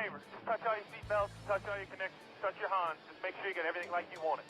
favor, just touch all your seatbelts, touch all your connections, touch your Hans. Just make sure you get everything like you want it.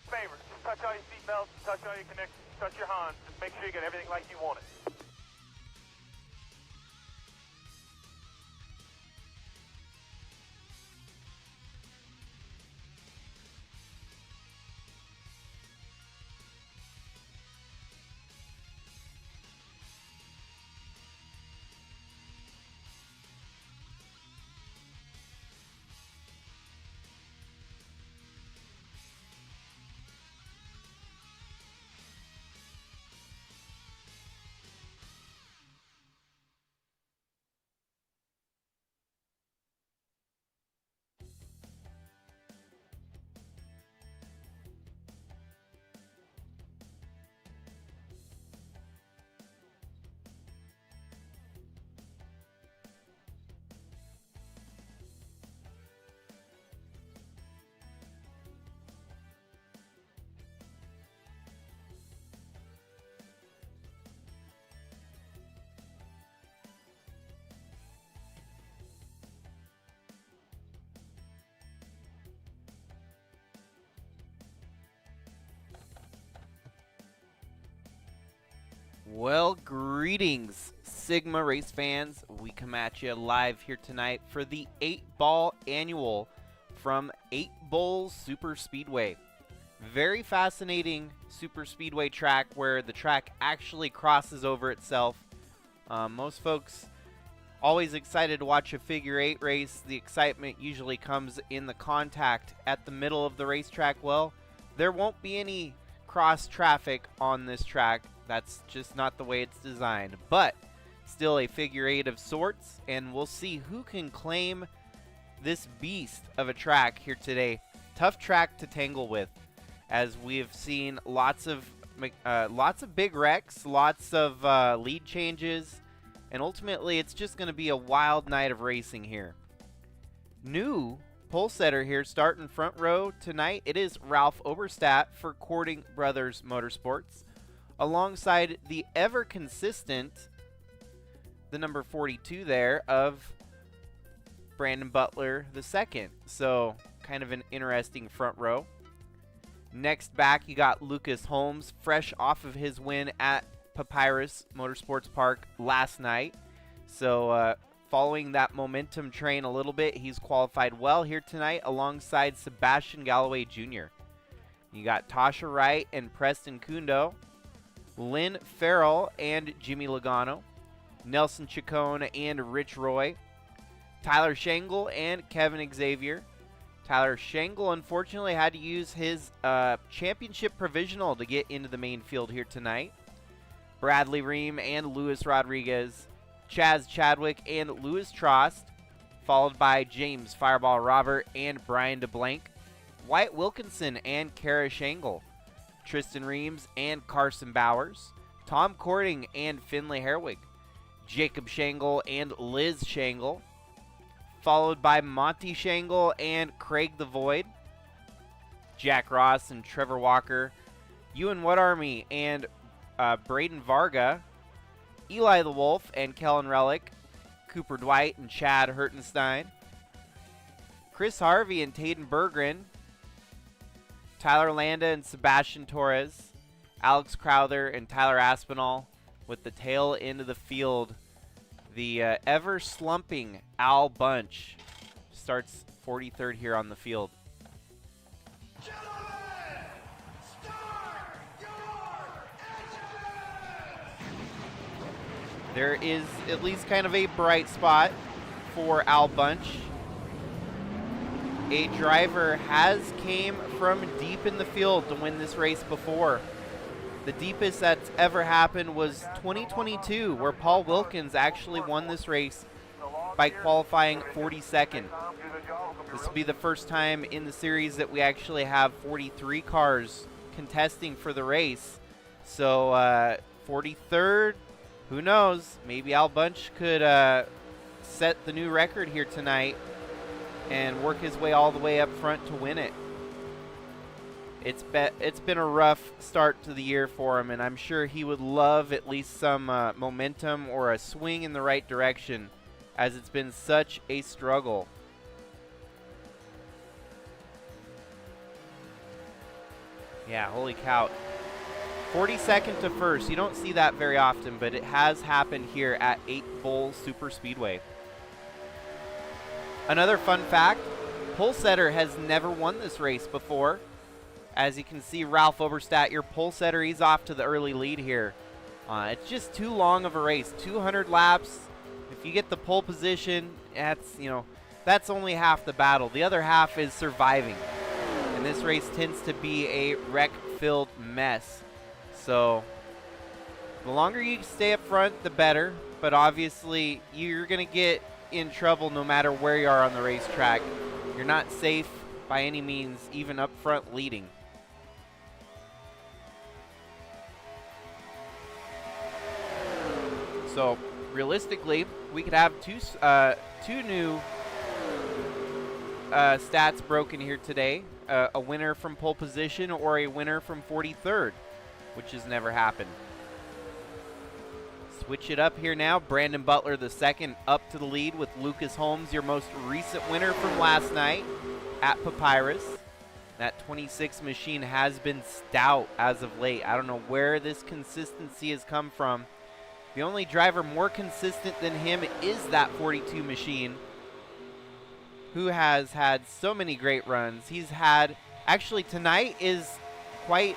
Favor, just touch all your seatbelts, touch all your connections, touch your Hans. Just make sure you get everything like you want it. Well, greetings, Sigma race fans. We come at you live here tonight for the 8-ball annual from 8 Bowls Superspeedway. Very fascinating Superspeedway track where the track actually crosses over itself. Most folks always excited to watch a figure 8 race. The excitement usually comes in the contact at the middle of the racetrack. Well, there won't be any cross traffic on this track. That's just not the way it's designed, but still a figure 8 of sorts, and we'll see who can claim this beast of a track here today. Tough track to tangle with, as we've seen lots of big wrecks, lots of lead changes, and ultimately it's just going to be a wild night of racing here. New pole setter here starting front row tonight. It is Ralph Oberstadt for Courting Brothers Motorsports, alongside the ever consistent, the number 42 there, of Brandon Butler II. So kind of an interesting front row. Next back, you got Lucas Holmes, fresh off of his win at Papyrus Motorsports Park last night. So following that momentum train a little bit, he's qualified well here tonight alongside Sebastian Galloway Jr. You got Tasha Wright and Preston Kundo, Lynn Farrell and Jimmy Logano, Nelson Chacon and Rich Roy, Tyler Shangle and Kevin Xavier. Tyler Shangle unfortunately had to use his championship provisional to get into the main field here tonight. Bradley Ream and Luis Rodriguez, Chaz Chadwick and Louis Trost, followed by James Fireball Robert and Brian DeBlanc, Wyatt Wilkinson and Kara Shangle, Tristan Reams and Carson Bowers, Tom Cording and Finlay Herwig, Jacob Shangle and Liz Shangle, followed by Monty Shangle and Craig the Void, Jack Ross and Trevor Walker, Ewan Woodarmy and Braden Varga, Eli the Wolf and Kellen Relic, Cooper Dwight and Chad Hertenstein, Chris Harvey and Tayden Berggren, Tyler Landa and Sebastian Torres, Alex Crowther and Tyler Aspinall, with the tail end of the field. The ever-slumping Al Bunch starts 43rd here on the field. There is at least kind of a bright spot for Al Bunch. A driver has came from deep in the field to win this race before. The deepest that's ever happened was 2022, where Paul Wilkins actually won this race by qualifying 42nd. This will be the first time in the series that we actually have 43 cars contesting for the race. So 43rd, who knows? Maybe Al Bunch could set the new record here tonight and work his way all the way up front to win it. It's been a rough start to the year for him, and I'm sure he would love at least some momentum or a swing in the right direction, as it's been such a struggle. Yeah, holy cow. 42nd to first. You don't see that very often, but it has happened here at 8 Bowl Superspeedway. Another fun fact, pole setter has never won this race before. As you can see, Ralph Oberstadt, your pole setter, he's off to the early lead here. It's just too long of a race, 200 laps. If you get the pole position, that's only half the battle. The other half is surviving. And this race tends to be a wreck-filled mess. So the longer you stay up front, the better. But obviously, you're going to get in trouble no matter where you are on the racetrack. You're not safe by any means, even up front leading. So realistically, we could have two new stats broken here today. A winner from pole position or a winner from 43rd, which has never happened. Switch it up here now. Brandon Butler II up to the lead with Lucas Holmes, your most recent winner from last night at Papyrus. That 26 machine has been stout as of late. I don't know where this consistency has come from. The only driver more consistent than him is that 42 machine, who has had so many great runs. He's had, actually tonight is quite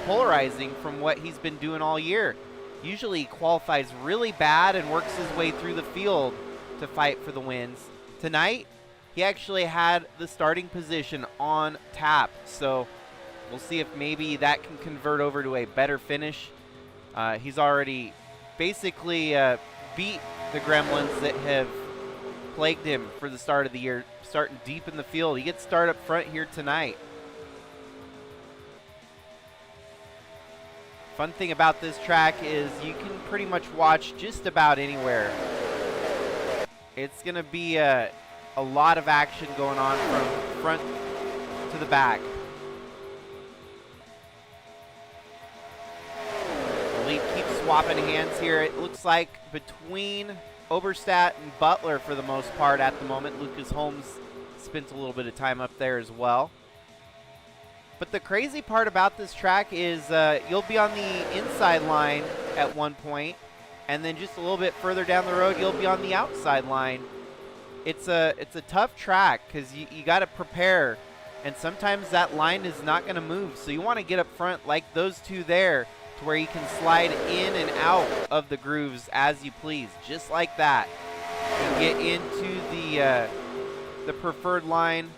polarizing from what he's been doing all year. Usually he qualifies really bad and works his way through the field to fight for the wins. Tonight, he actually had the starting position on tap, so we'll see if maybe that can convert over to a better finish. He's already basically beat the gremlins that have plagued him for the start of the year, starting deep in the field. He gets started up front here tonight. Fun thing about this track is you can pretty much watch just about anywhere. It's going to be a lot of action going on from front to the back. The lead keeps swapping hands here. It looks like between Oberstadt and Butler for the most part at the moment. Lucas Holmes spent a little bit of time up there as well. But the crazy part about this track is you'll be on the inside line at one point, and then just a little bit further down the road, you'll be on the outside line. It's a tough track because you got to prepare, and sometimes that line is not going to move. So you want to get up front like those two there, to where you can slide in and out of the grooves as you please, just like that. You get into the preferred line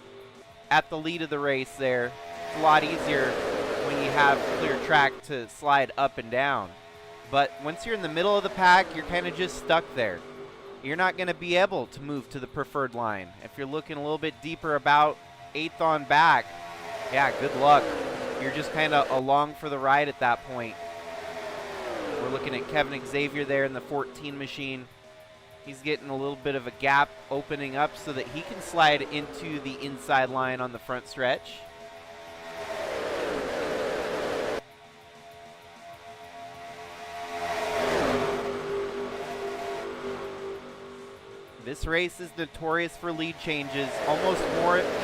at the lead of the race there. It's a lot easier when you have clear track to slide up and down. But once you're in the middle of the pack, you're kind of just stuck there. You're not going to be able to move to the preferred line. If you're looking a little bit deeper, about 8th on back, yeah, good luck. You're just kind of along for the ride at that point. We're looking at Kevin Xavier there in the 14 machine. He's getting a little bit of a gap opening up so that he can slide into the inside line on the front stretch. This race is notorious for lead changes, almost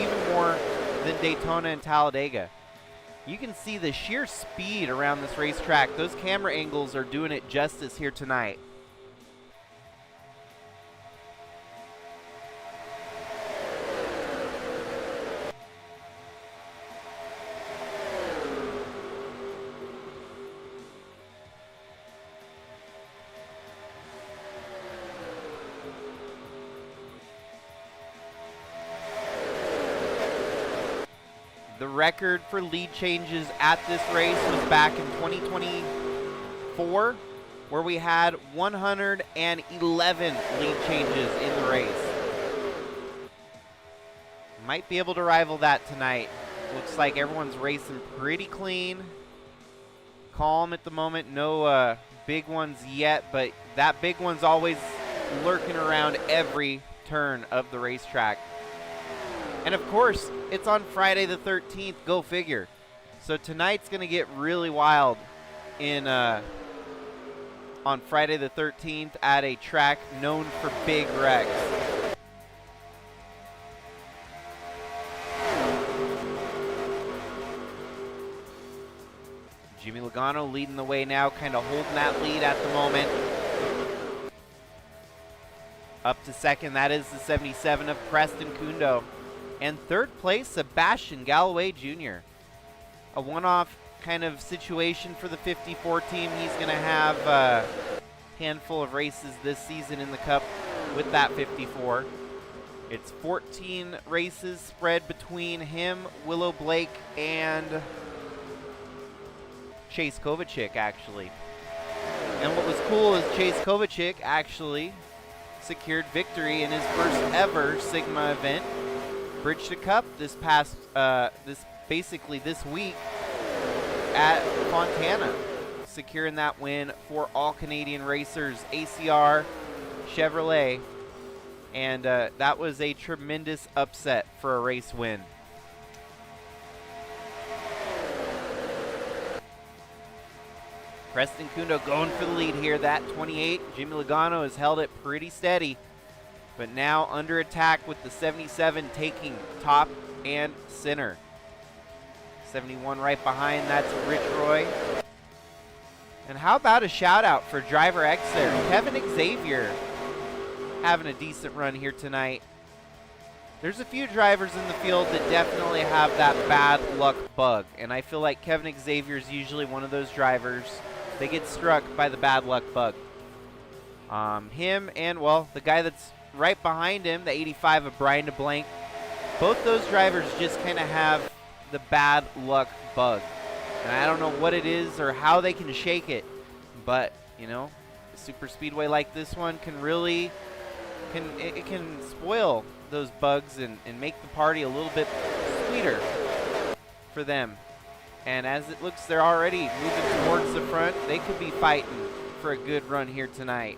even more than Daytona and Talladega. You can see the sheer speed around this racetrack. Those camera angles are doing it justice here tonight. The record for lead changes at this race was back in 2024, where we had 111 lead changes in the race. Might be able to rival that tonight. Looks like everyone's racing pretty clean. Calm at the moment. No big ones yet, but that big one's always lurking around every turn of the racetrack. And of course, it's on Friday the 13th, go figure. So tonight's going to get really wild on Friday the 13th at a track known for big wrecks. Jimmy Logano leading the way now, kind of holding that lead at the moment. Up to second, that is the 77 of Preston Kundo. And third place, Sebastian Galloway Jr. A one-off kind of situation for the 54 team. He's going to have a handful of races this season in the Cup with that 54. It's 14 races spread between him, Willow Blake, and Chase Kovacic, actually. And what was cool is Chase Kovacic actually secured victory in his first ever Sigma event. Bridged the Cup this week at Fontana, securing that win for all Canadian racers, ACR, Chevrolet, and that was a tremendous upset for a race win. Preston Kundo going for the lead here, that 28. Jimmy Logano has held it pretty steady, but now under attack with the 77 taking top and center. 71 right behind, that's Rich Roy. And how about a shout out for driver X there, Kevin Xavier, having a decent run here tonight. There's a few drivers in the field that definitely have that bad luck bug, and I feel like Kevin Xavier is usually one of those drivers that gets struck by the bad luck bug. Him and, well, the guy that's right behind him, the 85 of Brian DeBlanc, both those drivers just kind of have the bad luck bug. And I don't know what it is or how they can shake it, but, you know, a super speedway like this one can really, it can spoil those bugs and make the party a little bit sweeter for them. And as it looks, they're already moving towards the front. They could be fighting for a good run here tonight.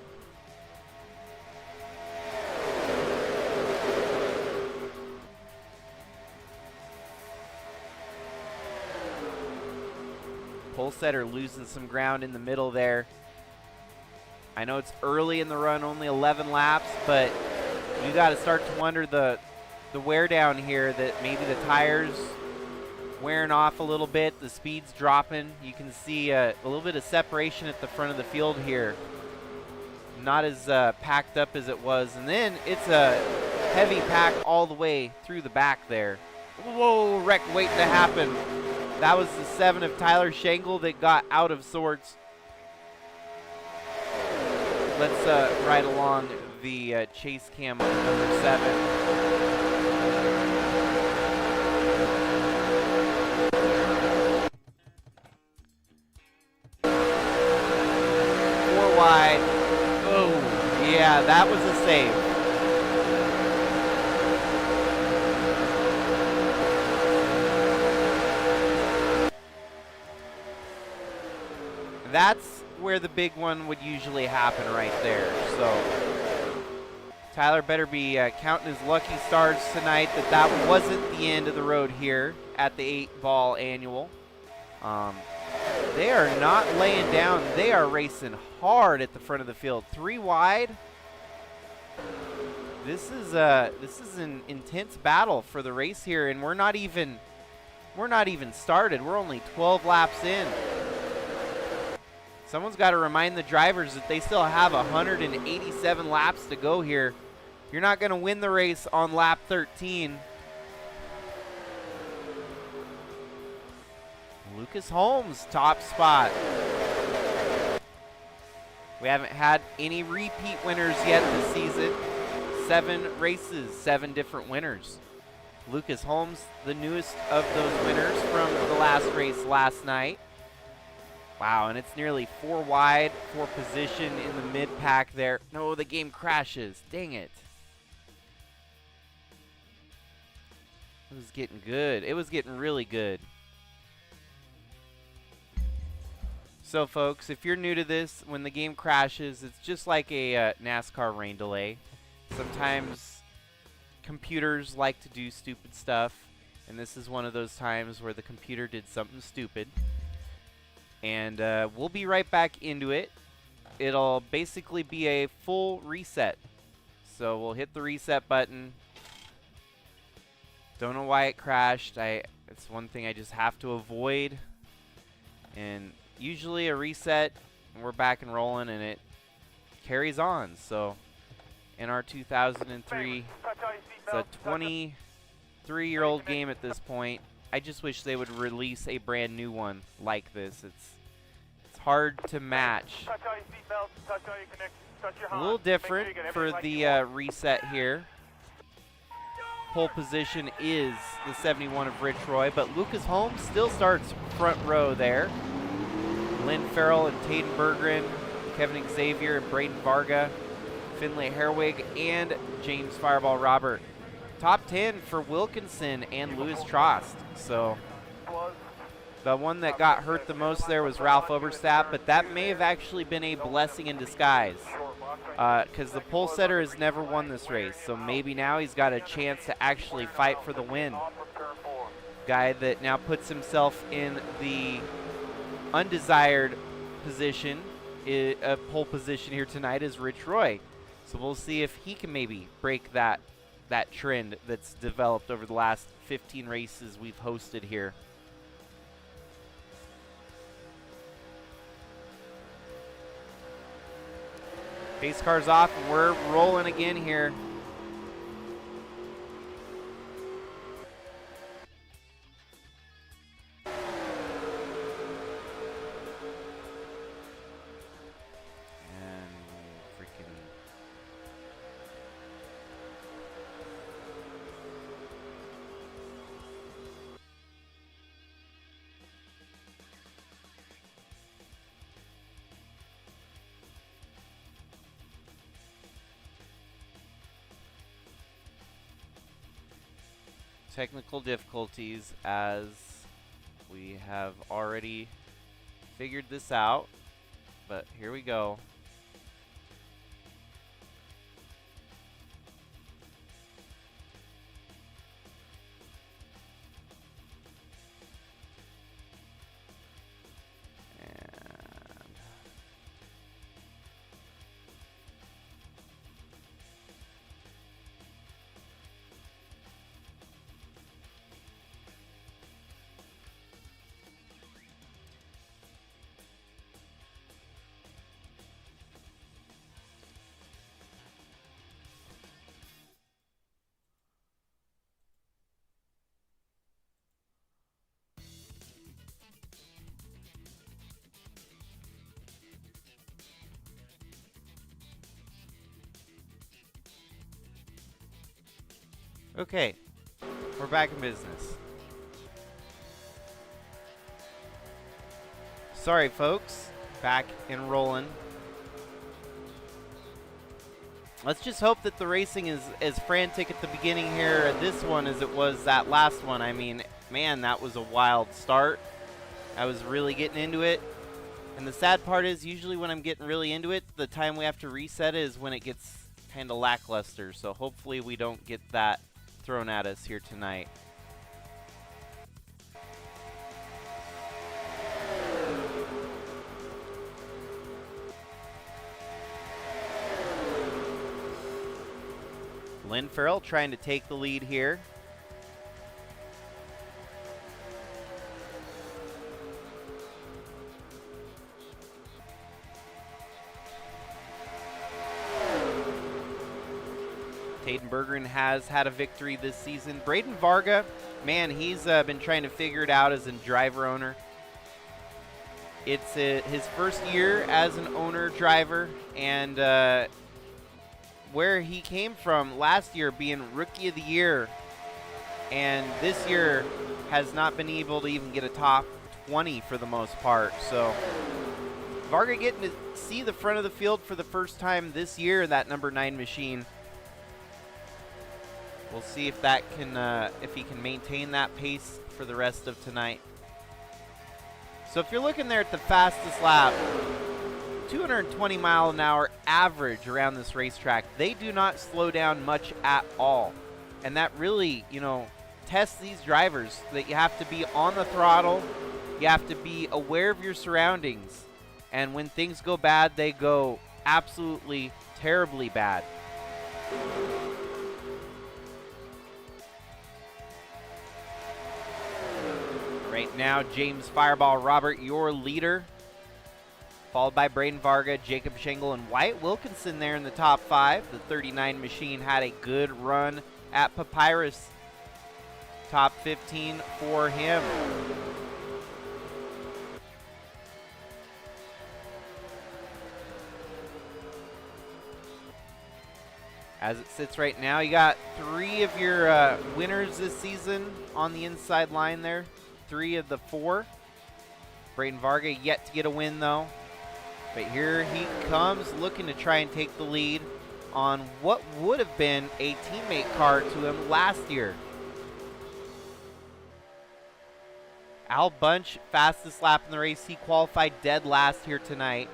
Pole setter losing some ground in the middle there. I know it's early in the run, only 11 laps, but you got to start to wonder the wear down here, that maybe the tires wearing off a little bit, the speed's dropping. You can see a little bit of separation at the front of the field here. Not as packed up as it was, and then it's a heavy pack all the way through the back there. Whoa, wreck waiting to happen. That was the 7 of Tyler Shangle that got out of sorts. Let's ride along the chase cam of number 7. Wide. Oh, yeah, that was a save. That's where the big one would usually happen right there. So Tyler better be counting his lucky stars tonight that wasn't the end of the road here at the 8-ball annual. They are not laying down. They are racing hard at the front of the field. 3 wide. This is an intense battle for the race here, and we're not even started. We're only 12 laps in. Someone's got to remind the drivers that they still have 187 laps to go here. You're not going to win the race on lap 13. Lucas Holmes, top spot. We haven't had any repeat winners yet this season. 7 races, 7 different winners. Lucas Holmes, the newest of those winners from the last race last night. Wow, and it's nearly 4 wide, 4 position in the mid-pack there. No, the game crashes. Dang it. It was getting good. It was getting really good. So folks, if you're new to this, when the game crashes, it's just like a NASCAR rain delay. Sometimes computers like to do stupid stuff, and this is one of those times where the computer did something stupid. And we'll be right back into it. It'll basically be a full reset. So we'll hit the reset button. Don't know why it crashed. It's one thing I just have to avoid. And usually a reset, and we're back and rolling, and it carries on. So NR2003, it's a 23-year-old game at this point. I just wish they would release a brand new one like this. It's hard to match. A little different for the reset here. Pole position is the 71 of Rich Roy, but Lucas Holmes still starts front row there. Lynn Farrell and Taden Berggren, Kevin Xavier and Braden Varga, Finlay Herwig, and James Fireball Robert. Top 10 for Wilkinson and Louis Trost. So the one that got hurt the most there was Ralph Oberstadt, but that may have actually been a blessing in disguise, because the pole setter has never won this race. So maybe now he's got a chance to actually fight for the win. Guy that now puts himself in the undesired position, a pole position here tonight, is Rich Roy. So we'll see if he can maybe break that trend that's developed over the last 15 races we've hosted here. Pace car's off, and we're rolling again here. Technical difficulties, as we have already figured this out, but here we go. Okay, we're back in business. Sorry, folks. Back and rolling. Let's just hope that the racing is as frantic at the beginning here at this one as it was that last one. I mean, man, that was a wild start. I was really getting into it. And the sad part is usually when I'm getting really into it, the time we have to reset is when it gets kind of lackluster. So hopefully we don't get that thrown at us here tonight. Lynn Farrell trying to take the lead here. Taden Bergeron has had a victory this season. Braden Varga, man, he's been trying to figure it out as a driver owner. It's his first year as an owner-driver, and where he came from last year being Rookie of the Year, and this year has not been able to even get a top 20 for the most part. So Varga getting to see the front of the field for the first time this year in that number 9 machine. We'll see if that can, if he can maintain that pace for the rest of tonight. So if you're looking there at the fastest lap, 220 mile an hour average around this racetrack. They do not slow down much at all. And that really, you know, tests these drivers that you have to be on the throttle. You have to be aware of your surroundings. And when things go bad, they go absolutely terribly bad. Right now, James Fireball Robert, your leader, followed by Braden Varga, Jacob Schenkel, and Wyatt Wilkinson there in the top 5. The 39 machine had a good run at Papyrus. Top 15 for him. As it sits right now, you got 3 of your winners this season on the inside line there. 3 of the 4. Braden Varga yet to get a win, though. But here he comes looking to try and take the lead on what would have been a teammate car to him last year. Al Bunch, fastest lap in the race. He qualified dead last here tonight.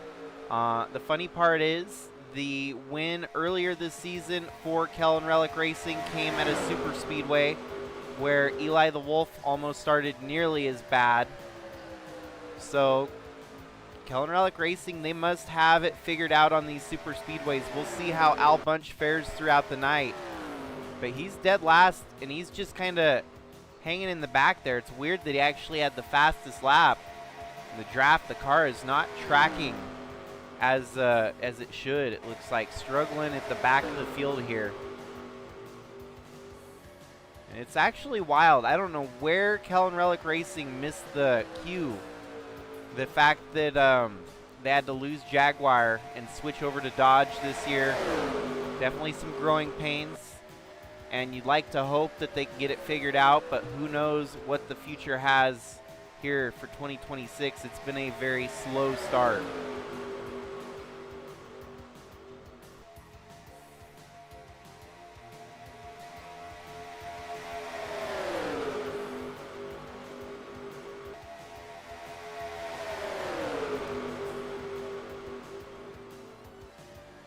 The funny part is the win earlier this season for Kellen Relic Racing came at a Superspeedway where Eli the Wolf almost started nearly as bad. So Kellen Relic Racing, they must have it figured out on these super speedways. We'll see how Al Bunch fares throughout the night. But he's dead last, and he's just kind of hanging in the back there. It's weird that he actually had the fastest lap. In the draft, the car is not tracking as it should. It looks like struggling at the back of the field here. And it's actually wild. I don't know where Kellen Relic Racing missed the cue. The fact that they had to lose Jaguar and switch over to Dodge this year, definitely some growing pains. And you'd like to hope that they can get it figured out, but who knows what the future has here for 2026. It's been a very slow start.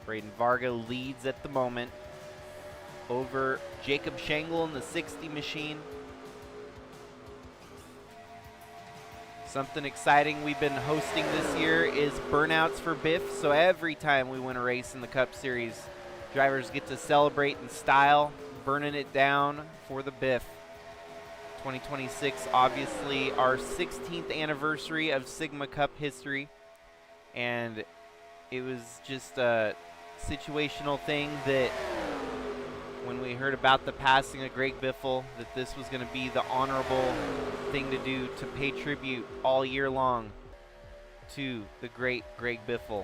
Braden Varga leads at the moment over Jacob Schenkel in the 60 machine. Something exciting we've been hosting this year is burnouts for Biff. So every time we win a race in the Cup Series, drivers get to celebrate in style, burning it down for the Biff. 2026, obviously our 16th anniversary of Sigma Cup history. And it was just a situational thing that when we heard about the passing of Greg Biffle, that this was going to be the honorable thing to do to pay tribute all year long to the great Greg Biffle.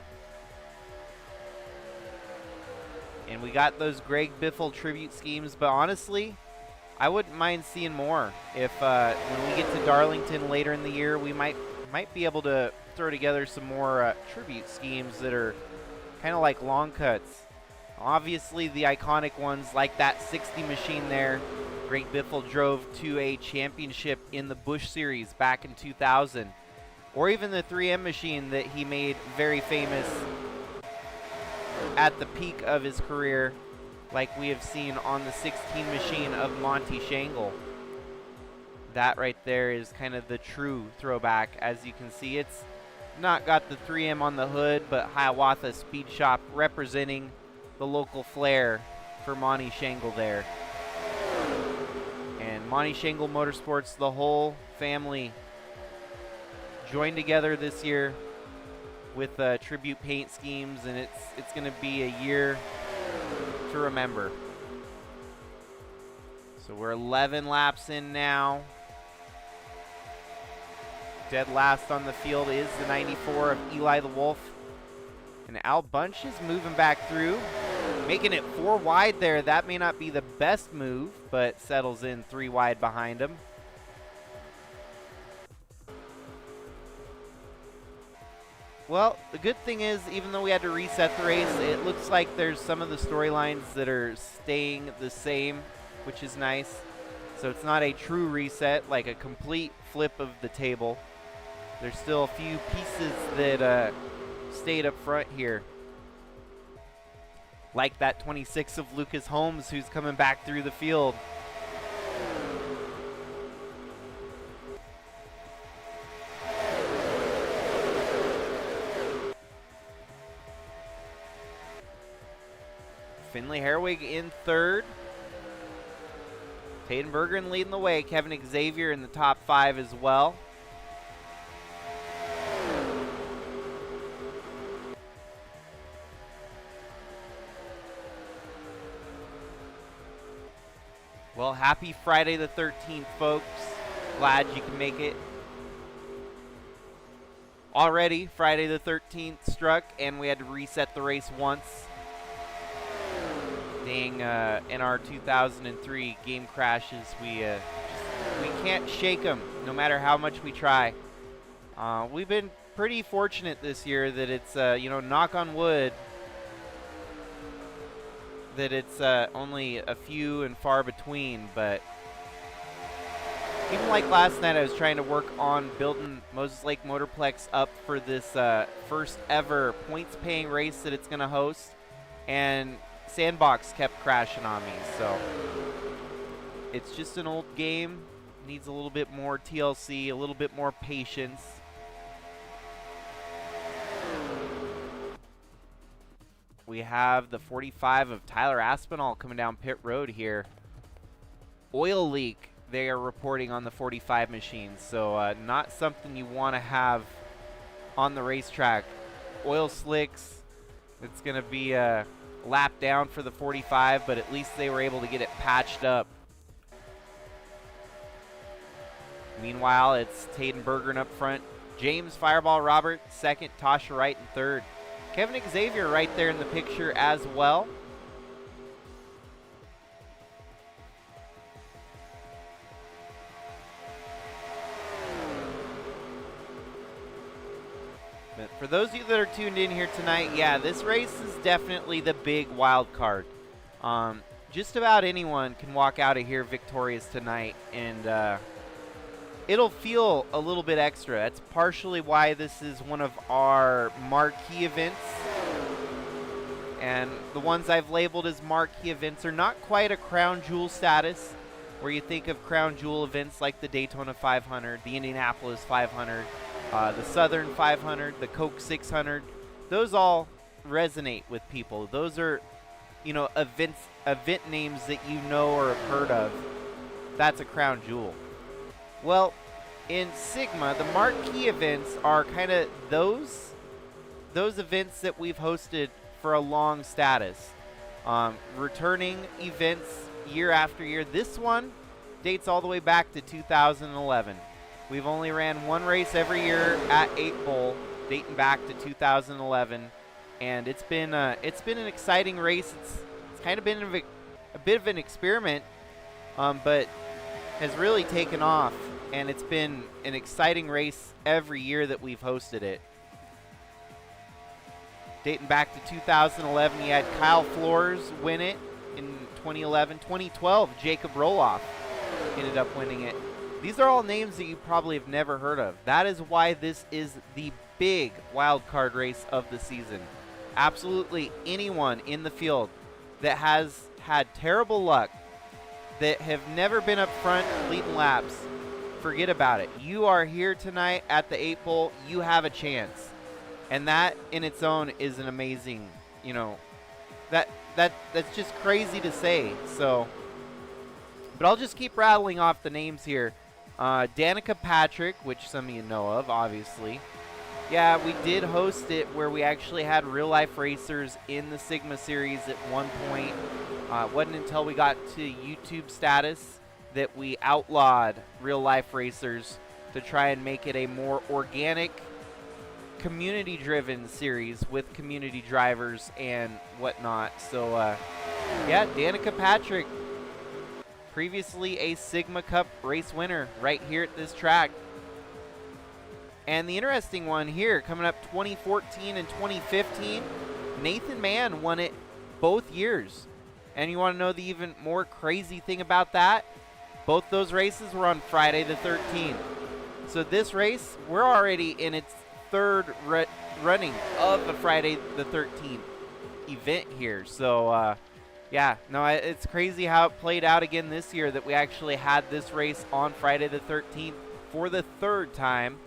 And we got those Greg Biffle tribute schemes, but honestly, I wouldn't mind seeing more. If when we get to Darlington later in the year, we might be able to throw together some more tribute schemes that are kind of like long cuts. Obviously, the iconic ones like that 60 machine there. Greg Biffle drove to a championship in the Busch Series back in 2000. Or even the 3M machine that he made very famous at the peak of his career, like we have seen on the 16 machine of Monty Shangle. That right there is kind of the true throwback. As you can see, it's not got the 3M on the hood, but Hiawatha Speed Shop representing the local flair for Monty Shangle there. And Monty Shangle Motorsports, the whole family joined together this year with tribute paint schemes, and it's going to be a year to remember. So we're 11 laps in now. Dead last on the field is the 94 of Eli the Wolf. And Al Bunch is moving back through, making it 4 wide there. That may not be the best move, but settles in 3 wide behind him. Well, the good thing is, even though we had to reset the race, it looks like there's some of the storylines that are staying the same, which is nice. So it's not a true reset, like a complete flip of the table. There's still a few pieces that stayed up front here. Like that 26 of Lucas Holmes, who's coming back through the field. Finley Herwig in third. Taden Bergeron leading the way. Kevin Xavier in the top 5 as well. Well, happy Friday the 13th, folks. Glad you can make it. Already, Friday the 13th struck, and we had to reset the race once. Dang, NR2003 game crashes. We can't shake them, no matter how much we try. We've been pretty fortunate this year that it's, knock on wood, that it's only a few and far between. But even like last night, I was trying to work on building Moses Lake Motorplex up for this first ever points-paying race that it's going to host, and Sandbox kept crashing on me. So it's just an old game, needs a little bit more TLC, a little bit more patience. We have the 45 of Tyler Aspinall coming down pit road here. Oil leak, they are reporting on the 45 machine, so not something you want to have on the racetrack. Oil slicks, it's going to be a lap down for the 45, but at least they were able to get it patched up. Meanwhile, it's Taden Bergeron up front, James Fireball Robert second, Tasha Wright in third. Kevin Xavier right there in the picture as well. But for those of you that are tuned in here tonight, yeah, this race is definitely the big wild card. Just about anyone can walk out of here victorious tonight, and it'll feel a little bit extra. That's partially why this is one of our marquee events. And the ones I've labeled as marquee events are not quite a crown jewel status, where you think of crown jewel events like the Daytona 500, the Indianapolis 500, the Southern 500, the Coke 600. Those all resonate with people. Those are, event names that you know or have heard of. That's a crown jewel. Well, in Sigma, the marquee events are kind of those events that we've hosted for a long status. Returning events year after year. This one dates all the way back to 2011. We've only ran one race every year at 8 Bowl, dating back to 2011, and it's been an exciting race. It's kind of been a bit of an experiment. but has really taken off, and it's been an exciting race every year that we've hosted it. Dating back to 2011, you had Kyle Flores win it in 2011. 2012, Jacob Roloff ended up winning it. These are all names that you probably have never heard of. That is why this is the big wild card race of the season. Absolutely anyone in the field that has had terrible luck, that have never been up front leading laps, forget about it. You are here tonight at the 8 Bowl. You have a chance. And that in its own is an amazing, you know, that's just crazy to say. So, but I'll just keep rattling off the names here. Danica Patrick, which some of you know of, obviously. Yeah, we did host it where we actually had real-life racers in the Sigma series at one point. It wasn't until we got to YouTube status that we outlawed real-life racers to try and make it a more organic, community-driven series with community drivers and whatnot. So, yeah, Danica Patrick, previously a Sigma Cup race winner right here at this track. And the interesting one here, coming up 2014 and 2015, Nathan Mann won it both years. And you want to know the even more crazy thing about that? Both those races were on Friday the 13th. So this race, we're already in its third running of the Friday the 13th event here. So, yeah, no, it's crazy how it played out again this year that we actually had this race on Friday the 13th for the third time.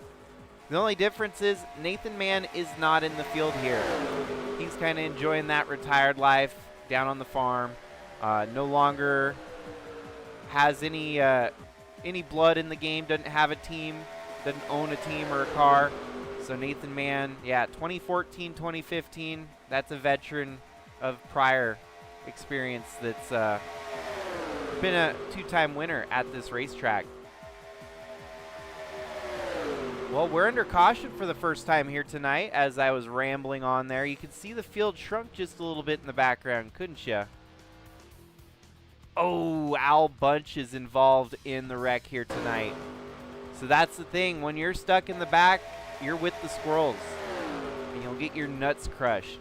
The only difference is Nathan Mann is not in the field here. He's kind of enjoying that retired life down on the farm. No longer has any blood in the game, doesn't have a team, doesn't own a team or a car. So Nathan Mann, yeah, 2014, 2015, that's a veteran of prior experience that's been a two-time winner at this racetrack. Well, we're under caution for the first time here tonight. As I was rambling on there, you could see the field shrunk just a little bit in the background, couldn't you? Oh, Al Bunch is involved in the wreck here tonight. So that's the thing. When you're stuck in the back, you're with the squirrels, and you'll get your nuts crushed.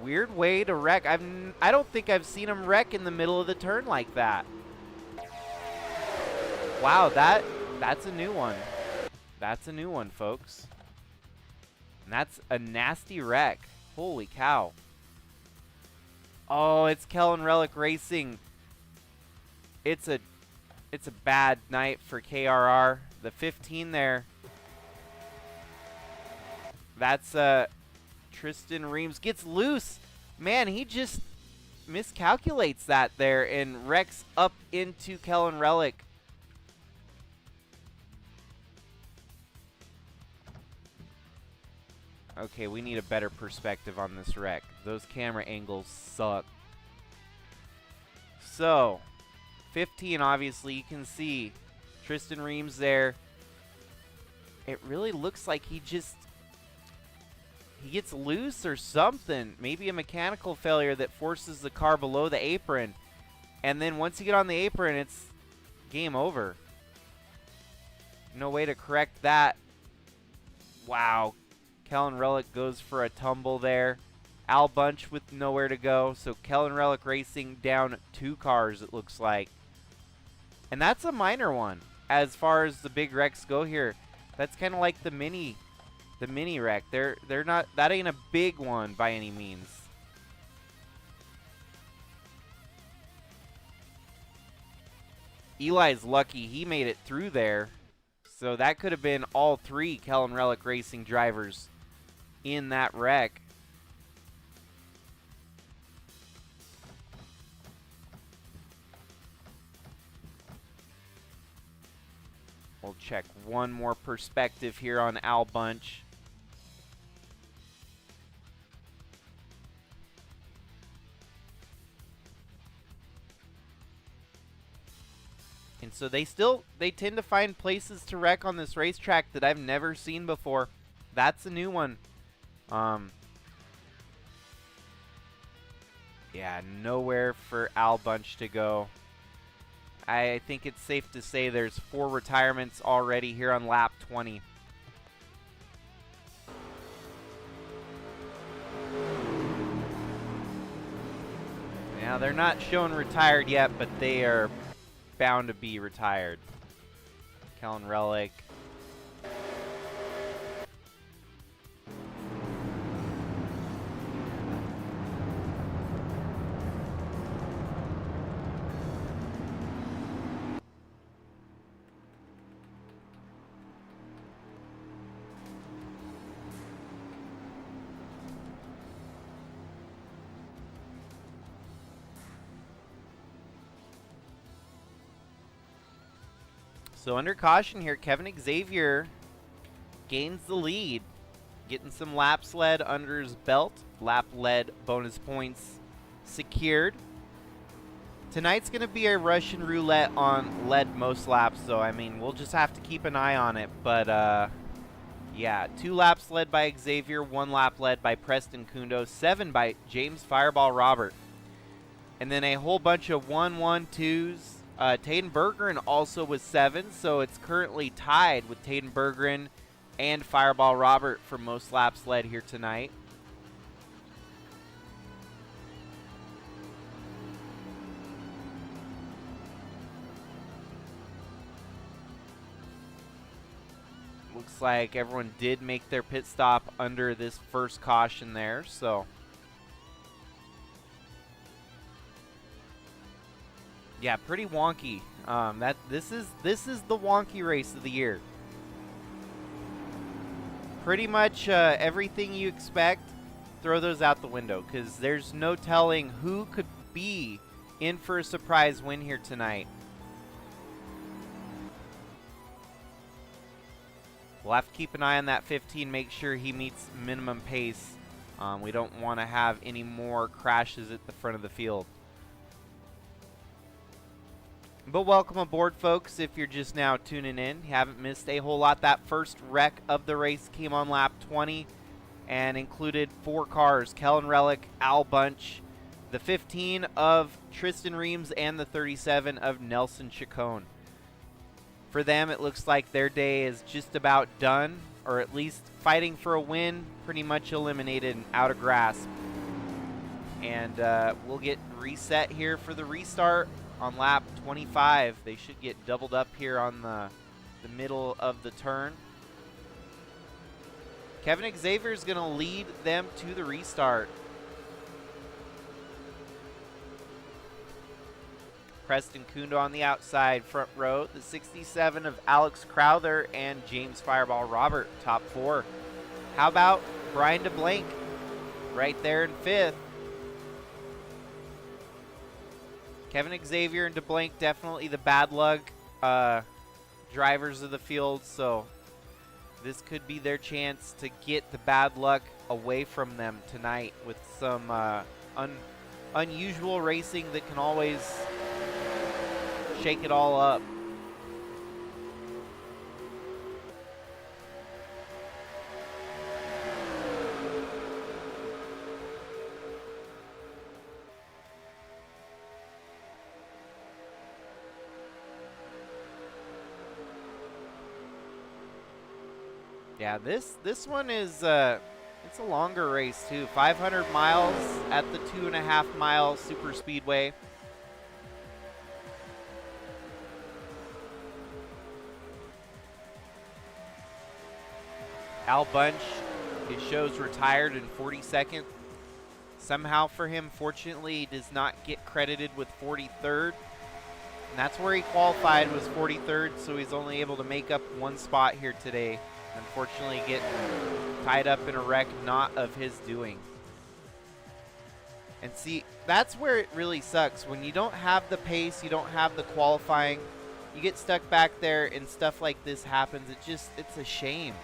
Weird way to wreck. I don't think I've seen him wreck in the middle of the turn like that. Wow, that's a new one. That's a new one, folks. And that's a nasty wreck. Holy cow. Oh, it's Kellen Relic Racing. It's a bad night for KRR. The 15 there. That's Tristan Reams gets loose. Man, he just miscalculates that there and wrecks up into Kellen Relic. Okay, we need a better perspective on this wreck. Those camera angles suck. So, 15, obviously, you can see Tristan Reams there. It really looks like he gets loose or something. Maybe a mechanical failure that forces the car below the apron. And then once you get on the apron, it's game over. No way to correct that. Wow. Kellen Relic goes for a tumble there. Al Bunch with nowhere to go. So Kellen Relic Racing down 2 cars, it looks like. And that's a minor one as far as the big wrecks go here. That's kind of like the mini wreck. They're not, that ain't a big one by any means. Eli's lucky he made it through there. So that could have been all 3 Kellen Relic Racing drivers in that wreck. We'll check one more perspective here on Al Bunch. And so they tend to find places to wreck on this racetrack that I've never seen before. That's a new one. Yeah, nowhere for Al Bunch to go. I think it's safe to say there's 4 retirements already here on lap 20. Now, they're not shown retired yet, but they are bound to be retired. Kellen Relic. So under caution here, Kevin Xavier gains the lead, getting some laps led under his belt. Lap led bonus points secured. Tonight's going to be a Russian roulette on lead most laps, so I mean, we'll just have to keep an eye on it. But yeah, 2 laps led by Xavier, 1 lap led by Preston Kundo, 7 by James Fireball Robert. And then a whole bunch of 1-1-2s. Taden Bergeron also was 7, so it's currently tied with Taden Bergeron and Fireball Robert for most laps led here tonight. Looks like everyone did make their pit stop under this first caution there, so yeah, pretty wonky. This is the wonky race of the year. Pretty much everything you expect, throw those out the window, because there's no telling who could be in for a surprise win here tonight. We'll have to keep an eye on that 15, make sure he meets minimum pace. We don't want to have any more crashes at the front of the field. But welcome aboard, folks, if you're just now tuning in. You haven't missed a whole lot. That first wreck of the race came on lap 20 and included 4 cars, Kellen Relic, Al Bunch, the 15 of Tristan Reams, and the 37 of Nelson Chacon. For them, it looks like their day is just about done, or at least fighting for a win, pretty much eliminated and out of grasp. And we'll get reset here for the restart on lap 25. They should get doubled up here on the middle of the turn. Kevin Xavier is going to lead them to the restart. Preston Kundo on the outside front row. The 67 of Alex Crowther and James Fireball Robert, top 4. How about Brian DeBlank right there in 5th? Kevin Xavier and DeBlank definitely the bad luck drivers of the field, so this could be their chance to get the bad luck away from them tonight with some unusual racing that can always shake it all up. Yeah, this one is it's a longer race too. 500 miles at the 2.5 mile Superspeedway. Al Bunch, it shows retired in 42nd. Somehow for him, fortunately, he does not get credited with 43rd. And that's where he qualified, was 43rd, so he's only able to make up 1 spot here today. Unfortunately, getting tied up in a wreck not of his doing. And see, that's where it really sucks. When you don't have the pace, you don't have the qualifying, you get stuck back there and stuff like this happens. It's a shame.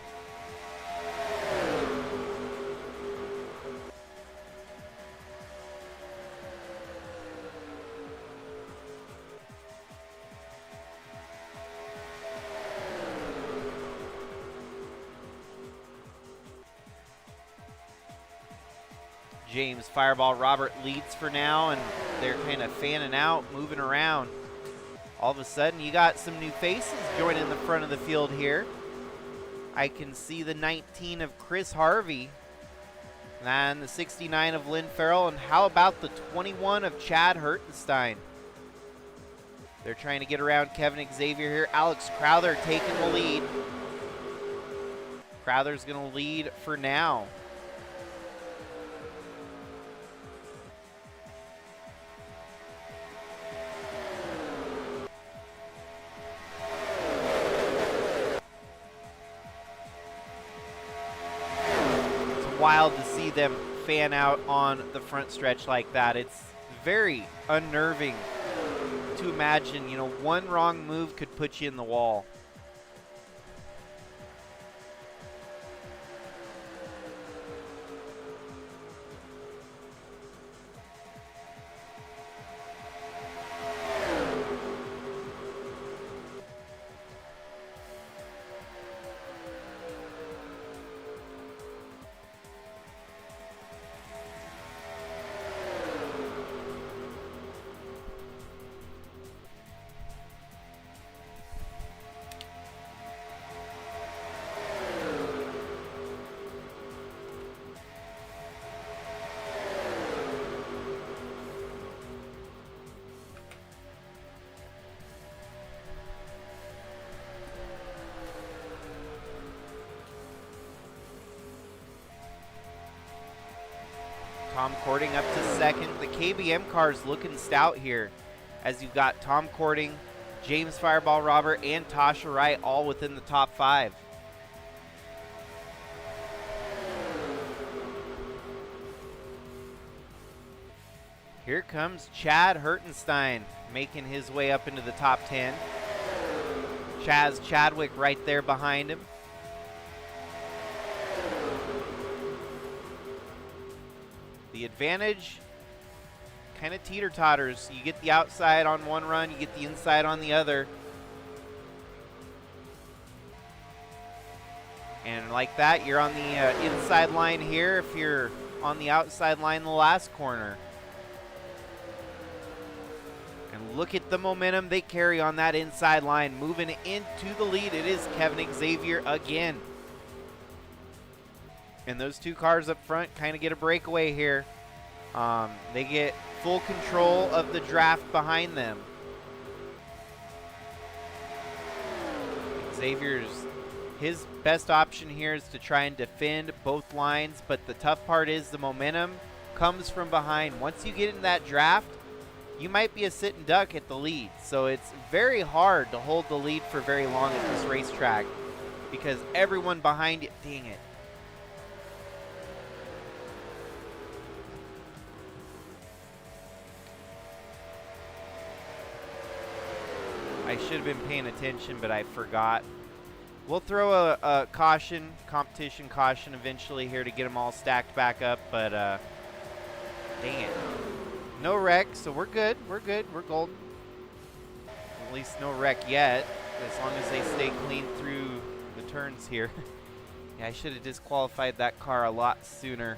James Fireball Robert leads for now, and they're kind of fanning out, moving around. All of a sudden, you got some new faces joining the front of the field here. I can see the 19 of Chris Harvey, and the 69 of Lynn Farrell, and how about the 21 of Chad Hertenstein? They're trying to get around Kevin Xavier here. Alex Crowther taking the lead. Crowther's going to lead for now. It's wild to see them fan out on the front stretch like that. It's very unnerving to imagine, you know, one wrong move could put you in the wall. Tom Cording up to second. The KBM car's looking stout here, as you've got Tom Cording, James Fireball Robert, and Tasha Wright all within the top 5. Here comes Chad Hertenstein making his way up into the top 10. Chaz Chadwick right there behind him. The advantage kind of teeter-totters. You get the outside on one run, you get the inside on the other. And like that, you're on the inside line here if you're on the outside line in the last corner. And look at the momentum they carry on that inside line. Moving into the lead, it is Kevin Xavier again. And those two cars up front kind of get a breakaway here. They get full control of the draft behind them. His best option here is to try and defend both lines, but the tough part is the momentum comes from behind. Once you get in that draft, you might be a sitting duck at the lead. So it's very hard to hold the lead for very long at this racetrack because everyone behind you, dang it. I should have been paying attention, but I forgot. We'll throw a caution, competition caution eventually here to get them all stacked back up, but dang it. No wreck, so we're good. We're good. We're golden. At least no wreck yet, as long as they stay clean through the turns here. Yeah, I should have disqualified that car a lot sooner.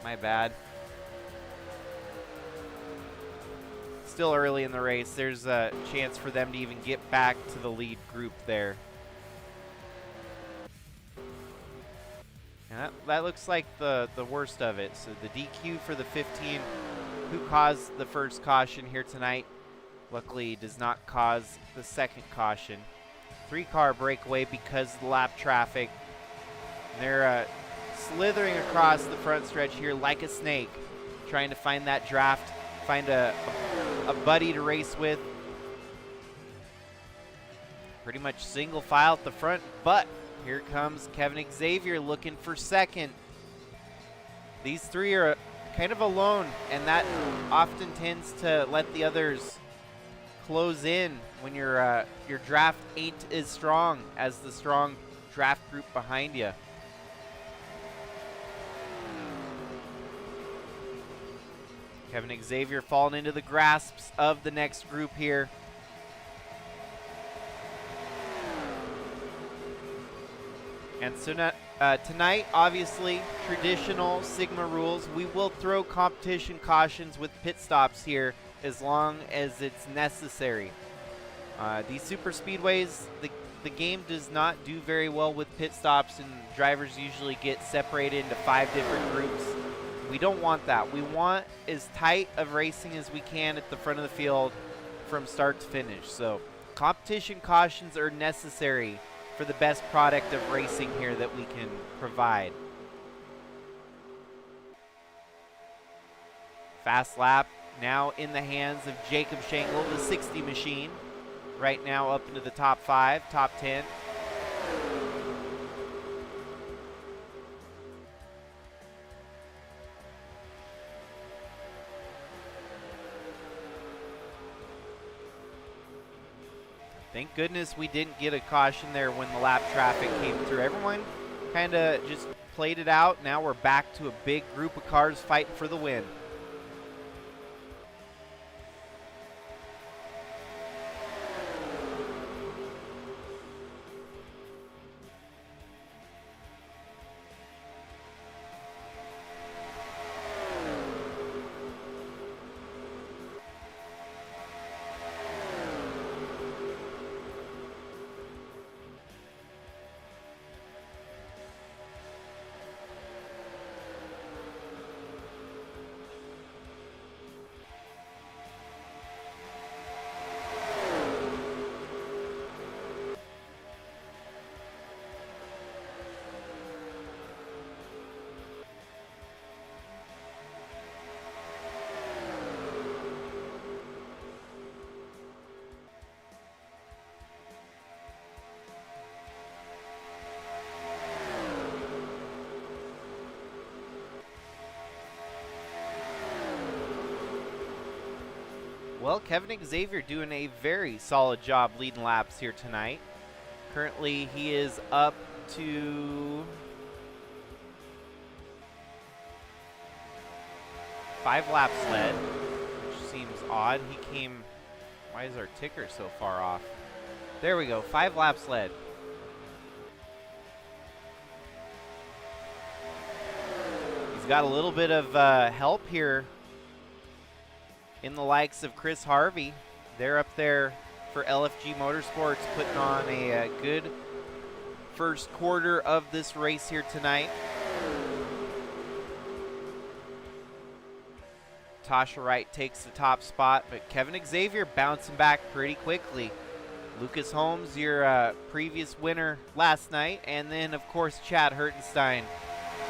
My bad. Still early in the race. There's a chance for them to even get back to the lead group there. And that looks like the worst of it. So the DQ for the 15 who caused the first caution here tonight, luckily does not cause the second caution. 3-car breakaway because of the lap traffic. And they're slithering across the front stretch here like a snake, trying to find that draft, find a buddy to race with. Pretty much single file at the front, but here comes Kevin Xavier looking for second. These three are kind of alone, and that often tends to let the others close in when your draft ain't as strong as the strong draft group behind you. Kevin Xavier falling into the grasps of the next group here. And Tonight, obviously, traditional Sigma rules. We will throw competition cautions with pit stops here as long as it's necessary. These super speedways, the game does not do very well with pit stops, and drivers usually get separated into 5 different groups. We don't want that. We want as tight of racing as we can at the front of the field from start to finish. So competition cautions are necessary for the best product of racing here that we can provide. Fast lap now in the hands of Jacob Schenkel, the 60 machine. Right now up into the top 5, top 10. Thank goodness we didn't get a caution there when the lap traffic came through. Everyone kind of just played it out. Now we're back to a big group of cars fighting for the win. Well, Kevin Xavier doing a very solid job leading laps here tonight. Currently, he is up to 5 laps led, which seems odd. He came, why is our ticker so far off? There we go, 5 laps led. He's got a little bit of help here in the likes of Chris Harvey. They're up there for LFG Motorsports, putting on a good first quarter of this race here tonight. Tasha Wright takes the top spot, but Kevin Xavier bouncing back pretty quickly. Lucas Holmes, your previous winner last night, and then of course Chad Hertenstein,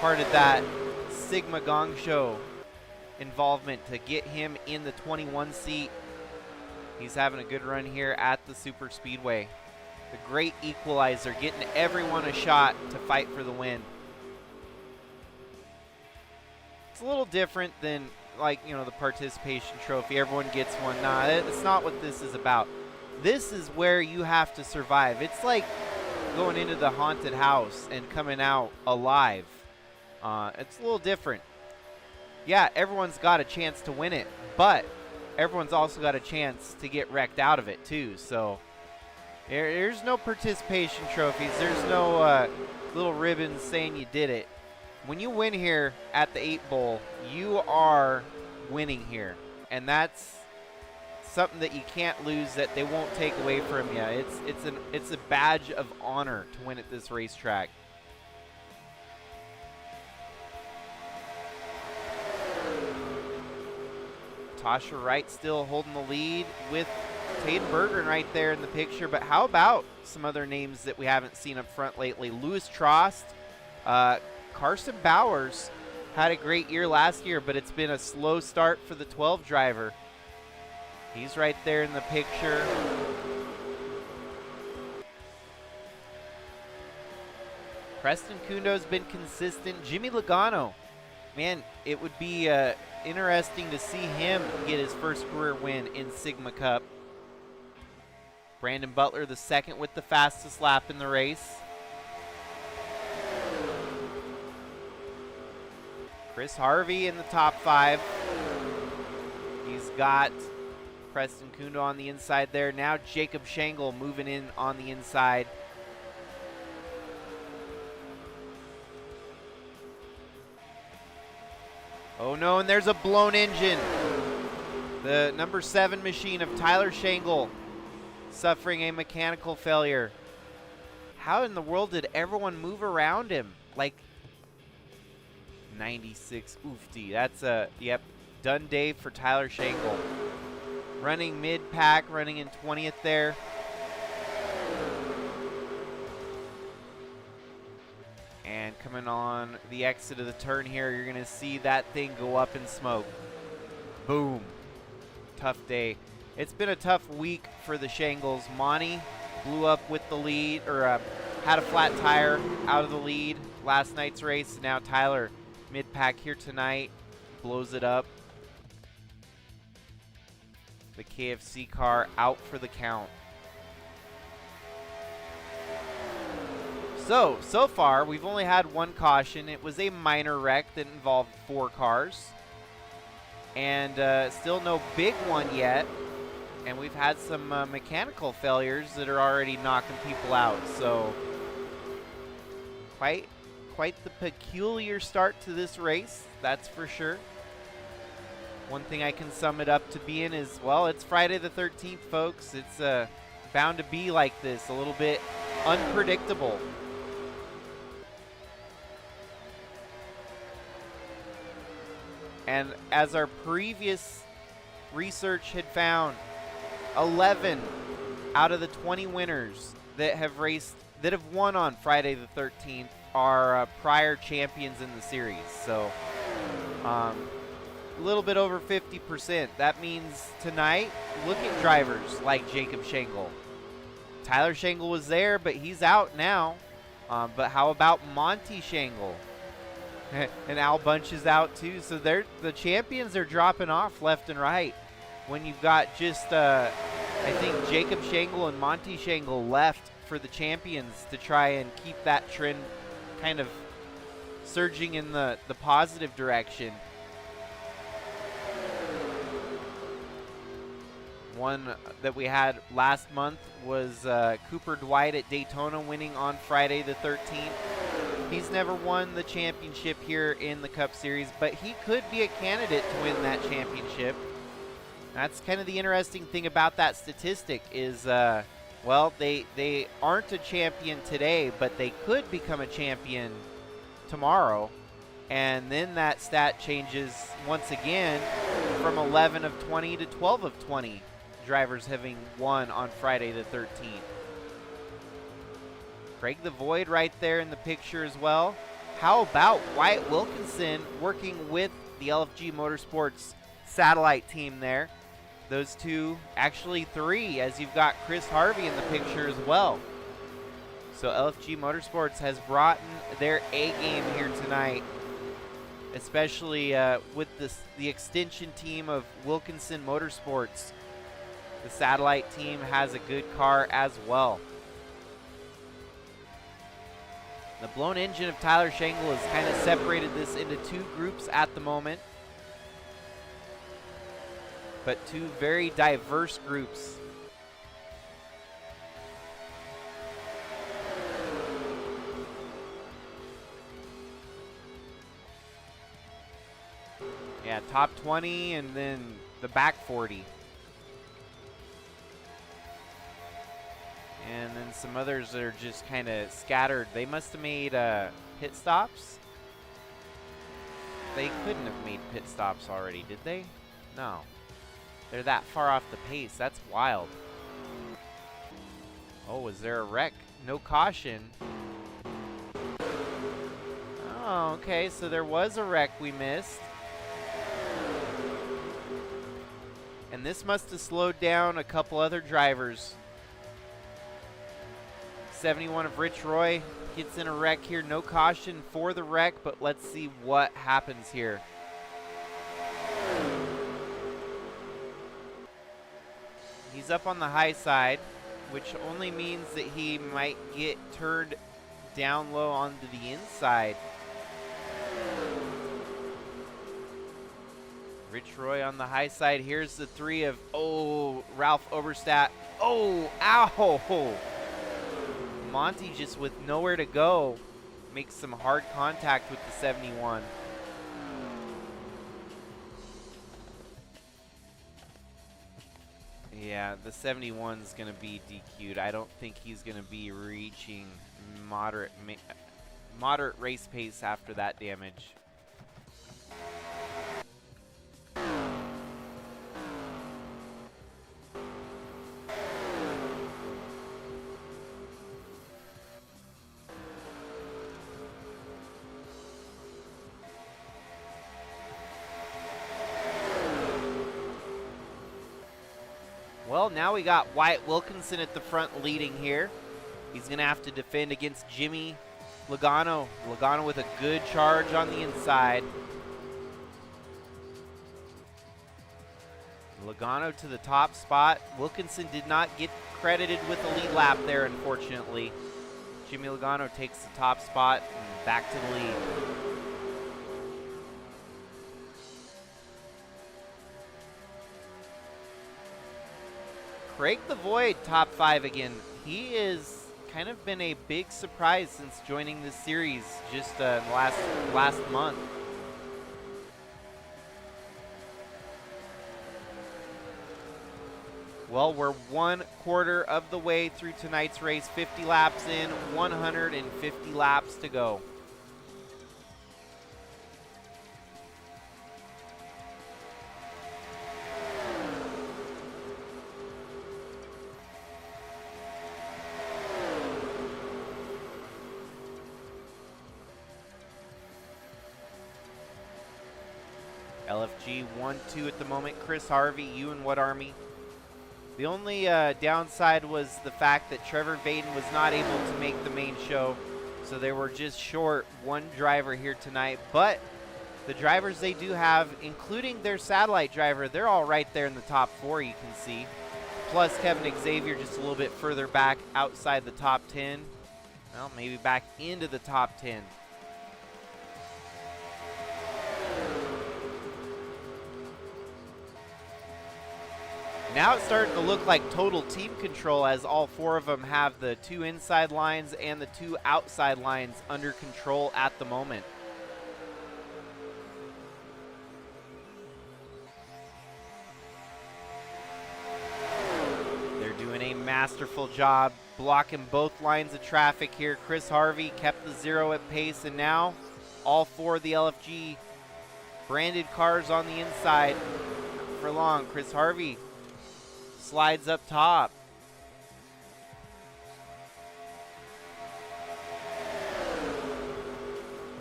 part of that Sigma Gong Show involvement to get him in the 21 seat. He's having a good run here at the Super Speedway. The great equalizer, getting everyone a shot to fight for the win. It's a little different than, like, you know, the participation trophy. Everyone gets one. Nah, it's not what this is about. This is where you have to survive. It's like going into the haunted house and coming out alive. It's a little different. Yeah, everyone's got a chance to win it, but everyone's also got a chance to get wrecked out of it too. So there's no participation trophies. There's no little ribbons saying you did it. When you win here at the 8 Bowl, you are winning here, and that's something that you can't lose, that they won't take away from you. It's a badge of honor to win at this racetrack. Tasha Wright still holding the lead with Taden Bergeron right there in the picture. But how about some other names that we haven't seen up front lately? Louis Trost, Carson Bowers had a great year last year, but it's been a slow start for the 12 driver. He's right there in the picture. Preston Kundo's been consistent. Jimmy Logano, man, it would be interesting to see him get his first career win in Sigma Cup. Brandon Butler, the second with the fastest lap in the race. Chris Harvey in the top 5. He's got Preston Kundo on the inside there. Now Jacob Schenkel moving in on the inside. Oh no, and there's a blown engine. The number 7 machine of Tyler Shangle suffering a mechanical failure. How in the world did everyone move around him? Like 96 oofty. That's a, yep, done day for Tyler Shangle. Running mid-pack, running in 20th there. And coming on the exit of the turn here, you're gonna see that thing go up in smoke. Boom. Tough day. It's been a tough week for the Shangles. Monty blew up with the lead, or had a flat tire out of the lead last night's race. Now Tyler, mid-pack here tonight, blows it up. The KFC car out for the count. So far, we've only had one caution. It was a minor wreck that involved 4 cars. And still no big one yet. And we've had some mechanical failures that are already knocking people out. So quite the peculiar start to this race, that's for sure. One thing I can sum it up to being is, well, it's Friday the 13th, folks. It's bound to be like this, a little bit unpredictable. And as our previous research had found, 11 out of the 20 winners that have won on Friday the 13th are prior champions in the series. So a little bit over 50%. That means tonight, look at drivers like Jacob Shangle. Tyler Shangle was there, but he's out now. But how about Monty Shangle? And Al Bunch is out too. So the champions are dropping off left and right. When you've got just, I think, Jacob Shangle and Monty Shangle left for the champions to try and keep that trend kind of surging in the positive direction. One that we had last month was Cooper Dwight at Daytona winning on Friday the 13th. He's never won the championship here in the Cup Series, but he could be a candidate to win that championship. That's kind of the interesting thing about that statistic is, well, they aren't a champion today, but they could become a champion tomorrow. And then that stat changes once again from 11 of 20 to 12 of 20 drivers having won on Friday the 13th. Craig the Void right there in the picture as well. How about Wyatt Wilkinson working with the LFG Motorsports satellite team there? Those two, actually 3, as you've got Chris Harvey in the picture as well. So LFG Motorsports has brought their A game here tonight, especially with the extension team of Wilkinson Motorsports. The satellite team has a good car as well. The blown engine of Tyler Shangle has kind of separated this into 2 groups at the moment. But 2 very diverse groups. Yeah, top 20 and then the back 40. And then some others that are just kind of scattered. They must have made pit stops. They couldn't have made pit stops already, did they? No. They're that far off the pace. That's wild. Oh, was there a wreck? No caution. Oh, okay. So there was a wreck we missed. And this must have slowed down a couple other drivers. 71 of Rich Roy gets in a wreck here. No caution for the wreck, but let's see what happens here. He's up on the high side, which only means that he might get turned down low onto the inside. Rich Roy on the high side. Here's the 3 of, oh, Ralph Oberstadt. Oh, ow! Monty just with nowhere to go makes some hard contact with the 71. Yeah, the 71 is going to be DQ'd. I don't think he's going to be reaching moderate race pace after that damage. Well, now we got Wyatt Wilkinson at the front leading here. He's going to have to defend against Jimmy Logano. Logano with a good charge on the inside. Logano to the top spot. Wilkinson did not get credited with the lead lap there, unfortunately. Jimmy Logano takes the top spot and back to the lead. Craig the Void, top 5 again. He has kind of been a big surprise since joining this series just last month. Well, we're 1/4 of the way through tonight's race. 50 laps in, 150 laps to go. LFG 1-2 at the moment. Chris Harvey, you and what army? The only downside was the fact that Trevor Vaden was not able to make the main show, so they were just short one driver here tonight. But the drivers they do have, including their satellite driver, they're all right there in the top 4, you can see. Plus Kevin Xavier just a little bit further back outside the top 10. Well, maybe back into the top 10. Now it's starting to look like total team control as all 4 of them have the 2 inside lines and the 2 outside lines under control at the moment. They're doing a masterful job blocking both lines of traffic here. Chris Harvey kept the 0 at pace, and now all 4 of the LFG branded cars on the inside. Not for long. Chris Harvey slides up top.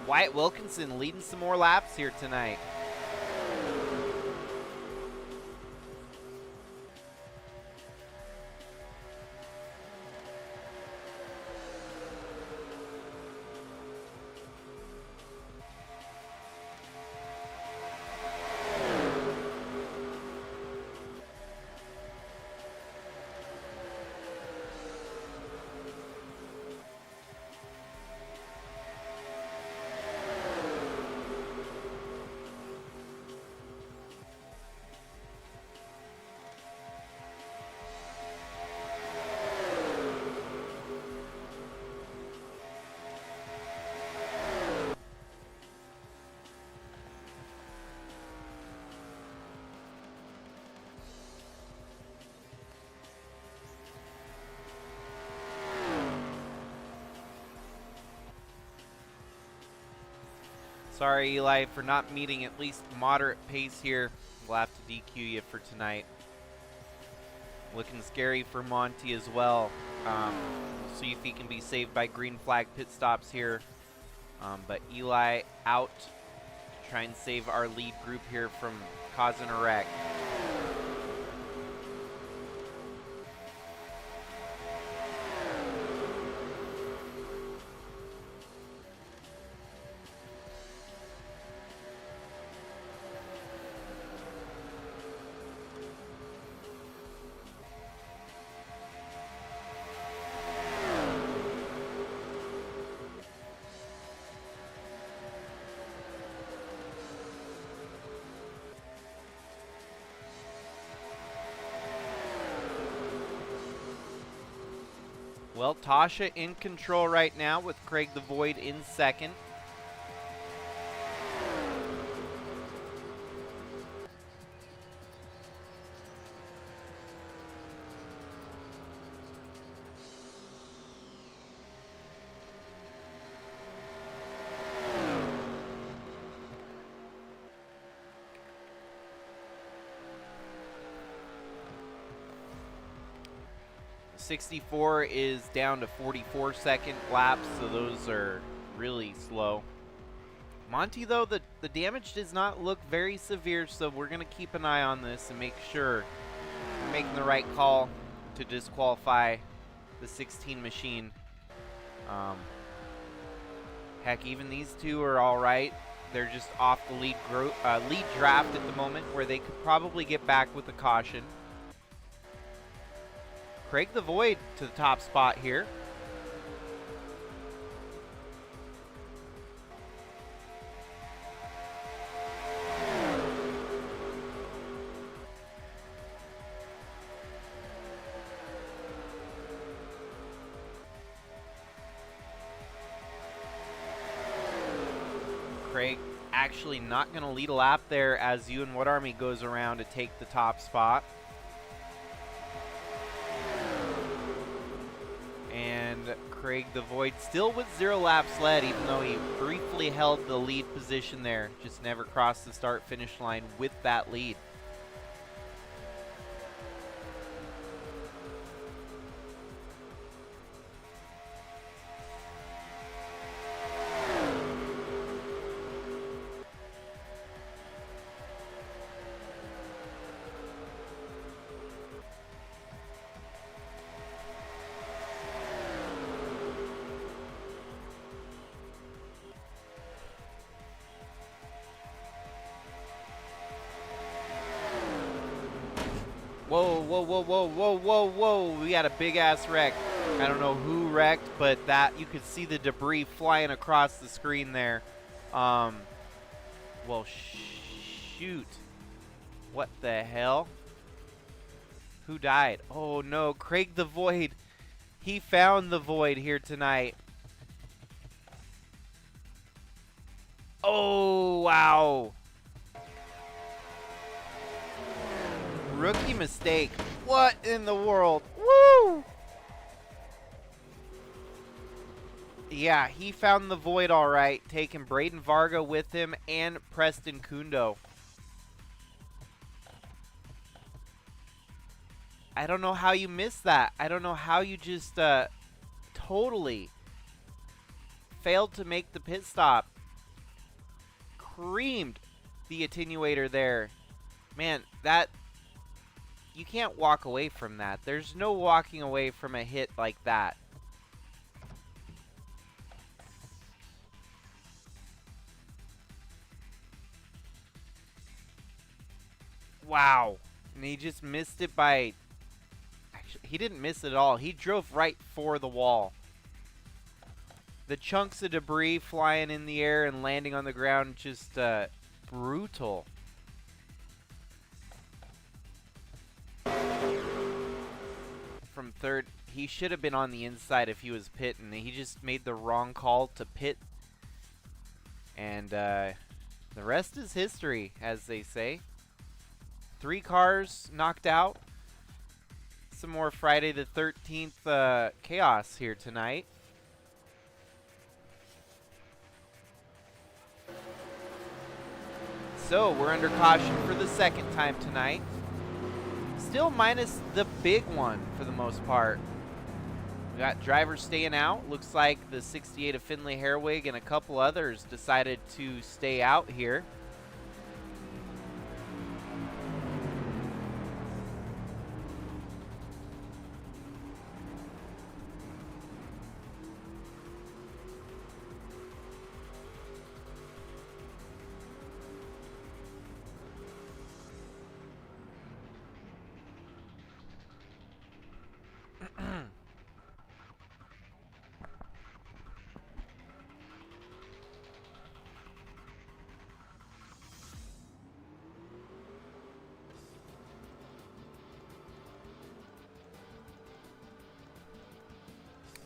Wyatt Wilkinson leading some more laps here tonight. Sorry, Eli, for not meeting at least moderate pace here. We'll have to DQ you for tonight. Looking scary for Monty as well. We'll see if he can be saved by green flag pit stops here. But Eli out to try and save our lead group here from causing a wreck. Well, Tasha in control right now with Craig the Void in second. 64 is down to 44-second laps, so those are really slow. Monty, though, the damage does not look very severe, so we're going to keep an eye on this and make sure we're making the right call to disqualify the 16 machine. Heck, even these two are all right. They're just off the lead draft at the moment, where they could probably get back with a caution. Craig the Void to the top spot here. Craig actually not going to lead a lap there as Ewan What Army goes around to take the top spot. And Craig the Void still with 0 laps led, even though he briefly held the lead position there. Just never crossed the start-finish line with that lead. Whoa, whoa, whoa, whoa, whoa, whoa, whoa. We got a big-ass wreck. I don't know who wrecked, but that you could see the debris flying across the screen there. Well, shoot. What the hell? Who died? Oh, no. Craig the Void. He found the Void here tonight. Oh, wow. Rookie mistake. What in the world? Woo! Yeah, he found the Void all right, taking Braden Varga with him and Preston Kundo. I don't know how you missed that. I don't know how you just totally failed to make the pit stop. Creamed the attenuator there. Man, that... You can't walk away from that. There's no walking away from a hit like that. Wow. And he just missed it by... Actually, he didn't miss it at all. He drove right for the wall. The chunks of debris flying in the air and landing on the ground, just brutal. From third, he should have been on the inside if he was pitting. He just made the wrong call to pit. And the rest is history, as they say. 3 cars knocked out. Some more Friday the 13th chaos here tonight. So we're under caution for the second time tonight. Still minus the big one for the most part. We got drivers staying out. Looks like the 68 of Finley Herwig and a couple others decided to stay out here.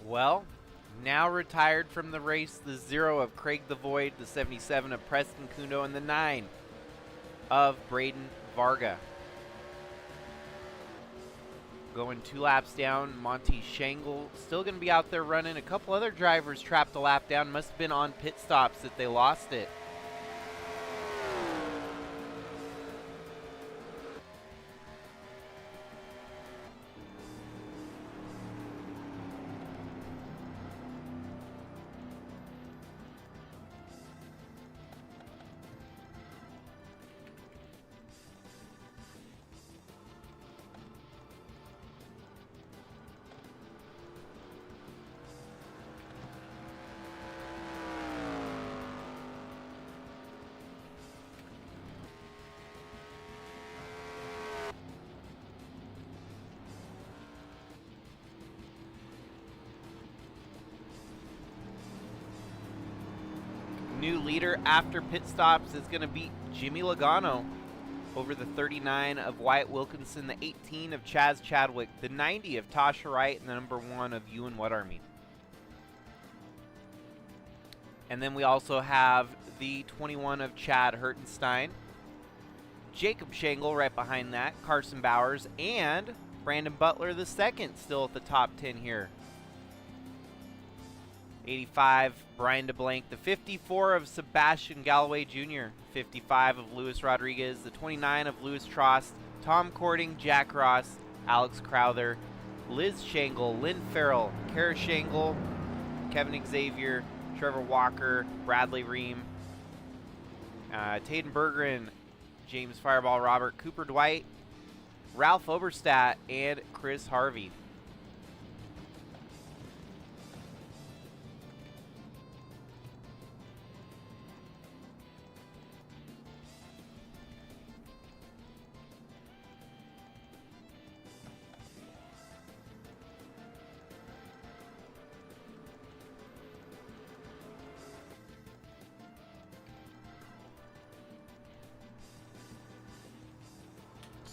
Well, now retired from the race, the 0 of Craig the Void, the 77 of Preston Kundo, and the 9 of Braden Varga. Going 2 laps down, Monty Shangle still going to be out there running. A couple other drivers trapped a lap down. Must have been on pit stops that they lost it. New leader after pit stops is going to be Jimmy Logano over the 39 of Wyatt Wilkinson, the 18 of Chaz Chadwick, the 90 of Tasha Wright, and the number 1 of Ewan What-Army. And then we also have the 21 of Chad Hertenstein, Jacob Shangle right behind that, Carson Bowers, and Brandon Butler the second still at the top 10 here. 85, Brian DeBlanc, the 54 of Sebastian Galloway Jr., 55 of Luis Rodriguez, the 29 of Louis Trost, Tom Cording, Jack Ross, Alex Crowther, Liz Shangle, Lynn Farrell, Kara Shangle, Kevin Xavier, Trevor Walker, Bradley Ream, Taden Bergeron, James Fireball Robert, Cooper Dwight, Ralph Oberstadt, and Chris Harvey.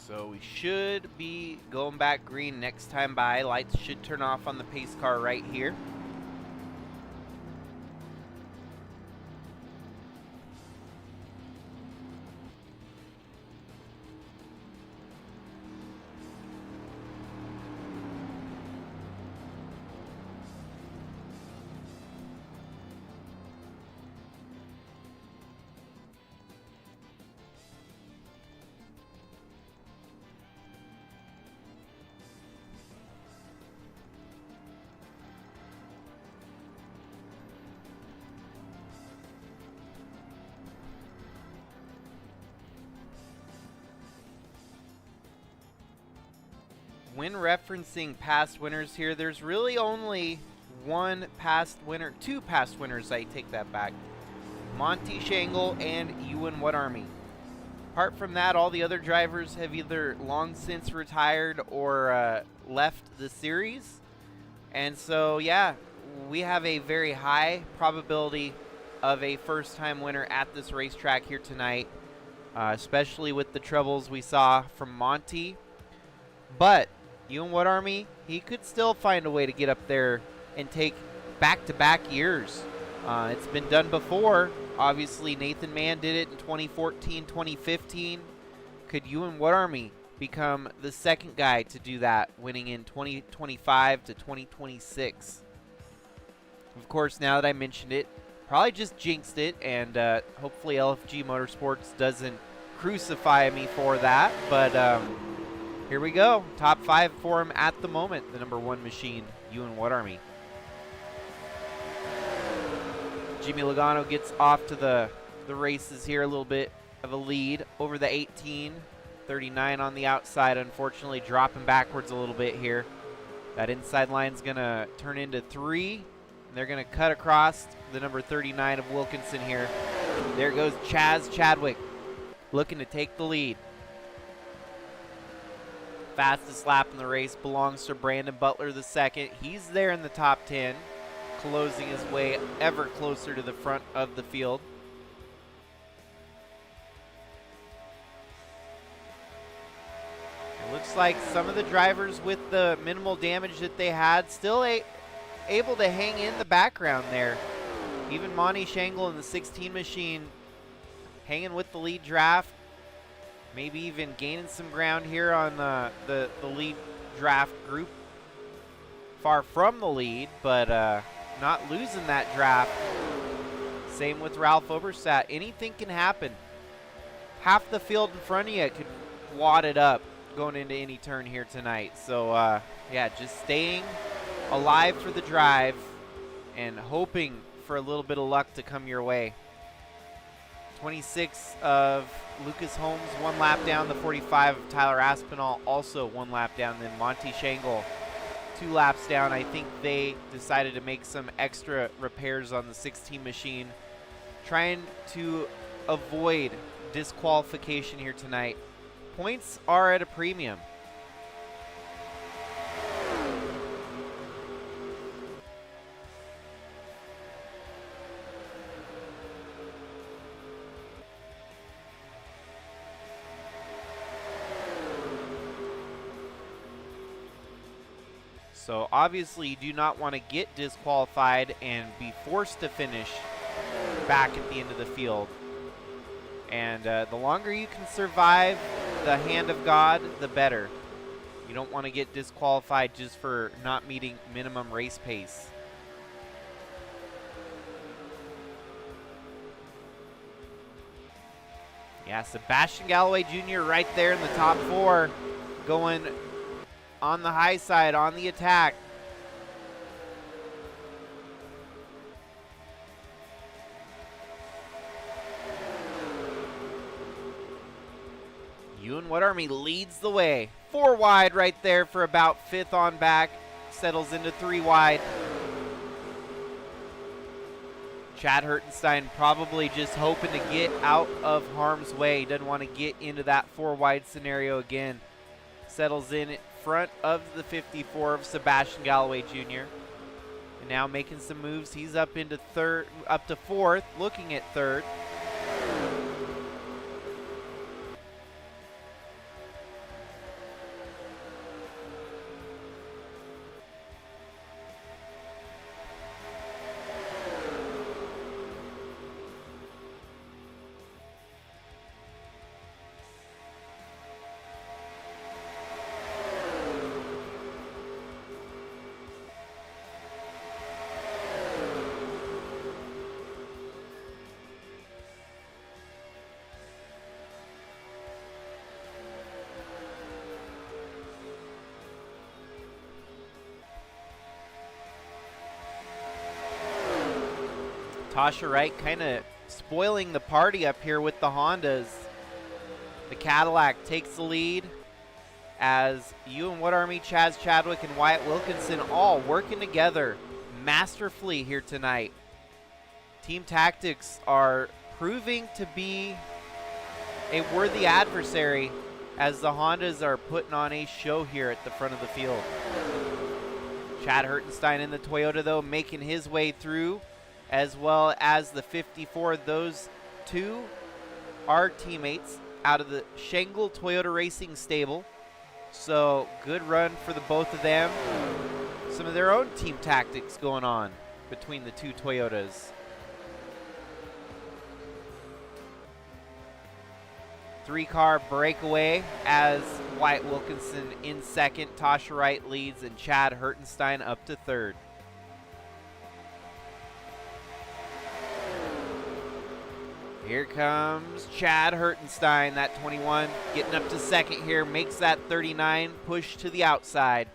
So we should be going back green next time by. Lights should turn off on the pace car right here. When referencing past winners here, there's really only one past winner, two past winners, I take that back. Monty Shangle and Ewan What-Army. Apart from that, all the other drivers have either long since retired or left the series. And so, yeah, we have a very high probability of a first-time winner at this racetrack here tonight, especially with the troubles we saw from Monty. But Ewan What-Army, he could still find a way to get up there and take back-to-back years. It's been done before. Obviously, Nathan Mann did it in 2014, 2015. Could Ewan What-Army become the second guy to do that, winning in 2025 to 2026? Of course, now that I mentioned it, probably just jinxed it, and hopefully LFG Motorsports doesn't crucify me for that, but here we go. Top 5 for him at the moment. The number 1 machine, Ewan What-Army. Jimmy Logano gets off to the races here, a little bit of a lead over the 18. 39 on the outside, unfortunately dropping backwards a little bit here. That inside line's going to turn into 3. And they're going to cut across the number 39 of Wilkinson here. There goes Chaz Chadwick looking to take the lead. Fastest lap in the race belongs to Brandon Butler the second. He's there in the top 10, closing his way ever closer to the front of the field. It looks like some of the drivers with the minimal damage that they had still able to hang in the background there. Even Monty Shangle in the 16 machine hanging with the lead draft. Maybe even gaining some ground here on the lead draft group. Far from the lead, but not losing that draft. Same with Ralph Oberstadt. Anything can happen. Half the field in front of you could wad it up going into any turn here tonight. So, yeah, just staying alive for the drive and hoping for a little bit of luck to come your way. 26 of Lucas Holmes, 1 lap down. The 45 of Tyler Aspinall, also 1 lap down. Then Monty Shangle, 2 laps down. I think they decided to make some extra repairs on the 16 machine, trying to avoid disqualification here tonight. Points are at a premium. So obviously you do not want to get disqualified and be forced to finish back at the end of the field. And the longer you can survive the hand of God, the better. You don't want to get disqualified just for not meeting minimum race pace. Yeah, Sebastian Galloway Jr. right there in the top 4, going on the high side, on the attack. Ewan Wood Army leads the way. 4 wide right there for about 5th on back. Settles into 3 wide. Chad Hertenstein probably just hoping to get out of harm's way. Doesn't want to get into that 4 wide scenario again. Settles in front of the 54 of Sebastian Galloway Jr. And now making some moves. He's up into up to 4th, looking at 3rd. Tasha Wright kind of spoiling the party up here with the Hondas. The Cadillac takes the lead as Ewan Wood Army, Chaz Chadwick, and Wyatt Wilkinson all working together masterfully here tonight. Team Tactics are proving to be a worthy adversary as the Hondas are putting on a show here at the front of the field. Chad Hertenstein in the Toyota, though, making his way through, as well as the 54. Those 2 are teammates out of the Shangle Toyota Racing stable. So good run for the both of them. Some of their own team tactics going on between the 2 Toyotas. 3-car breakaway as Wyatt Wilkinson in 2nd, Tasha Wright leads, and Chad Hertenstein up to 3rd. Here comes Chad Hertenstein, that 21, getting up to 2nd here, makes that 39, push to the outside.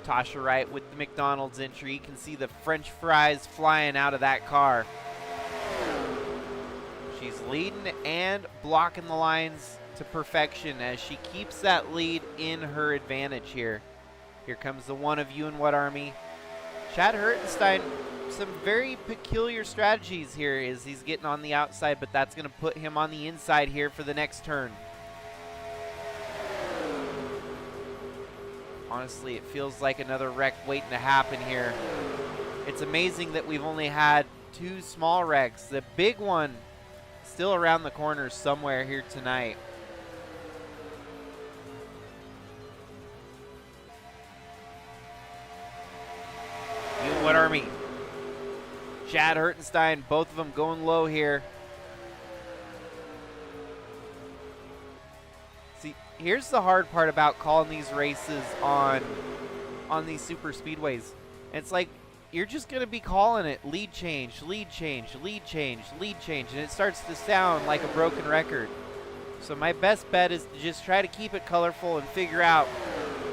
Tasha Wright with the McDonald's entry. You can see the French fries flying out of that car. She's leading and blocking the lines to perfection as she keeps that lead in her advantage here. Here comes the one of Ewan Wood Army. Chad Hertenstein, some very peculiar strategies here as he's getting on the outside, but that's going to put him on the inside here for the next turn. Honestly, it feels like another wreck waiting to happen here. It's amazing that we've only had 2 small wrecks. The big one still around the corner somewhere here tonight. Ewan Wood Army, Chad Hertenstein, both of them going low here. See, here's the hard part about calling these races on these super speedways. It's like you're just going to be calling it lead change, lead change, lead change, lead change, and it starts to sound like a broken record. So my best bet is to just try to keep it colorful and figure out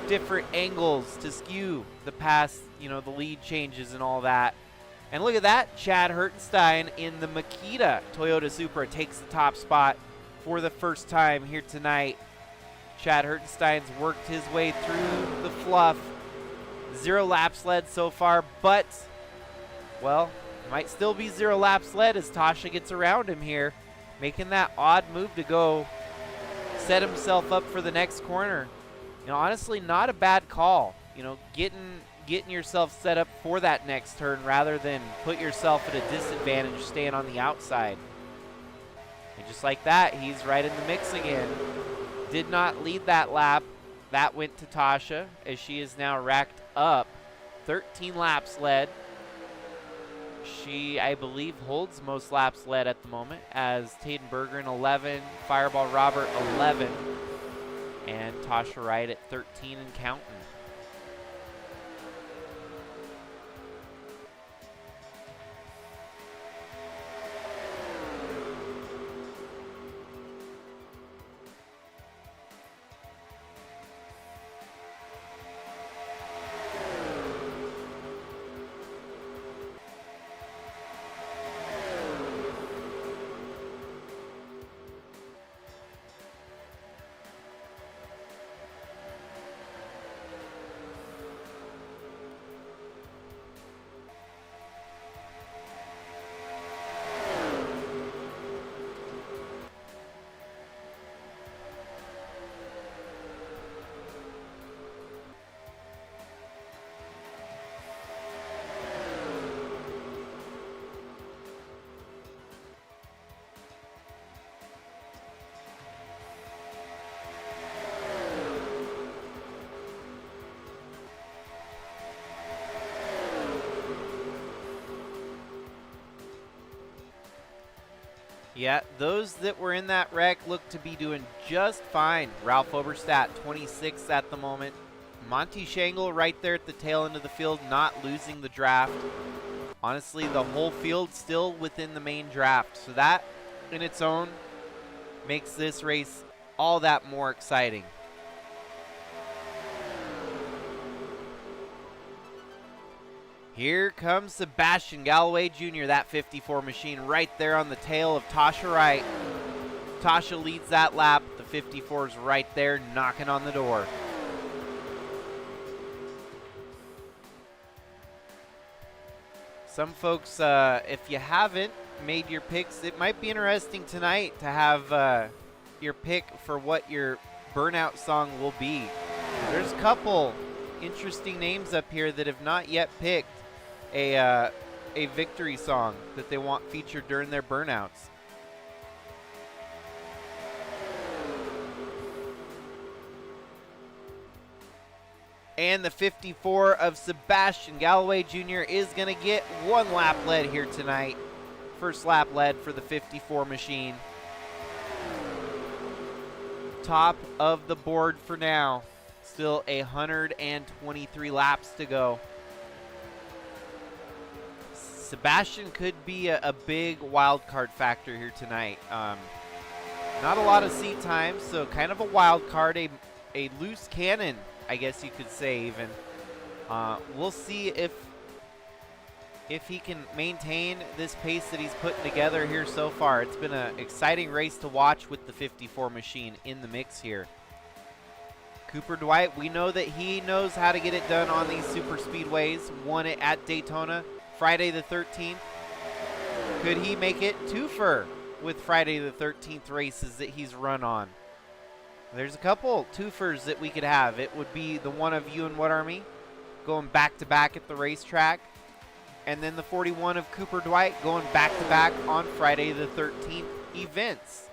different angles to skew the past, the lead changes and all that. And look at that, Chad Hertenstein in the Makita Toyota Supra takes the top spot for the first time here tonight. Chad Hertenstein's worked his way through the fluff. 0 laps led so far, but, well, might still be 0 laps led as Tasha gets around him here, making that odd move to go set himself up for the next corner. Honestly, not a bad call. Getting yourself set up for that next turn rather than put yourself at a disadvantage staying on the outside. And just like that, he's right in the mix again. did not lead that lap. That went to Tasha, as she is now racked up 13 laps led. She, I believe, holds most laps led at the moment, as Tayden Bergeron 11, Fireball Robert 11, and Tasha Wright at 13 and counting. Yeah, those that were in that wreck look to be doing just fine. Ralph Oberstadt, 26th at the moment. Monty Shangle right there at the tail end of the field, not losing the draft. Honestly, the whole field still within the main draft. So that, in its own, makes this race all that more exciting. Here comes Sebastian Galloway Jr., that 54 machine right there on the tail of Tasha Wright. Tasha leads that lap. The 54 is right there knocking on the door. Some folks, if you haven't made your picks, it might be interesting tonight to have your pick for what your burnout song will be. There's a couple interesting names up here that have not yet picked a victory song that they want featured during their burnouts. And the 54 of Sebastian Galloway Jr. is going to get one lap led here tonight. First lap led for the 54 machine. Top of the board for now. Still 123 laps to go. Sebastian could be a big wild card factor here tonight. Not a lot of seat time, so kind of a wild card, a loose cannon, I guess you could say even. We'll see if he can maintain this pace that he's putting together here so far. It's been an exciting race to watch with the 54 machine in the mix here. Cooper Dwight, we know that he knows how to get it done on these super speedways. Won it at Daytona Friday the 13th. Could he make it twofer with Friday the 13th races that he's run on? There's a couple twofers that we could have. It would be the one of you and What Army going back-to-back at the racetrack, and then the 41 of Cooper Dwight going back-to-back on Friday the 13th events.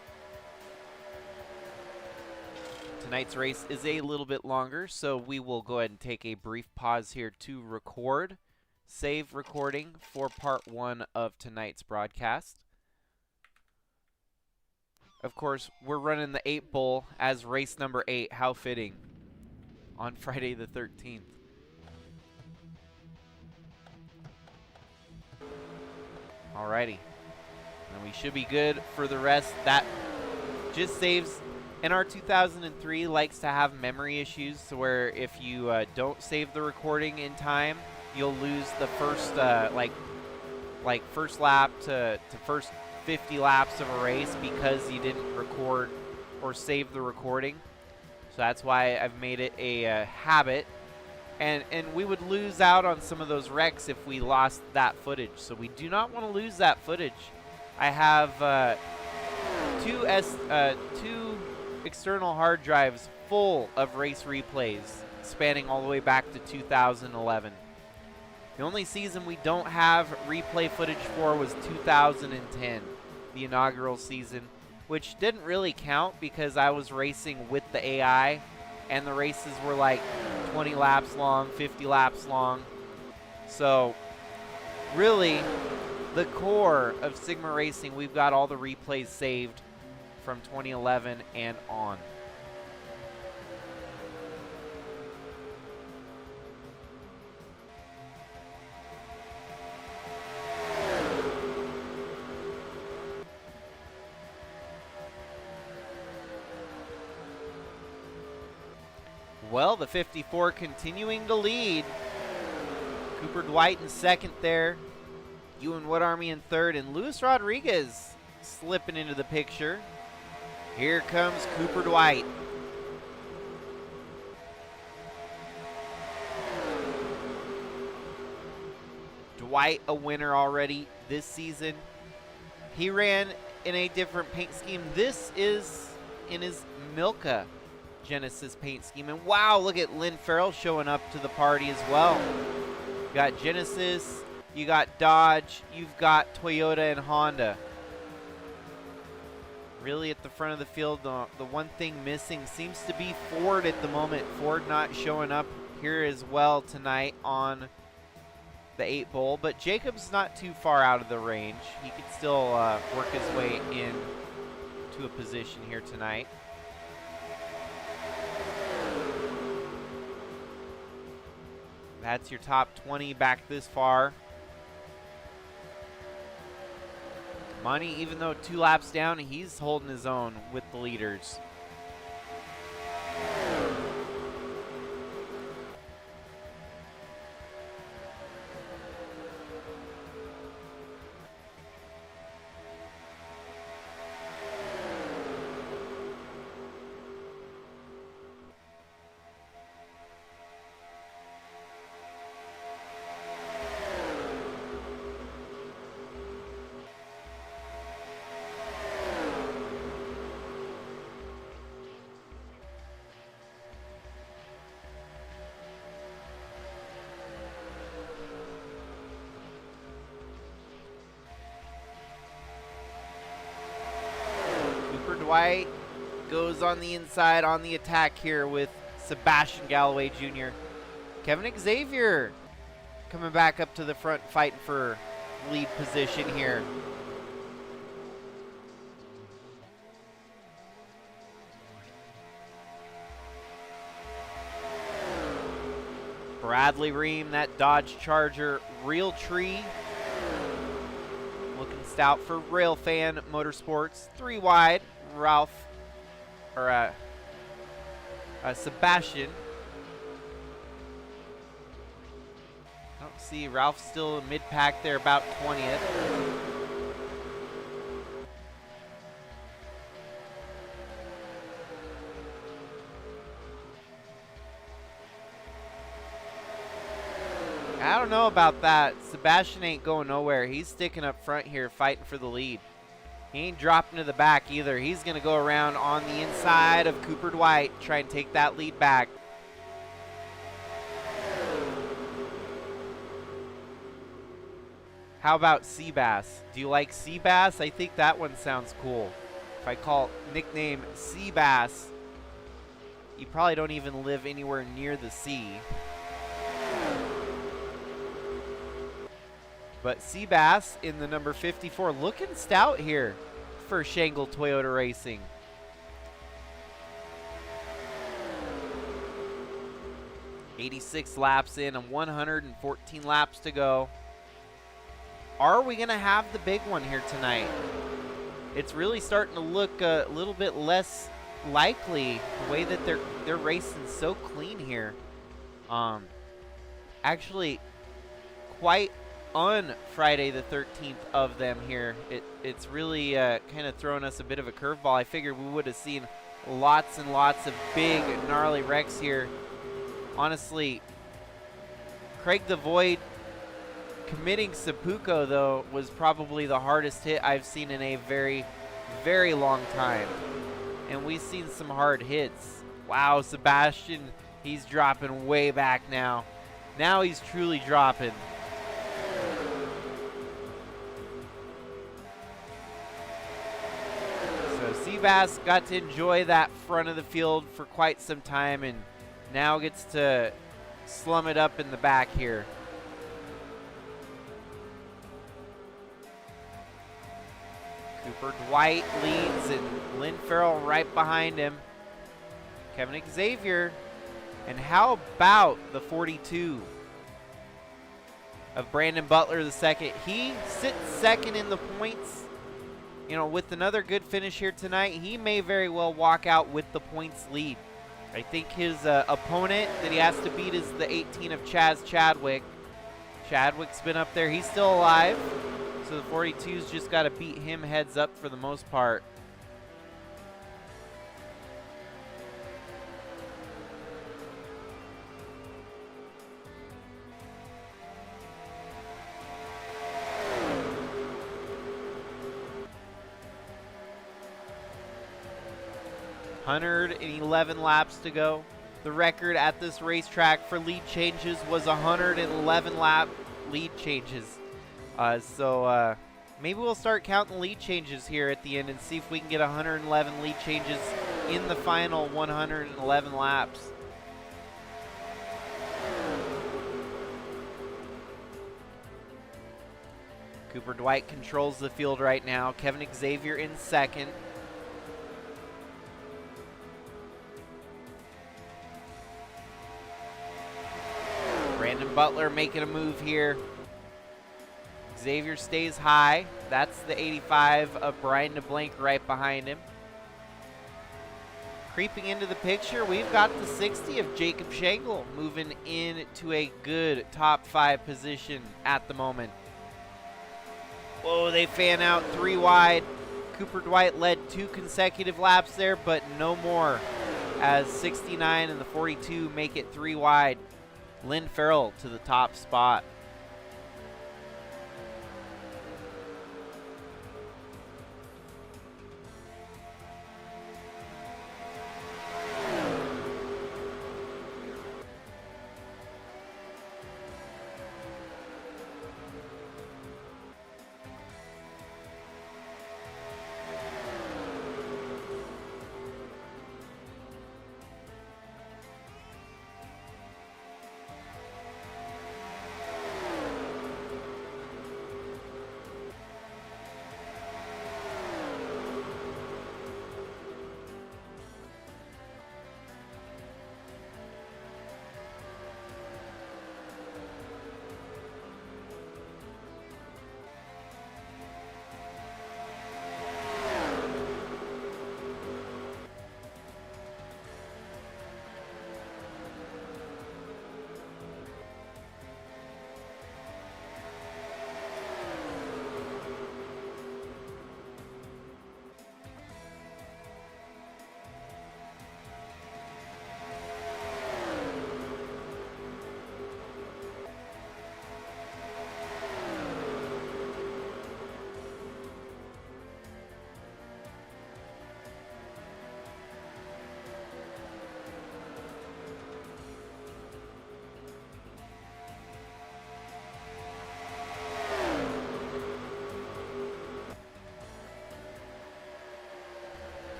Tonight's race is a little bit longer, so we will go ahead and take a brief pause here to record. Save recording for part 1 of tonight's broadcast. Of course, we're running the 8 Bowl as race number 8. How fitting. On Friday the 13th. Alrighty. And we should be good for the rest. That just saves. NR2003 likes to have memory issues, so where if you don't save the recording in time, you'll lose the first like first lap to first 50 laps of a race because you didn't record or save the recording. So that's why I've made it a habit, and we would lose out on some of those wrecks if we lost that footage. So we do not want to lose that footage. I have two external hard drives full of race replays spanning all the way back to 2011. The only season we don't have replay footage for was 2010, the inaugural season, which didn't really count because I was racing with the AI, and the races were like 20 laps long, 50 laps long. So really, the core of Sigma Racing, we've got all the replays saved from 2011 and on. Well, the 54 continuing to lead. Cooper Dwight in second there. Ewan Wood Army in third, and Luis Rodriguez slipping into the picture. Here comes Cooper Dwight. Dwight a winner already this season. He ran in a different paint scheme. This is in his Milka Genesis paint scheme. And wow, look at Lynn Farrell showing up to the party as well. You got Genesis, you got Dodge, you've got Toyota and Honda. Really at the front of the field, the one thing missing seems to be Ford at the moment. Ford not showing up here as well tonight on the 8 bowl, but Jacob's not too far out of the range. He could still work his way in to a position here tonight. That's your top 20 back this far. Money, even though 2 laps down, he's holding his own with the leaders. White goes on the inside on the attack here with Sebastian Galloway Jr. Kevin Xavier coming back up to the front fighting for lead position here. Bradley Ream, that Dodge Charger, Real Tree. Looking stout for Railfan Motorsports. 3 wide. Sebastian. I don't see Ralph still mid-pack there, about 20th. I don't know about that. Sebastian ain't going nowhere. He's sticking up front here, fighting for the lead. He ain't dropping to the back either. He's going to go around on the inside of Cooper Dwight, try and take that lead back. How about Seabass? Do you like Seabass? I think that one sounds cool. If I call nickname Seabass, you probably don't even live anywhere near the sea. But Seabass in the number 54, looking stout here for Shangle Toyota Racing. "86 laps in and 114 laps to go. Are we going to have the big one here tonight? It's really starting to look a little bit less likely the way that they're racing so clean here. Actually, quite on Friday the 13th of them here. It's really kind of throwing us a bit of a curveball. I figured we would have seen lots and lots of big, gnarly wrecks here. Honestly, Craig the Void committing seppuku, though, was probably the hardest hit I've seen in a very, very long time. And we've seen some hard hits. Wow, Sebastian, he's dropping way back now. Now he's truly dropping. G-Bass got to enjoy that front of the field for quite some time and now gets to slum it up in the back here. Cooper Dwight leads and Lynn Farrell right behind him. Kevin Xavier. And how about the 42 of Brandon Butler II? He sits second in the points. You know, with another good finish here tonight, he may very well walk out with the points lead. I think his opponent that he has to beat is the 18 of Chaz Chadwick. Chadwick's been up there. He's still alive. So the 42's just got to beat him heads up for the most part. $111 laps to go. The record at this racetrack for lead changes was 111 lap lead changes. So maybe we'll start counting lead changes here at the end and see if we can get 111 lead changes in the final 111 laps. Cooper Dwight controls the field right now. Kevin Xavier in second. Brandon Butler making a move here. Xavier stays high. That's the 85 of Brian DeBlanc right behind him. Creeping into the picture, we've got the 60 of Jacob Schenkel moving into a good top 5 position at the moment. Whoa, they fan out 3 wide. Cooper Dwight led 2 consecutive laps there, but no more as 69 and the 42 make it 3 wide. Lynn Farrell to the top spot.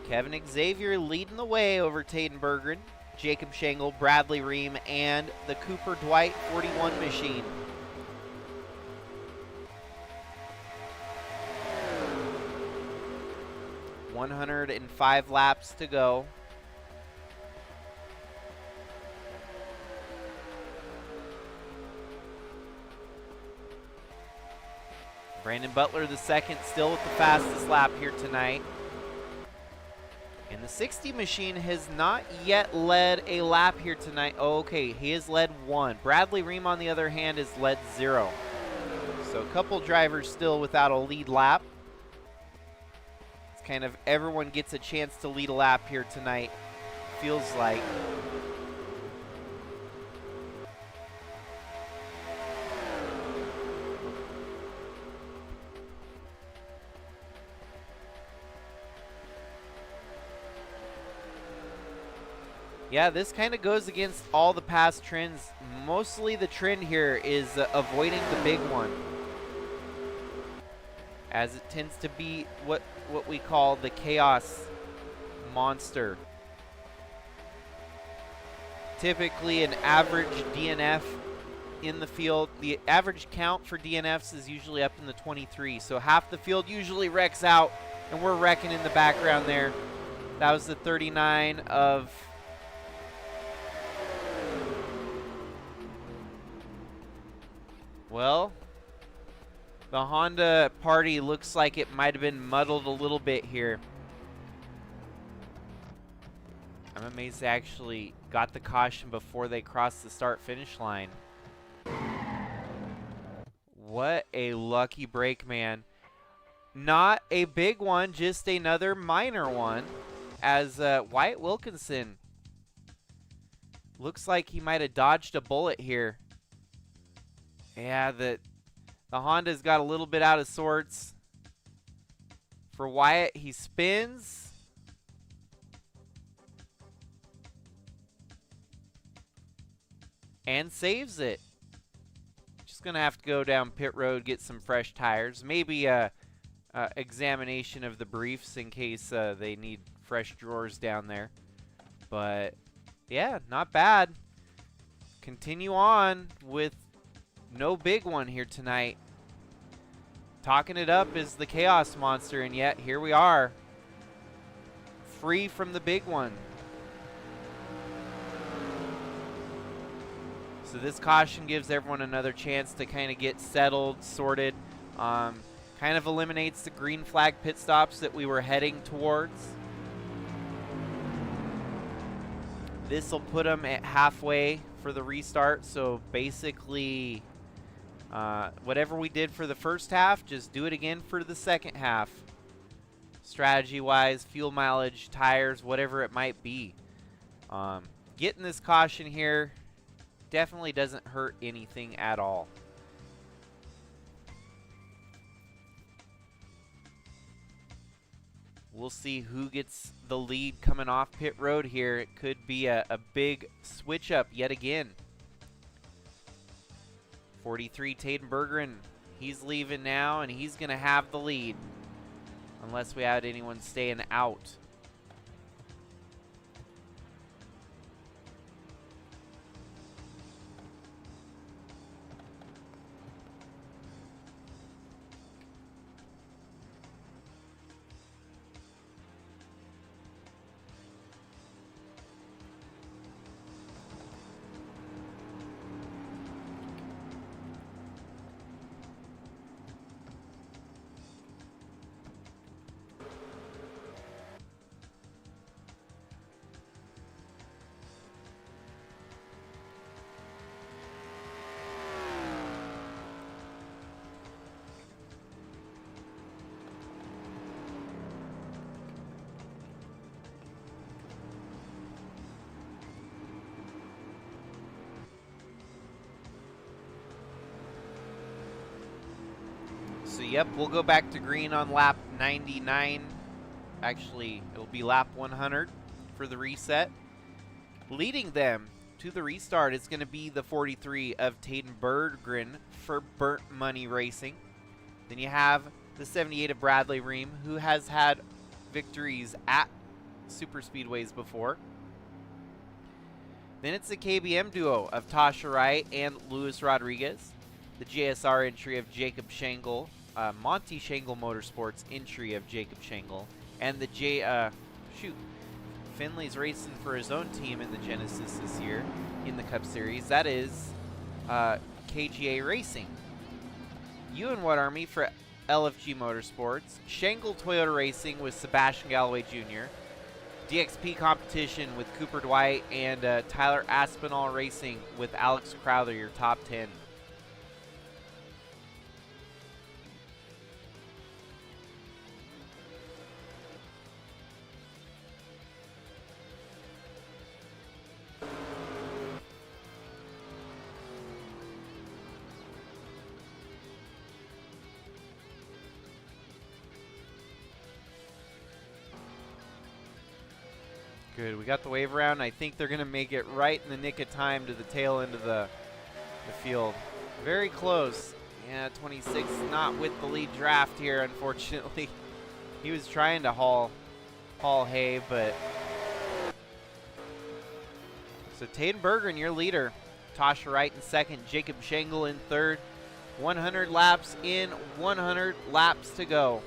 Kevin Xavier leading the way over Taden Berggren, Jacob Schenkel, Bradley Ream, and the Cooper Dwight 41 machine. $105 laps to go. Brandon Butler, the second, still with the fastest lap here tonight. And the 60 machine has not yet led a lap here tonight. Oh, okay, he has led 1. Bradley Ream, on the other hand, has led 0. So a couple drivers still without a lead lap. It's kind of everyone gets a chance to lead a lap here tonight, feels like. Yeah, this kind of goes against all the past trends. Mostly the trend here is avoiding the big one, as it tends to be what we call the chaos monster. Typically an average DNF in the field, the average count for DNFs is usually up in the 23, so half the field usually wrecks out, and we're wrecking in the background there. That was the 39 of... Well, the Honda party looks like it might have been muddled a little bit here. I'm amazed they actually got the caution before they crossed the start-finish line. What a lucky break, man. Not a big one, just another minor one, as Wyatt Wilkinson looks like he might have dodged a bullet here. Yeah, the Honda's got a little bit out of sorts. For Wyatt, he spins. And saves it. Just going to have to go down pit road, get some fresh tires. Maybe a examination of the briefs in case they need fresh drawers down there. But, yeah, not bad. Continue on with... no big one here tonight. Talking it up is the Chaos Monster, and yet here we are. Free from the big one. So this caution gives everyone another chance to kind of get settled, sorted. Kind of eliminates the green flag pit stops that we were heading towards. This will put them at halfway for the restart, so basically... whatever we did for the first half, just do it again for the second half. Strategy-wise, fuel mileage, tires, whatever it might be. Getting this caution here definitely doesn't hurt anything at all. We'll see who gets the lead coming off pit road here. It could be a big switch up yet again. 43, Taden Bergeron, he's leaving now, and he's going to have the lead. Unless we had anyone staying out. So, yep, we'll go back to green on lap 99. Actually, it'll be lap 100 for the reset. Leading them to the restart is going to be the 43 of Taden Bergeron for Burnt Money Racing. Then you have the 78 of Bradley Ream, who has had victories at Superspeedways before. Then it's the KBM duo of Tasha Wright and Luis Rodriguez. The JSR entry of Jacob Schenkel, Monty Schenkel Motorsports entry of Jacob Schenkel, and the Finley's racing for his own team in the Genesis this year in the Cup Series. That is KGA Racing. You and what army for LFG Motorsports, Shangle Toyota Racing with Sebastian Galloway Jr., DXP Competition with Cooper Dwight, and Tyler Aspinall Racing with Alex Crowther, your top 10. Good, we got the wave around. I think they're going to make it right in the nick of time to the tail end of the field. Very close. Yeah, 26 not with the lead draft here, unfortunately. He was trying to haul hay, but... So Taden Bergeron, your leader. Tasha Wright in second. Jacob Shangle in third. 100 laps in, 100 laps to go.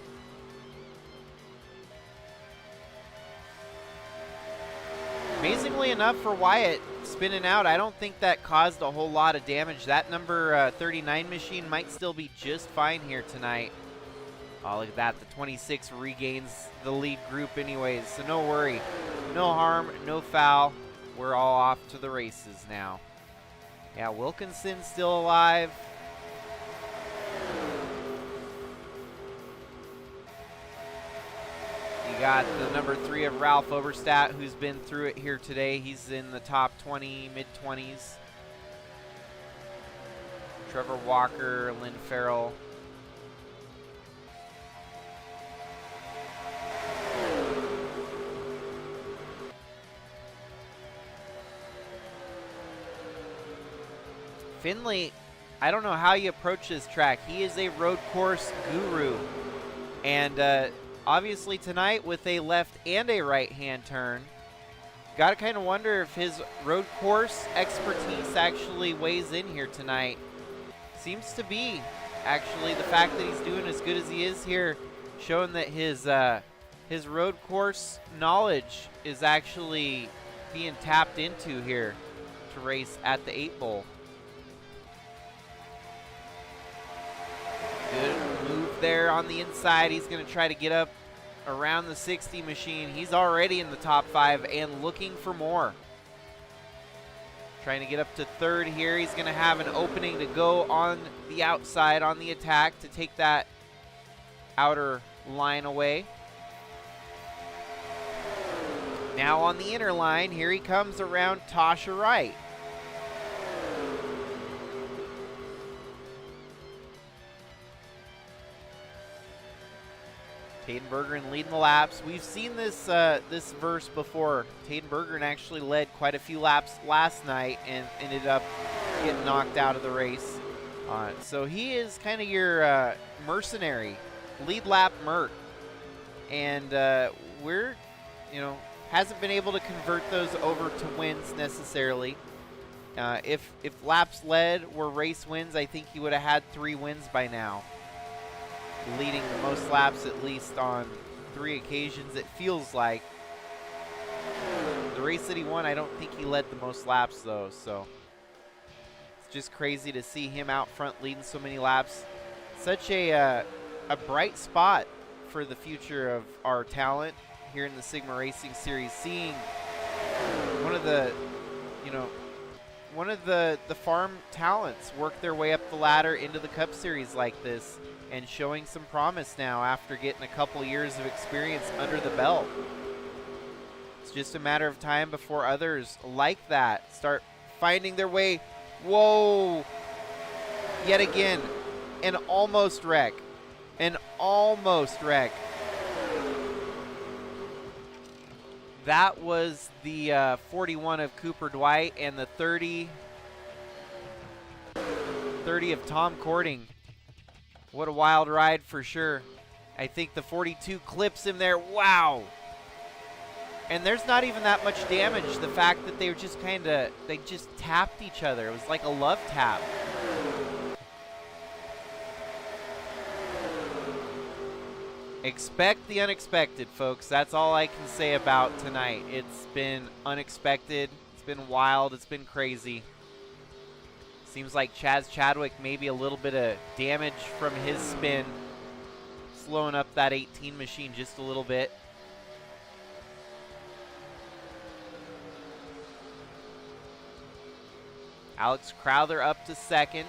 Amazingly enough for Wyatt spinning out, I don't think that caused a whole lot of damage. That number 39 machine might still be just fine here tonight. Oh, look at that. The 26 regains the lead group anyways, so no worry. No harm, no foul. We're all off to the races now. Yeah, Wilkinson's still alive. You got the number 3 of Ralph Oberstadt, who's been through it here today. He's in the top 20, mid-20s. Trevor Walker, Lynn Farrell. Finley, I don't know how you approach this track. He is a road course guru. And obviously tonight with a left and a right-hand turn, got to kind of wonder if his road course expertise actually weighs in here tonight. Seems to be, actually, the fact that he's doing as good as he is here, showing that his road course knowledge is actually being tapped into here to race at the 8 Bowl. Good move there on the inside. He's going to try to get up around the 60 machine. He's already in the top 5 and looking for more. Trying to get up to 3rd here. He's going to have an opening to go on the outside on the attack to take that outer line away. Now on the inner line, here he comes around Tasha Wright. Taden Bergeron leading the laps. We've seen this this verse before. Taden Bergeron actually led quite a few laps last night and ended up getting knocked out of the race. So he is kind of your mercenary, lead lap Mert. And hasn't been able to convert those over to wins necessarily. If laps led were race wins, I think he would have had 3 wins by now. Leading the most laps at least on 3 occasions, it feels like. The race that he won, I don't think he led the most laps though, so it's just crazy to see him out front leading so many laps. Such a bright spot for the future of our talent here in the Sigma Racing Series, seeing one of the farm talents work their way up the ladder into the Cup Series like this, and showing some promise now after getting a couple years of experience under the belt. It's just a matter of time before others like that start finding their way. Whoa! Yet again, an almost wreck. An almost wreck. That was the 41 of Cooper Dwight and the 30 of Tom Cording. What a wild ride for sure. I think the 42 clips him there. Wow. And there's not even that much damage. The fact that they were just they just tapped each other. It was like a love tap. Expect the unexpected, folks. That's all I can say about tonight. It's been unexpected. It's been wild. It's been crazy. Seems like Chaz Chadwick maybe a little bit of damage from his spin slowing up that 18 machine just a little bit. Alex Crowther up to second.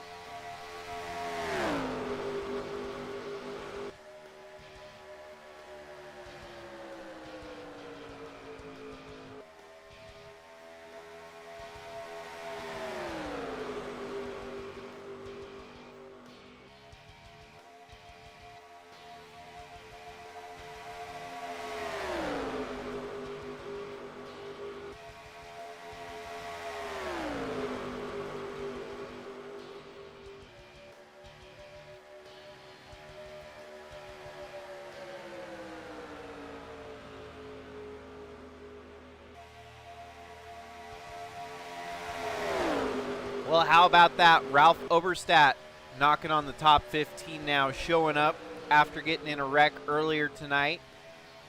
Well, how about that? Ralph Oberstadt knocking on the top 15 now, showing up after getting in a wreck earlier tonight.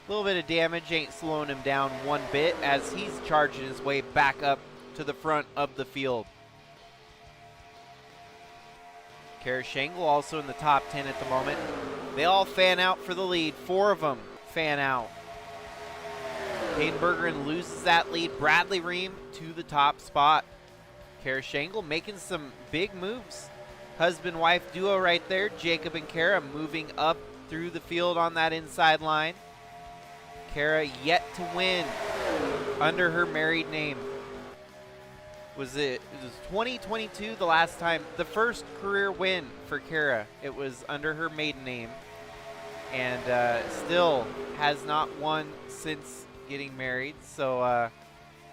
A little bit of damage ain't slowing him down one bit as he's charging his way back up to the front of the field. Kara Shangle also in the top 10 at the moment. They all fan out for the lead. 4 of them fan out. Hayden Bergeron loses that lead. Bradley Ream to the top spot. Kara Shangle making some big moves. Husband-wife duo right there. Jacob and Kara moving up through the field on that inside line. Kara yet to win under her married name. It was 2022 the last time, the first career win for Kara. It was under her maiden name, and still has not won since getting married. So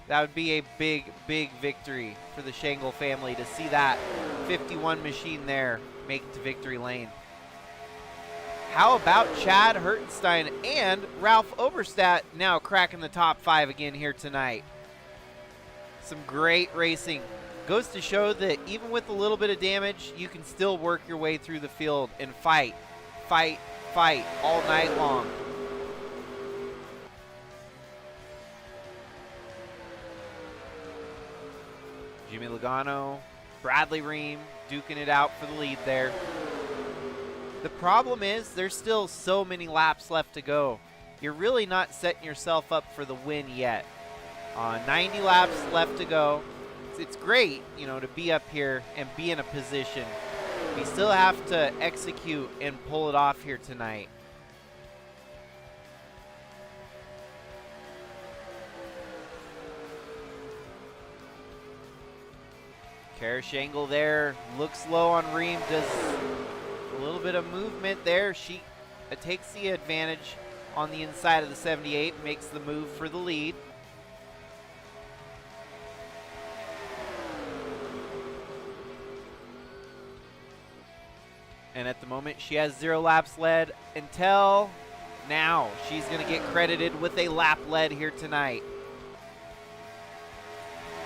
that would be a big, big victory for the Shangle family to see that 51 machine there make it to victory lane. How about Chad Hertenstein and Ralph Oberstadt now cracking the top 5 again here tonight? Some great racing. Goes to show that even with a little bit of damage, you can still work your way through the field and fight, fight, fight all night long. Jimmy Logano, Bradley Ream duking it out for the lead there. The problem is there's still so many laps left to go. You're really not setting yourself up for the win yet. 90 laps left to go. It's great, you know, to be up here and be in a position. We still have to execute and pull it off here tonight. Kara Shangle there looks low on Ream, does a little bit of movement there. She takes the advantage on the inside of the 78, makes the move for the lead. And at the moment, she has 0 laps led until now. She's going to get credited with a lap led here tonight.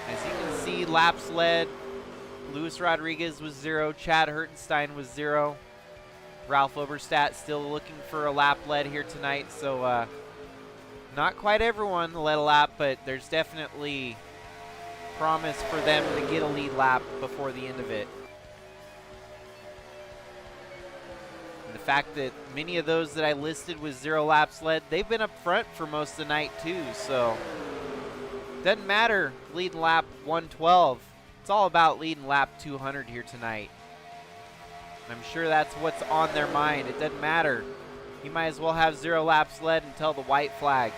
As you can see, laps led. Luis Rodriguez was 0. Chad Hertenstein was 0. Ralph Oberstadt still looking for a lap led here tonight. So not quite everyone led a lap, but there's definitely promise for them to get a lead lap before the end of it. And the fact that many of those that I listed with 0 laps led, they've been up front for most of the night too. So doesn't matter leading lap 112. It's all about leading lap 200 here tonight. And I'm sure that's what's on their mind. It doesn't matter. You might as well have 0 laps led until the white flag.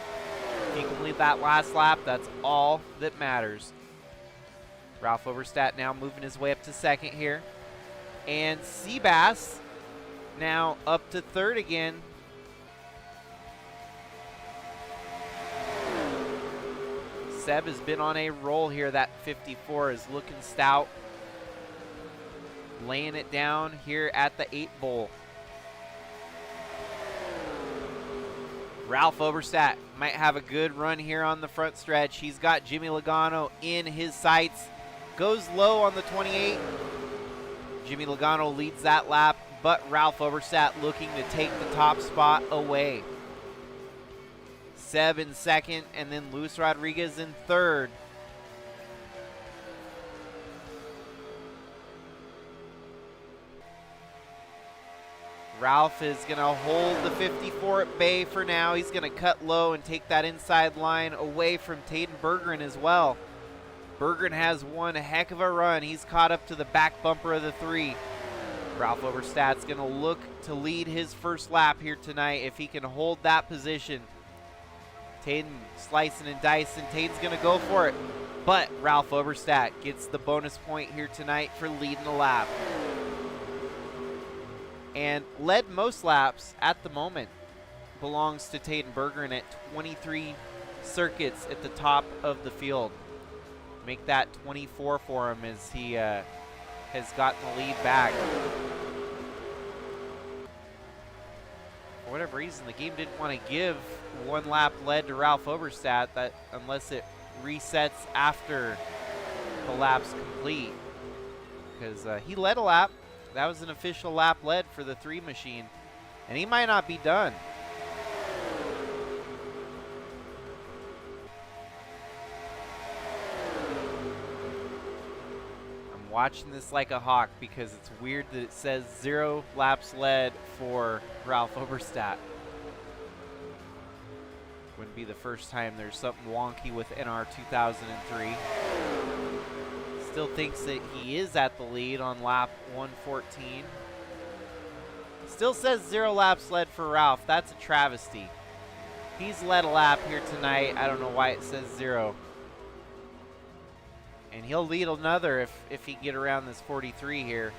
If you can lead that last lap, that's all that matters. Ralph Oberstadt now moving his way up to second here. And Seabass now up to third again. Seb has been on a roll here. That 54 is looking stout. Laying it down here at the 8 bowl. Ralph Oberstadt might have a good run here on the front stretch. He's got Jimmy Logano in his sights. Goes low on the 28. Jimmy Logano leads that lap, but Ralph Oberstadt looking to take the top spot away. Seb in second, and then Luis Rodriguez in third. Ralph is going to hold the 54 at bay for now. He's going to cut low and take that inside line away from Tayden Bergeron as well. Bergeron has one heck of a run. He's caught up to the back bumper of the 3. Ralph Oberstadt's going to look to lead his first lap here tonight if he can hold that position. Tayden slicing and dicing. Tayden's going to go for it. But Ralph Oberstadt gets the bonus point here tonight for leading the lap. And led most laps at the moment belongs to Tayden Bergeron at 23 circuits at the top of the field. Make that 24 for him as he has gotten the lead back. For whatever reason, the game didn't want to give one lap led to Ralph Oberstadt unless it resets after the lap's complete. Because he led a lap. That was an official lap led for the 3 machine. And he might not be done. Watching this like a hawk because it's weird that it says 0 laps led for Ralph Oberstadt. Wouldn't be the first time there's something wonky with NR2003. Still thinks that he is at the lead on lap 114. Still says 0 laps led for Ralph. That's a travesty. He's led a lap here tonight. I don't know why it says 0. And he'll lead another if he can get around this 43 here.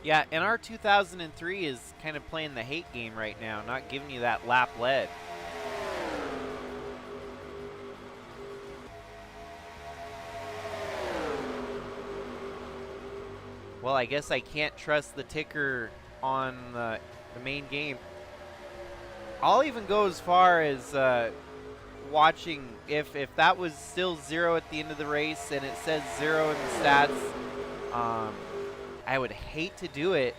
Yeah, NR 2003 is kind of playing the hate game right now, not giving you that lap lead. Well, I guess I can't trust the ticker on the main game. I'll even go as far as watching if that was still 0 at the end of the race and it says 0 in the stats. I would hate to do it,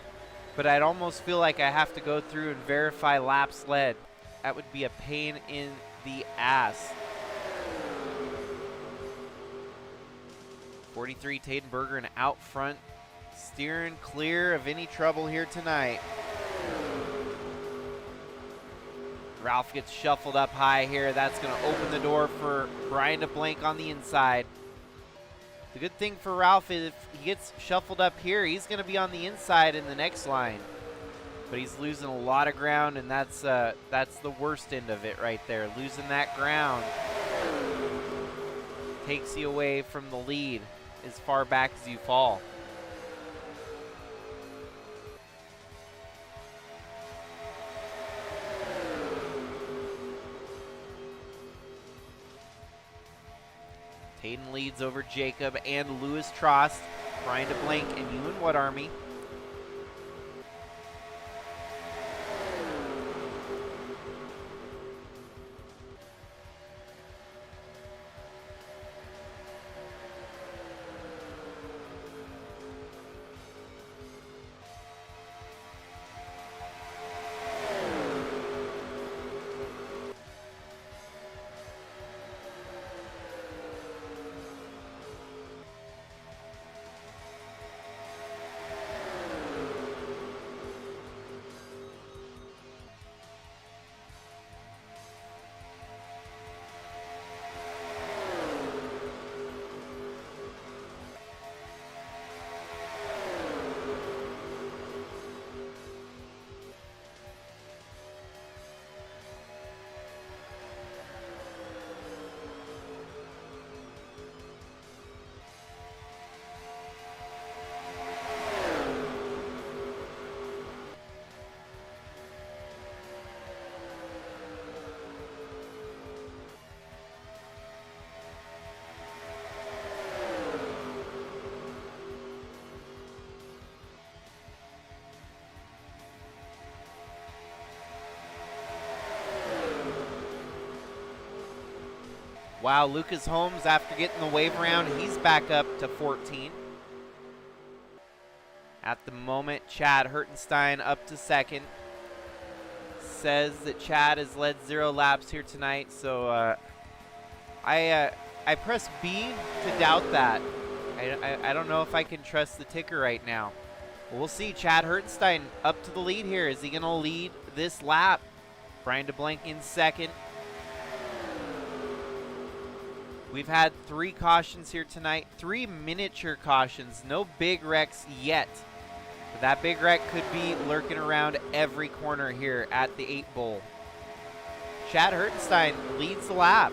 but I'd almost feel like I have to go through and verify laps led. That would be a pain in the ass. 43 Tayden Bergeron out front, steering clear of any trouble here tonight. Ralph gets shuffled up high here. That's going to open the door for Brian DeBlank on the inside. The good thing for Ralph is if he gets shuffled up here, he's going to be on the inside in the next line. But he's losing a lot of ground, and that's the worst end of it right there. Losing that ground takes you away from the lead as far back as you fall. Tayden leads over Jacob and Lewis Trost, Brian DeBlank, and Ewan Wood Army. Wow, Lucas Holmes, after getting the wave around, he's back up to 14. At the moment, Chad Hertenstein up to second. Says that Chad has led 0 laps here tonight, so I press B to doubt that. I don't know if I can trust the ticker right now. We'll see. Chad Hertenstein up to the lead here. Is he going to lead this lap? Brian DeBlanc in second. We've had 3 cautions here tonight, 3 miniature cautions, no big wrecks yet. But that big wreck could be lurking around every corner here at the 8 Bowl. Chad Hertenstein leads the lap.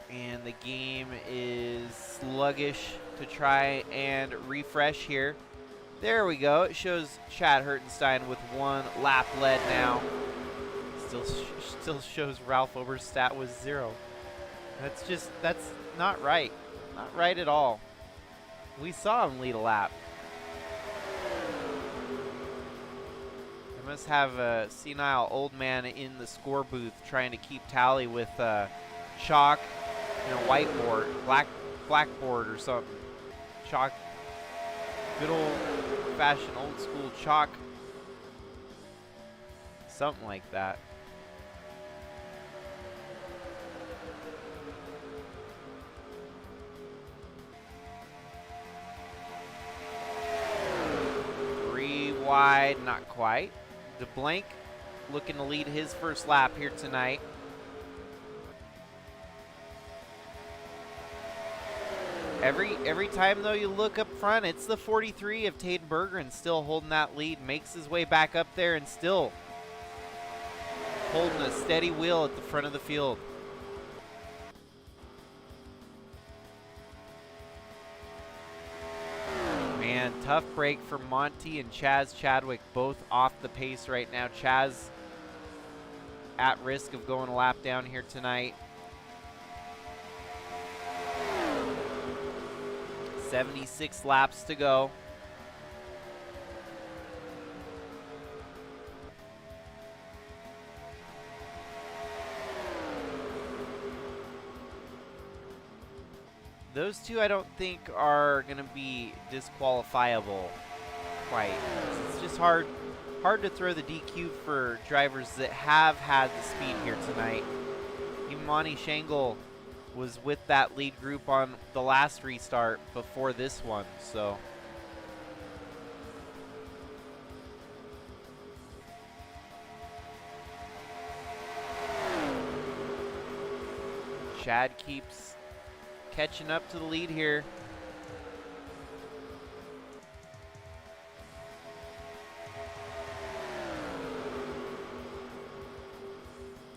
And the game is sluggish to try and refresh here. There we go. It shows Chad Hertenstein with 1 lap led now. Still shows Ralph Oberstadt was 0. That's not right. Not right at all. We saw him lead a lap. They must have a senile old man in the score booth trying to keep tally with chalk and a whiteboard, blackboard or something. Chalk, good old-fashioned old-school chalk, something like that. Wide, not quite. DeBlanc looking to lead his first lap here tonight. Every time though you look up front, it's the 43 of Taden Bergeron still holding that lead, makes his way back up there and still holding a steady wheel at the front of the field. Man, tough break for Monty and Chaz Chadwick, both off the pace right now. Chaz at risk of going a lap down here tonight. 76 laps to go. Those two I don't think are going to be disqualifiable quite. It's just hard to throw the DQ for drivers that have had the speed here tonight. Even Monty Shangle was with that lead group on the last restart before this one, so. Chad keeps catching up to the lead here.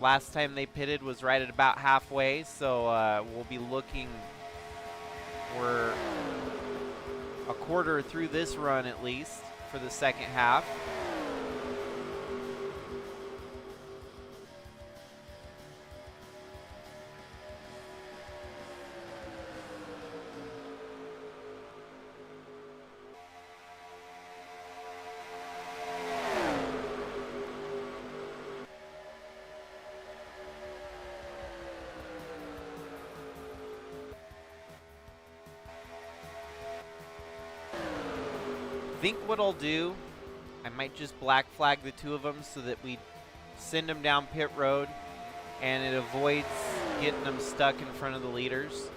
Last time they pitted was right at about halfway, so we'll be looking, we're a quarter through this run at least for the second half. I think what I'll do, I might just black flag the 2 of them so that we send them down pit road and it avoids getting them stuck in front of the leaders.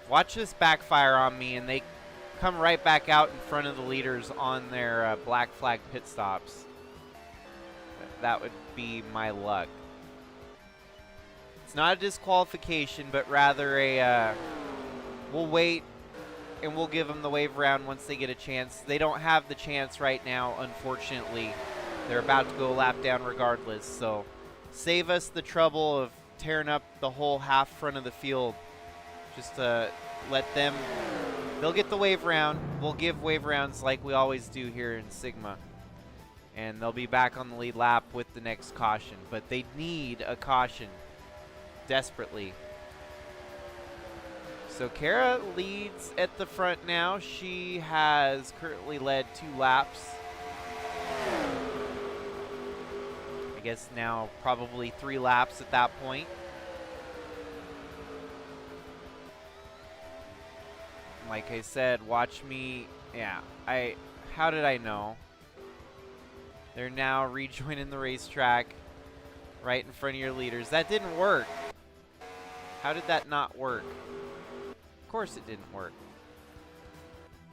Watch this backfire on me and they come right back out in front of the leaders on their black flag pit stops. That would be my luck. It's not a disqualification, but rather a, we'll wait and we'll give them the wave around once they get a chance. They don't have the chance right now, unfortunately. They're about to go a lap down regardless, so save us the trouble of tearing up the whole half front of the field. Just to let them, they'll get the wave round. We'll give wave rounds like we always do here in Sigma. And they'll be back on the lead lap with the next caution, but they need a caution desperately. So Kara leads at the front now. She has currently led 2 laps. I guess now probably 3 laps at that point. Like I said, watch me. Yeah, how did I know? They're now rejoining the racetrack right in front of your leaders. That didn't work. How did that not work? Of course it didn't work.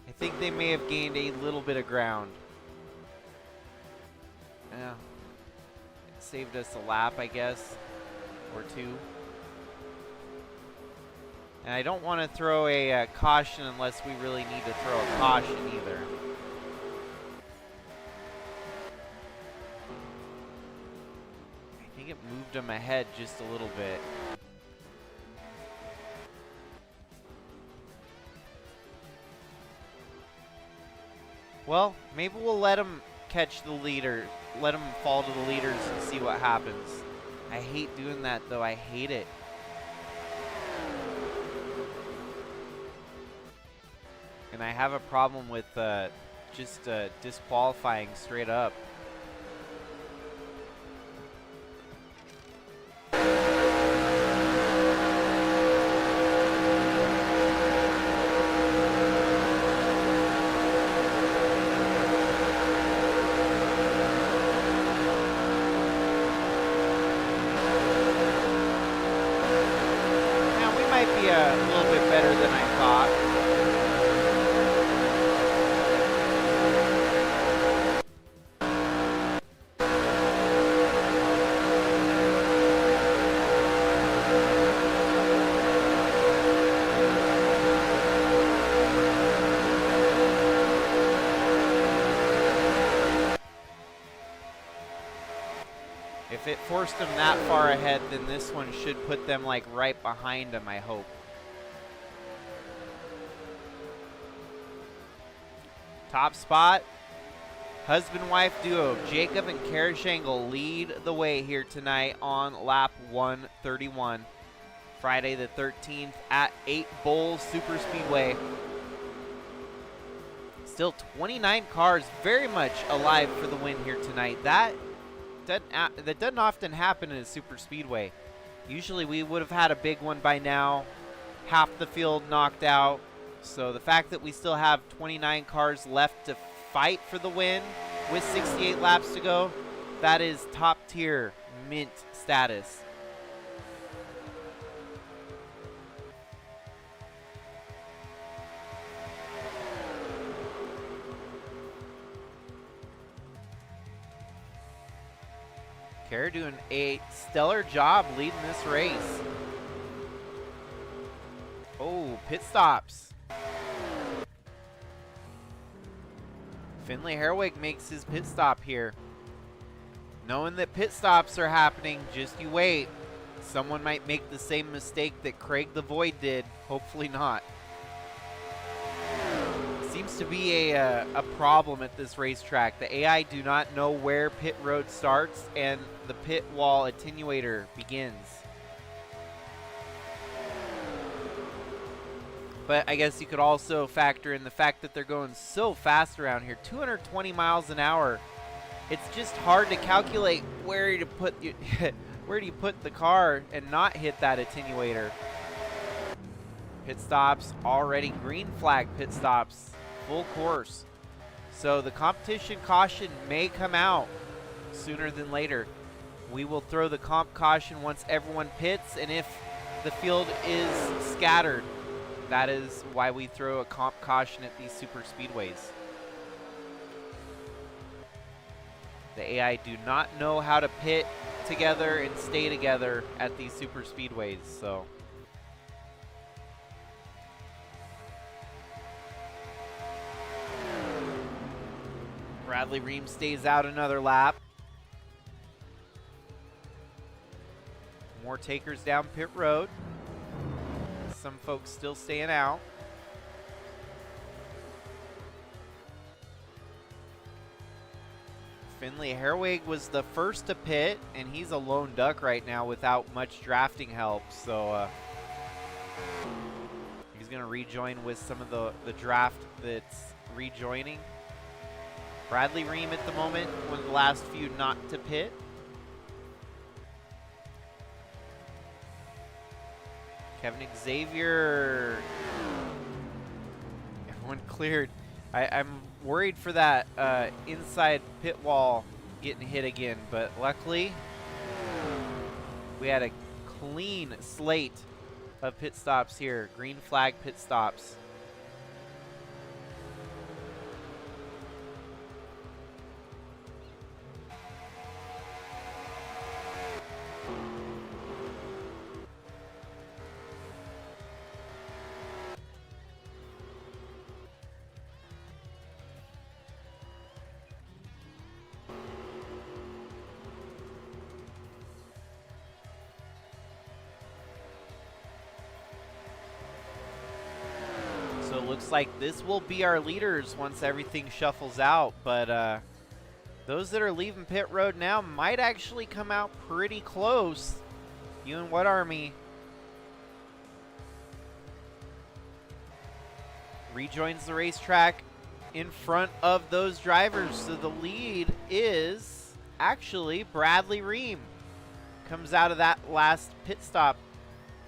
I think they may have gained a little bit of ground. Yeah. It saved us a lap, I guess, or 2. And I don't want to throw a caution unless we really need to throw a caution either. I think it moved them ahead just a little bit. Well, maybe we'll let them catch the leader, let them fall to the leaders and see what happens. I hate doing that though, I hate it. And I have a problem with just disqualifying straight up. A little bit better than I thought. If it forced them that far ahead, then this one should put them like right behind them, I hope. Top spot, husband-wife duo, Jacob and Kara Shangle lead the way here tonight on lap 131. Friday the 13th at 8 Bowls Superspeedway. Still 29 cars very much alive for the win here tonight. That doesn't often happen in a Superspeedway. Usually we would have had a big one by now, half the field knocked out. So the fact that we still have 29 cars left to fight for the win with 68 laps to go, that is top tier mint status. Kara doing a stellar job leading this race. Oh, pit stops. Finley Herwig makes his pit stop here. Knowing that pit stops are happening, just you wait. Someone might make the same mistake that Craig the Void did. Hopefully not. Seems to be a problem at this racetrack. The AI do not know where pit road starts and the pit wall attenuator begins. But I guess you could also factor in the fact that they're going so fast around here, 220 miles an hour. It's just hard to calculate where to put where do you put the car and not hit that attenuator. Pit stops already, green flag pit stops, full course. So the competition caution may come out sooner than later. We will throw the comp caution once everyone pits, and if the field is scattered. That is why we throw a comp caution at these super speedways. The AI do not know how to pit together and stay together at these super speedways, so. Bradley Ream stays out another lap. More takers down pit road. Some folks still staying out. Finley Herwig was the first to pit, and he's a lone duck right now without much drafting help. So He's going to rejoin with some of the draft that's rejoining. Bradley Ream at the moment, one of the last few not to pit. Kevin Xavier. Everyone cleared. I'm worried for that inside pit wall getting hit again, but luckily we had a clean slate of pit stops here. Green flag pit stops. So it looks like this will be our leaders once everything shuffles out, but those that are leaving pit road now might actually come out pretty close. You and what army? Rejoins the racetrack in front of those drivers. So the lead is actually Bradley Ream. Comes out of that last pit stop.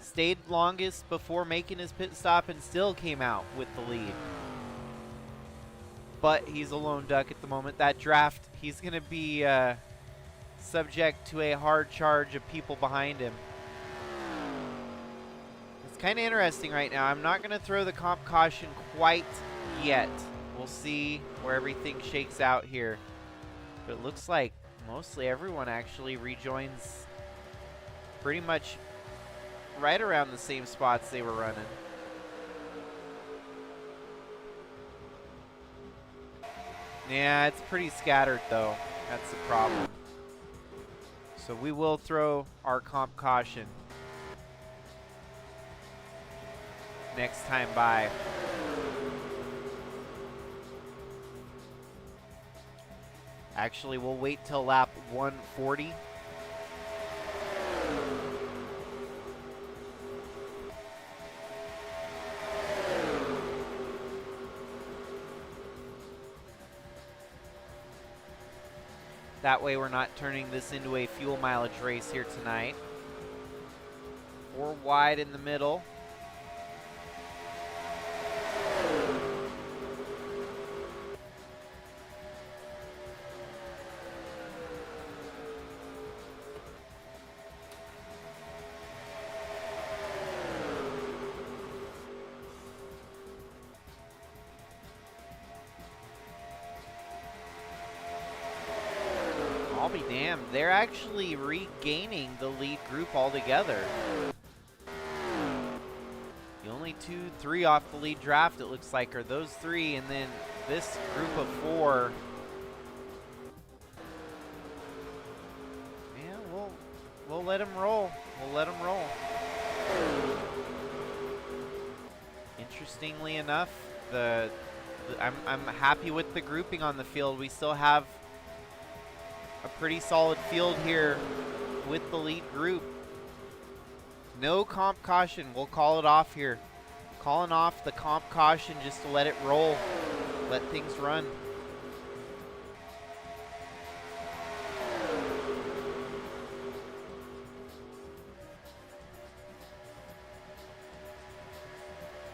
Stayed longest before making his pit stop and still came out with the lead. But he's a lone duck at the moment. That draft, he's going to be subject to a hard charge of people behind him. It's kind of interesting right now. I'm not going to throw the comp caution quite yet. We'll see where everything shakes out here. But it looks like mostly everyone actually rejoins pretty much right around the same spots they were running. Yeah, it's pretty scattered though. That's the problem. So we will throw our comp caution next time by. Actually, we'll wait till lap 140. That way we're not turning this into a fuel mileage race here tonight. 4 wide in the middle. I'll be damned. They're actually regaining the lead group altogether. The only 2-3 off the lead draft, it looks like, are those 3, and then this group of 4. Yeah, we'll let them roll. We'll let them roll. Interestingly enough, I'm happy with the grouping on the field. We still have a pretty solid field here with the lead group. No comp caution. We'll call it off here. Calling off the comp caution just to let it roll. Let things run.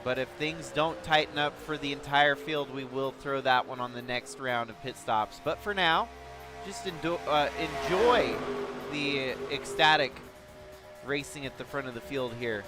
But if things don't tighten up for the entire field, we will throw that one on the next round of pit stops. But for now, just enjoy the ecstatic racing at the front of the field here.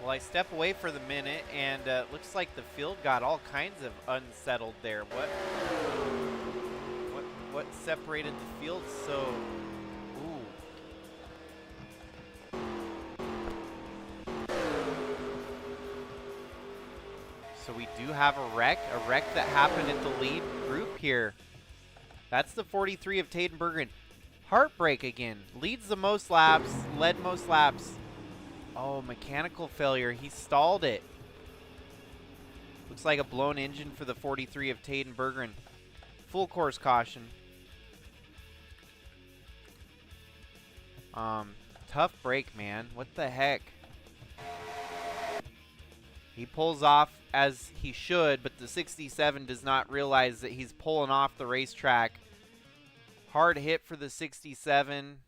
Well, I step away for the minute, and looks like the field got all kinds of unsettled there. What separated the field so? Ooh. So we do have a wreck that happened at the lead group here. That's the 43 of Tatenbergen. Heartbreak again. Leads the most laps, led most laps. Oh, mechanical failure. He stalled it. Looks like a blown engine for the 43 of Tatenbergen. Full course caution. Tough break, man. What the heck? He pulls off as he should, but the 67 does not realize that he's pulling off the racetrack. Hard hit for the 67.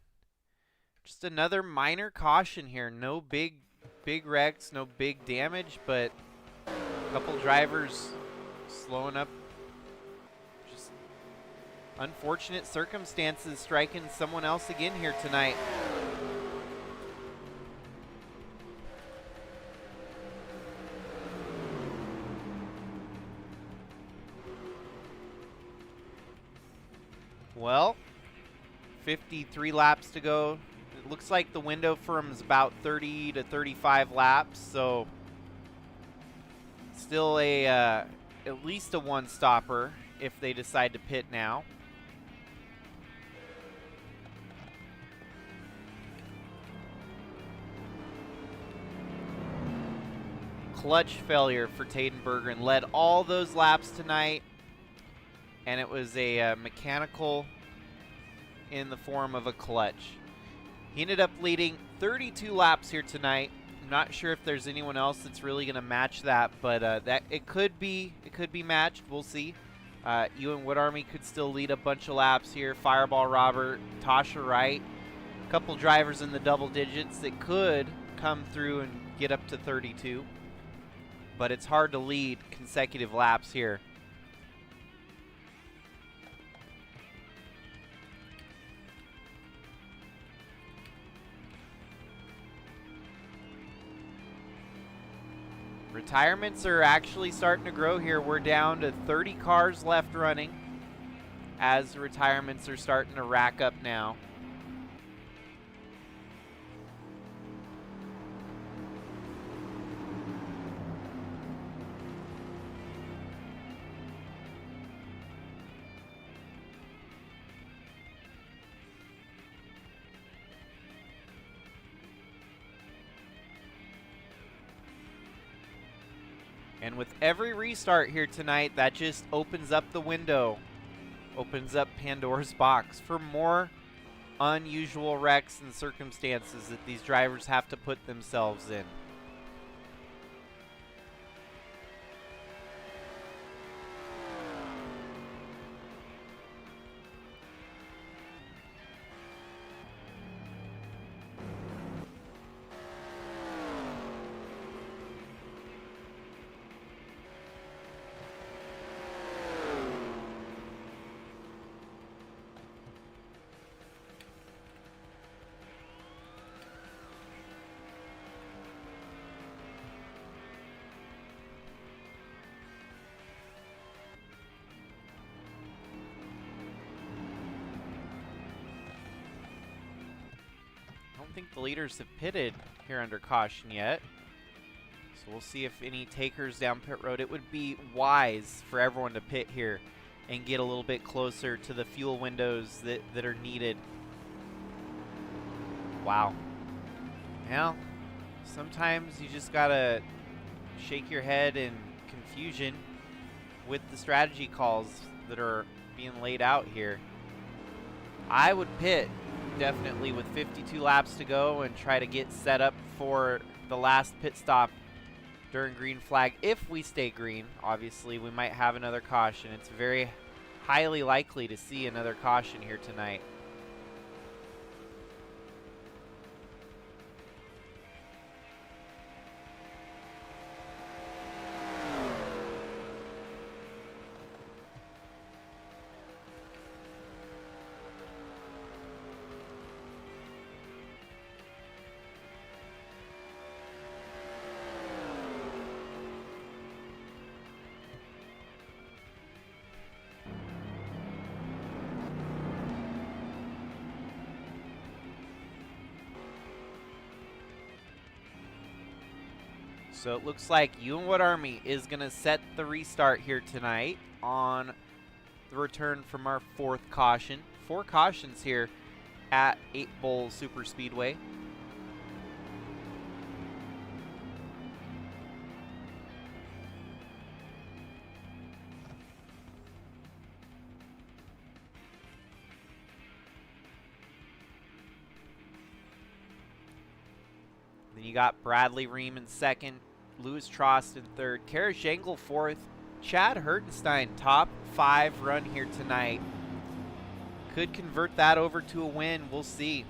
Just another minor caution here. No big wrecks, no big damage, but a couple drivers slowing up. Just unfortunate circumstances striking someone else again here tonight. Well, 53 laps to go. It looks like the window for him is about 30 to 35 laps, so still a at least a one-stopper if they decide to pit now. Clutch failure for Tatenbergen. Led all those laps tonight, and it was a mechanical in the form of a clutch. He ended up leading 32 laps here tonight. I'm not sure if there's anyone else that's really going to match that, but that it could be matched. We'll see. Ewan Wood Army could still lead a bunch of laps here. Fireball Robert, Tasha Wright, a couple drivers in the double digits that could come through and get up to 32. But it's hard to lead consecutive laps here. Retirements are actually starting to grow here. We're down to 30 cars left running as retirements are starting to rack up now. And with every restart here tonight, that just opens up the window, opens up Pandora's box for more unusual wrecks and circumstances that these drivers have to put themselves in. I don't think the leaders have pitted here under caution yet. So we'll see if any takers down pit road. It would be wise for everyone to pit here and get a little bit closer to the fuel windows that are needed. Wow. Well, sometimes you just gotta shake your head in confusion with the strategy calls that are being laid out here. I would pit definitely with 52 laps to go and try to get set up for the last pit stop during green flag. If we stay green, obviously we might have another caution. It's very highly likely to see another caution here tonight. So it looks like You and What Army is going to set the restart here tonight on the return from our 4th caution. 4 cautions here at 8 Bowl Superspeedway. Then you got Bradley Ream in 2nd, Louis Trost in 3rd, Karish Engel 4th, Chad Hertenstein top 5 run here tonight. Could convert that over to a win. We'll see.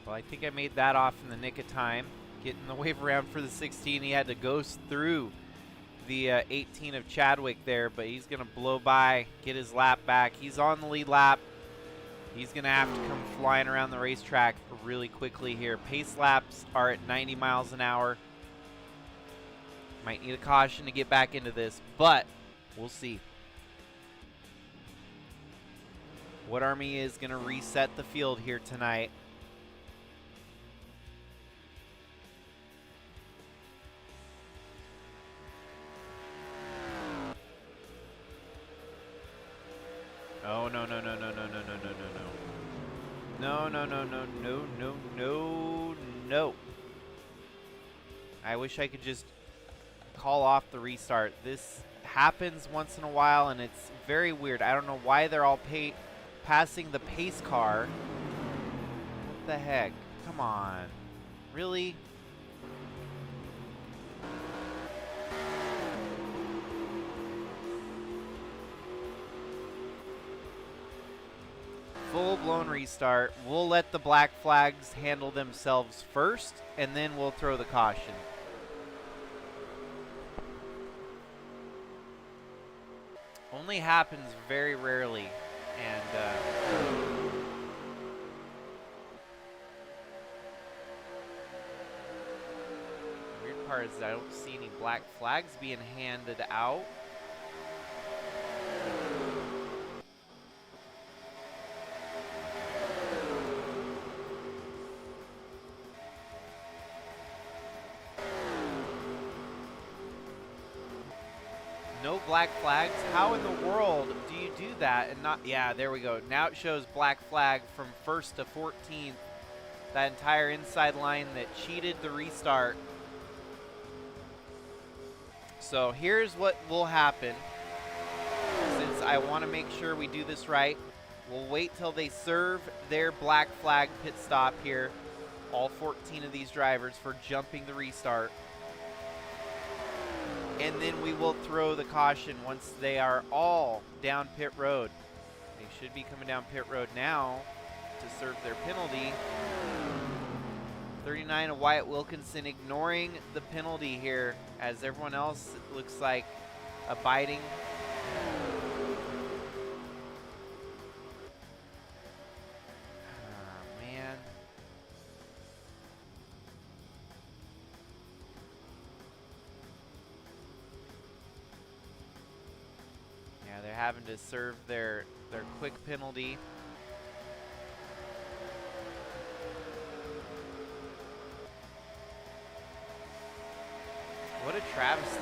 Well, I think I made that off in the nick of time. Getting the wave around for the 16. He had to ghost through the 18 of Chadwick there, but he's going to blow by, get his lap back. He's on the lead lap. He's going to have to come flying around the racetrack really quickly here. Pace laps are at 90 miles an hour. Might need a caution to get back into this, but we'll see. What Army is going to reset the field here tonight. Oh, no, no, no, no, no, no, no, no, no, no. No, no, no, no, no, no, no, no. I wish I could just call off the restart. This happens once in a while, and it's very weird. I don't know why they're all passing the pace car. What the heck? Come on. Really? Full-blown restart. We'll let the black flags handle themselves first, and then we'll throw the caution. Only happens very rarely, and the weird part is I don't see any black flags being handed out. No black flags? How in the world do you do that and not? Yeah, there we go. Now it shows black flag from 1st to 14th. That entire inside line that cheated the restart. So here's what will happen. Since I want to make sure we do this right, We'll wait till they serve their black flag pit stop here. All 14 of these drivers for jumping the restart. And then we will throw the caution once they are all down pit road. They should be coming down pit road now to serve their penalty. 39 of Wyatt Wilkinson ignoring the penalty here as everyone else looks like abiding. Man. Yeah, they're having to serve their quick penalty. What a travesty.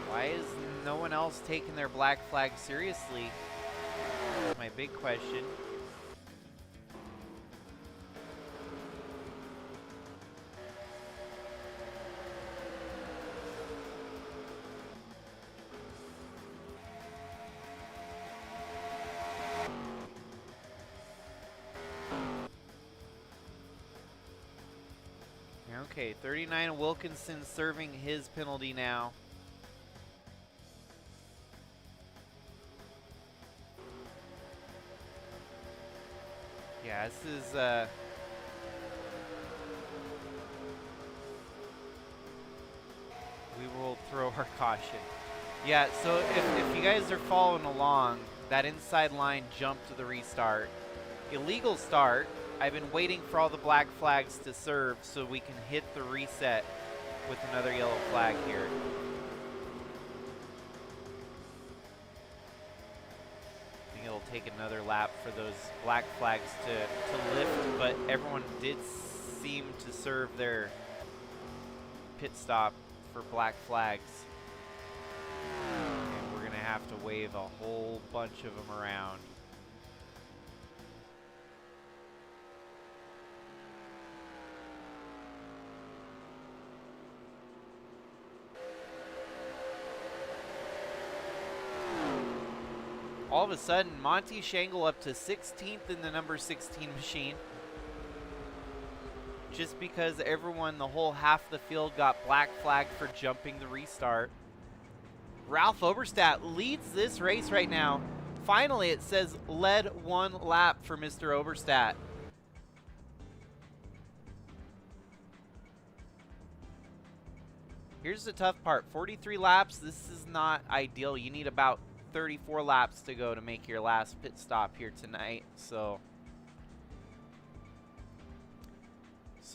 Why is no one else taking their black flag seriously? That's my big question. Okay, 39 Wilkinson serving his penalty now. Yeah, this is we will throw our caution. Yeah, so if you guys are following along, that inside line jump to the restart. Illegal start. I've been waiting for all the black flags to serve so we can hit the reset with another yellow flag here. I think it'll take another lap for those black flags to lift, but everyone did seem to serve their pit stop for black flags. And we're going to have to wave a whole bunch of them around. All of a sudden, Monty Shangle up to 16th in the number 16 machine. Just because everyone, the whole half the field, got black flagged for jumping the restart. Ralph Oberstadt leads this race right now. Finally, it says led one lap for Mr. Oberstadt. Here's the tough part. 43 laps, this is not ideal. You need about 34 laps to go to make your last pit stop here tonight. So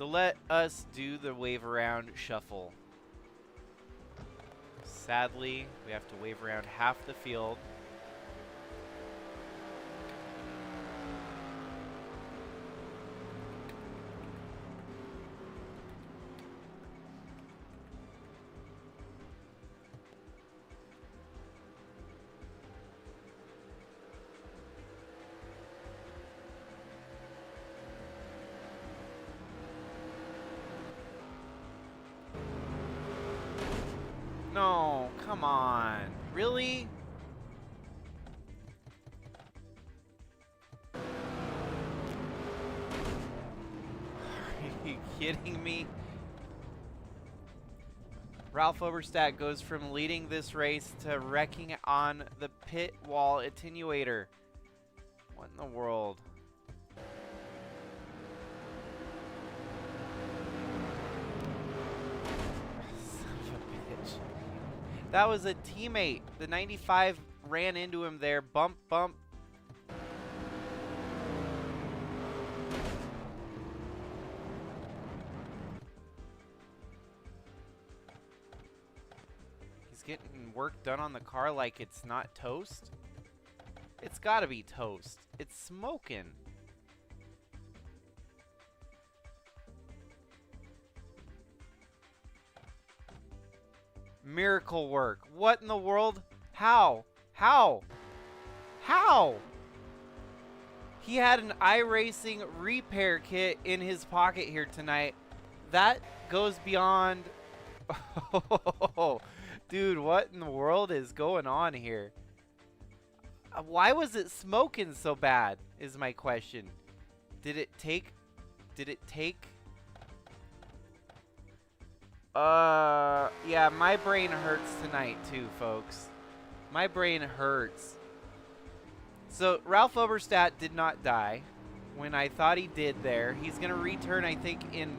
let us do the wave around shuffle. Sadly, we have to wave around half the field. No, come on. Really? Are you kidding me? Ralph Oberstadt goes from leading this race to wrecking on the pit wall attenuator. What in the world? That was a teammate. The 95 ran into him there. Bump, bump. He's getting work done on the car like it's not toast. It's gotta be toast. It's smoking. Miracle work. What in the world? How? How? How? He had an iRacing repair kit in his pocket here tonight. That goes beyond. Oh, dude, what in the world is going on here? Why was it smoking so bad is my question. Did it take yeah, my brain hurts tonight too, folks. My brain hurts. So Ralph Oberstadt did not die when I thought he did there. He's going to return, I think, in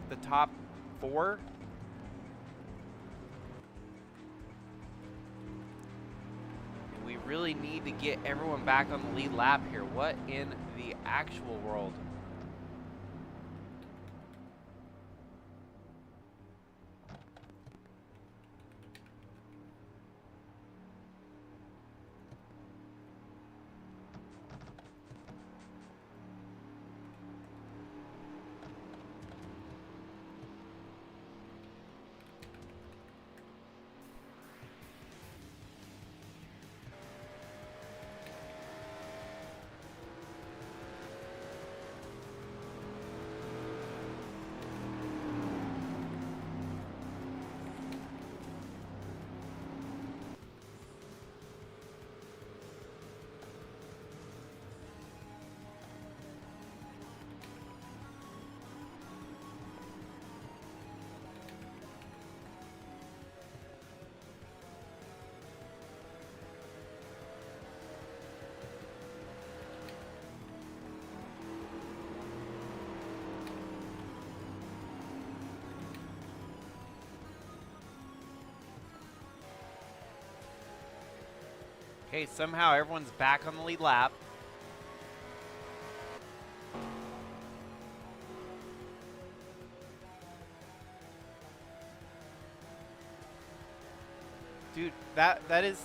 the top 4. And we really need to get everyone back on the lead lap here. What in the actual world? Okay, somehow everyone's back on the lead lap. Dude, that is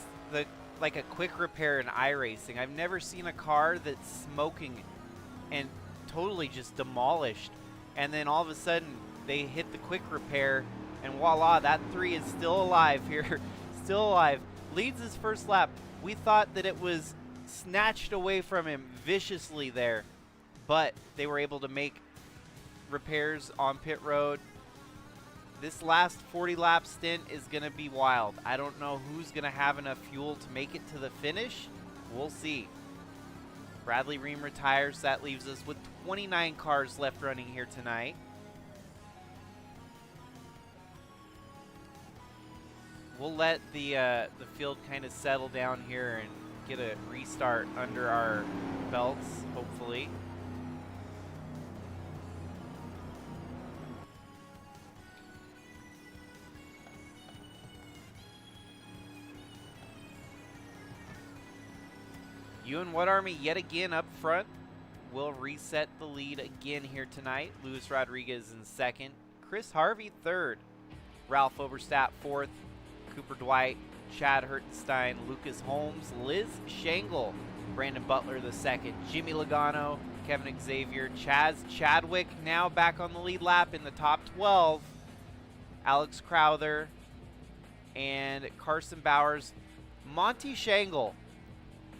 like a quick repair in iRacing. I've never seen a car that's smoking and totally just demolished, and then all of a sudden they hit the quick repair and voila, that 3 is still alive here. Still alive. Leads his first lap. We thought that it was snatched away from him viciously there, but they were able to make repairs on pit road. This last 40 lap stint is going to be wild. I don't know who's going to have enough fuel to make it to the finish. We'll see. Bradley Ream retires. That leaves us with 29 cars left running here tonight. We'll let the field kind of settle down here and get a restart under our belts, hopefully. Ewan What Army yet again up front. Will reset the lead again here tonight. Luis Rodriguez in second. Chris Harvey third. Ralph Oberstadt fourth. Cooper Dwight, Chad Hertenstein, Lucas Holmes, Liz Shangle, Brandon Butler the second, Jimmy Logano, Kevin Xavier, Chaz Chadwick now back on the lead lap in the top 12, Alex Crowther, and Carson Bowers. Monty Shangle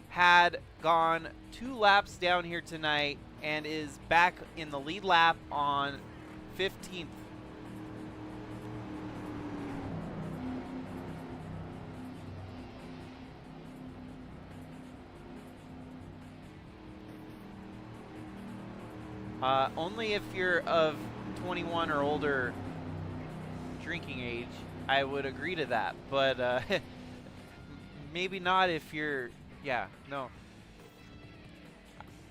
had gone 2 laps down here tonight and is back in the lead lap on 15th. Only if you're of 21 or older drinking age, I would agree to that. But maybe not if you're, yeah, no.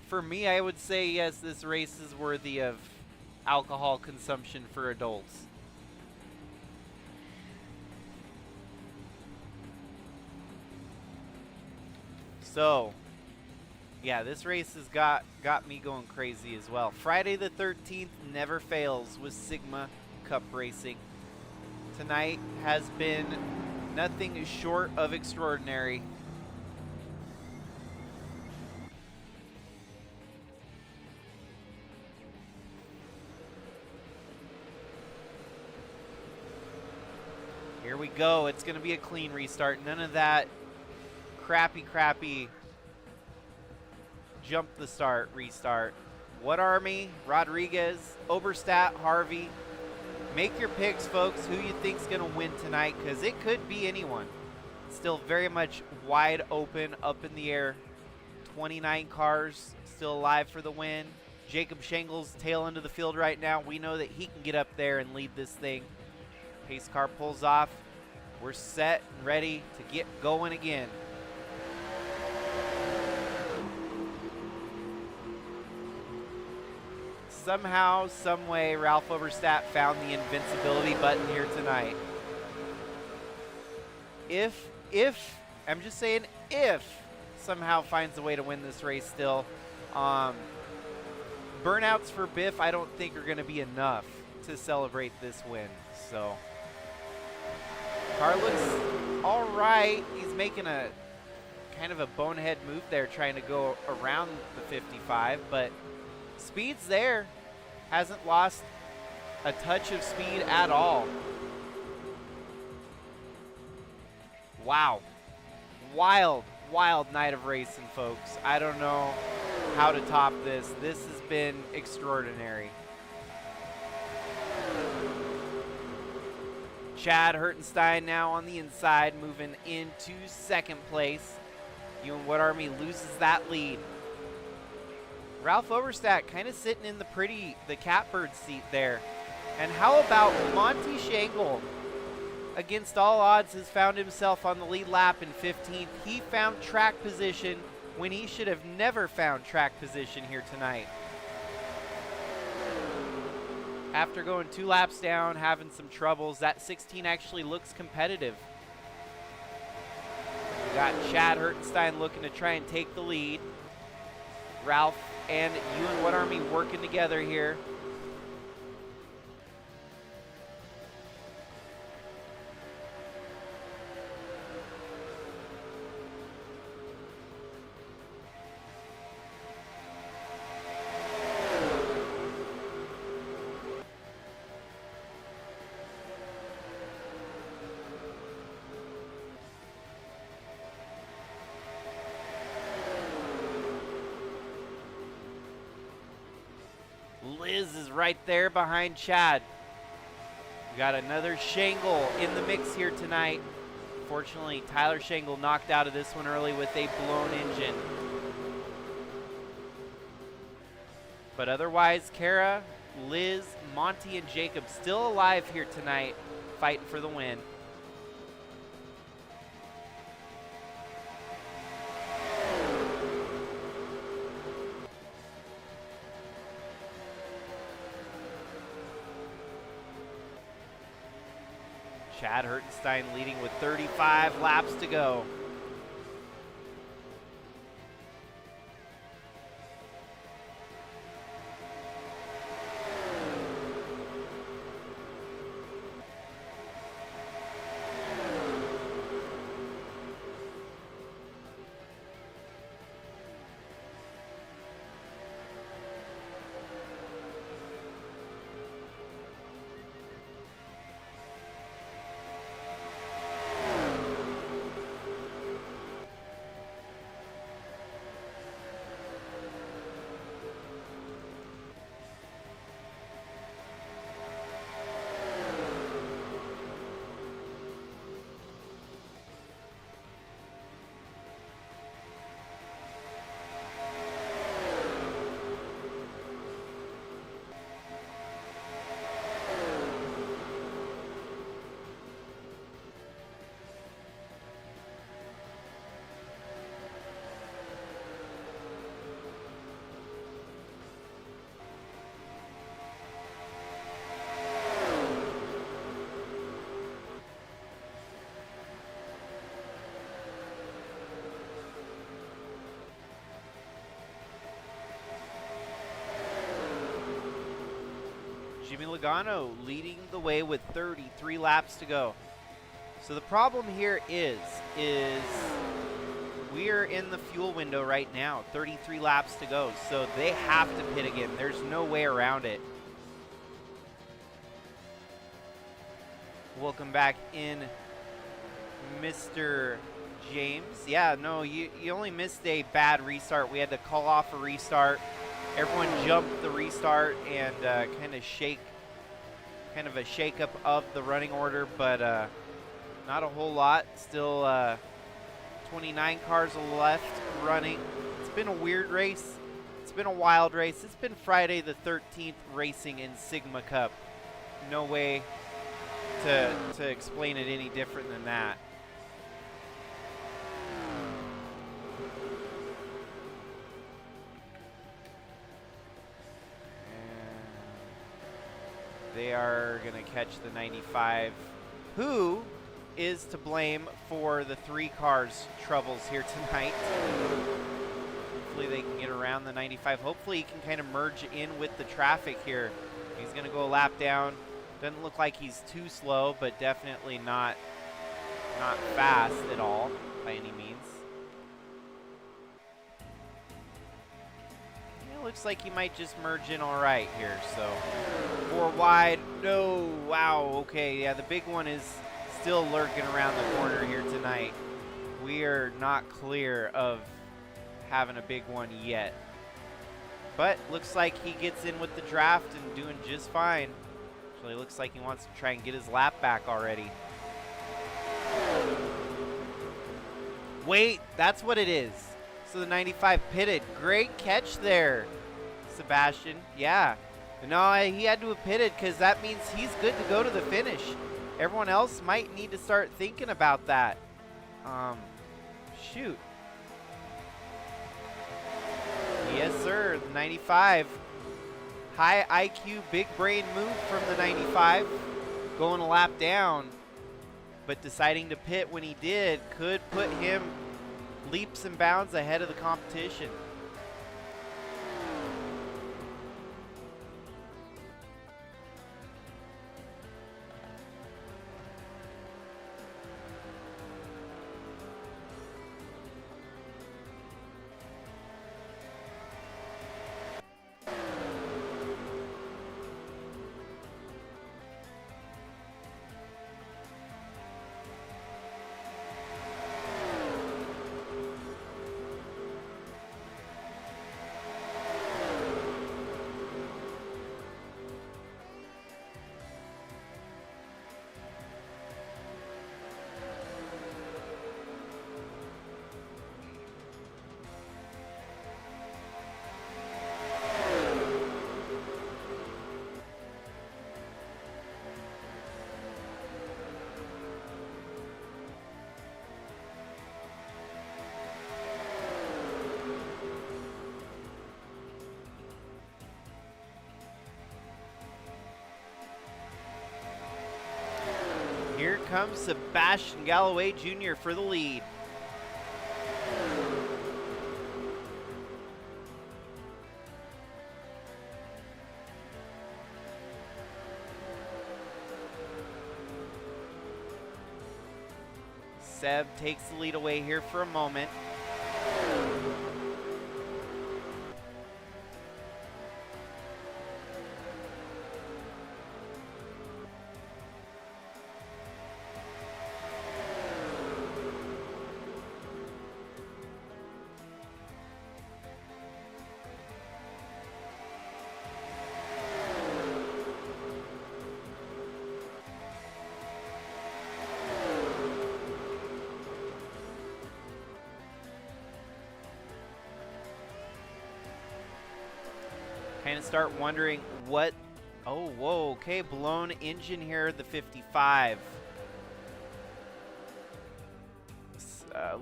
For me, I would say yes, this race is worthy of alcohol consumption for adults. So, yeah, this race has got me going crazy as well. Friday the 13th never fails with Sigma Cup Racing. Tonight has been nothing short of extraordinary. Here we go. It's going to be a clean restart. None of that crappy jump the start, restart. What Army, Rodriguez, Oberstadt, Harvey, Make your picks, folks, who you think's going to win tonight, because it could be anyone. Still very much wide open, up in the air. 29 cars still alive for the win. Jacob Shangle's tail end of the field right now. We know that he can get up there and lead this thing. Pace car pulls off. We're set and ready to get going again. Somehow, some way, Ralph Oberstadt found the invincibility button here tonight. If, I'm just saying if, somehow finds a way to win this race still. Burnouts for Biff I don't think are going to be enough to celebrate this win. So, car looks all right. He's making a kind of a bonehead move there, trying to go around the 55, but speed's there. Hasn't lost a touch of speed at all. Wow. Wild, wild night of racing, folks. I don't know how to top this. This has been extraordinary. Chad Hertenstein now on the inside, moving into second place. Ewan Wood Army loses that lead. Ralph Oberstadt kind of sitting in the catbird seat there. And how about Monty Shangle? Against all odds, has found himself on the lead lap in 15th. He found track position when he should have never found track position here tonight. After going 2 laps down, having some troubles, that 16 actually looks competitive. We got Chad Hertenstein looking to try and take the lead. Ralph and Ewan Wood Army working together here. Liz is right there behind Chad. We got another Shangle in the mix here tonight. Fortunately, Tyler Shangle knocked out of this one early with a blown engine. But otherwise, Kara, Liz, Monty, and Jacob still alive here tonight, fighting for the win. Chad Hertenstein leading with 35 laps to go. Jimmy Logano leading the way with 33 laps to go. So the problem here is we are in the fuel window right now, 33 laps to go. So they have to pit again. There's no way around it. Welcome back in, Mr. James. Yeah, no, you only missed a bad restart. We had to call off a restart. Everyone jumped the restart and kind of shake kind of a shakeup of the running order, but not a whole lot. Still 29 cars left running. It's been a weird race. It's been a wild race. It's been Friday the 13th racing in Sigma Cup. No way to explain it any different than that. They are going to catch the 95. Who is to blame for the 3 cars' troubles here tonight? Hopefully they can get around the 95. Hopefully he can kind of merge in with the traffic here. He's going to go a lap down. Doesn't look like he's too slow, but definitely not fast at all by any means. Looks like he might just merge in all right here. So 4 wide. No. Wow. Okay. Yeah, the big one is still lurking around the corner here tonight. We are not clear of having a big one yet. But looks like he gets in with the draft and doing just fine. Actually, looks like he wants to try and get his lap back already. Wait, that's what it is. So the 95 pitted. Great catch there, Sebastian. Yeah. No, he had to have pitted because that means he's good to go to the finish. Everyone else might need to start thinking about that. Shoot. Yes, sir. The 95. High IQ, big brain move from the 95. Going a lap down. But deciding to pit when he did could put him leaps and bounds ahead of the competition. Here comes Sebastian Galloway Jr. for the lead. Seb takes the lead away here for a moment. Kind of start wondering what, oh, whoa, okay, blown engine here, the 55.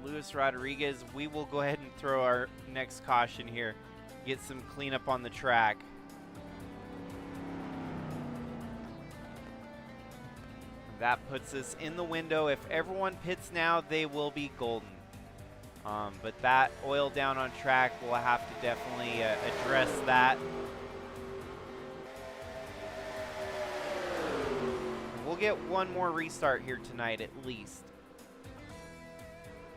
Luis Rodriguez, we will go ahead and throw our next caution here. Get some cleanup on the track. That puts us in the window. If everyone pits now, they will be golden. But that oil down on track, we'll have to definitely address that. We'll get one more restart here tonight at least.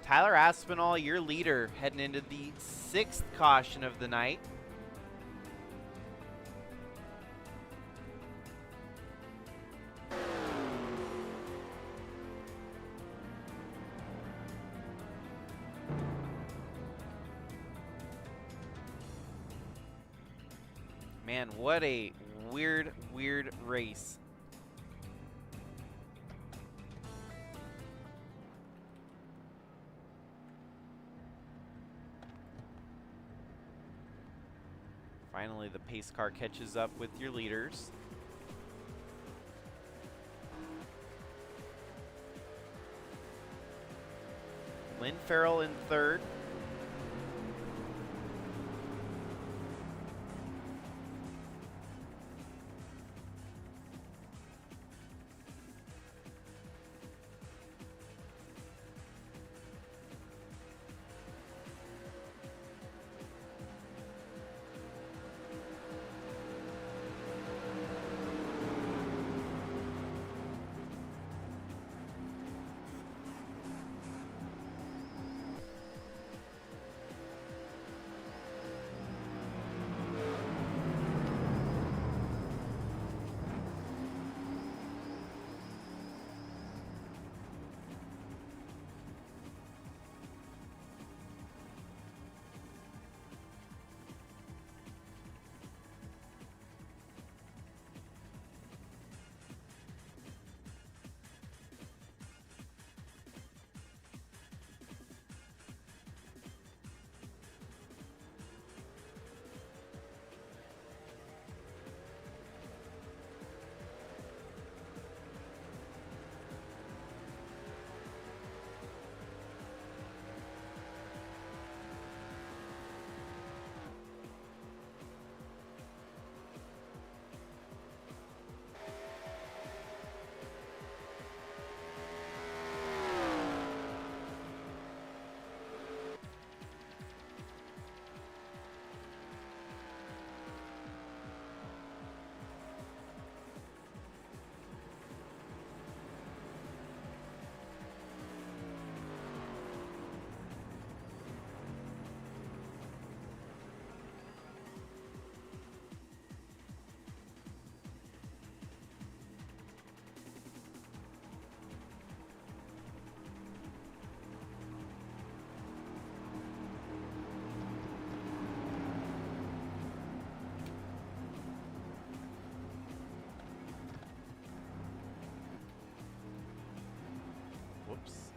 Tyler Aspinall, your leader, heading into the 6th caution of the night. Man, what a weird race Finally, the pace car catches up with your leaders. Lynn Farrell in third. Whoops.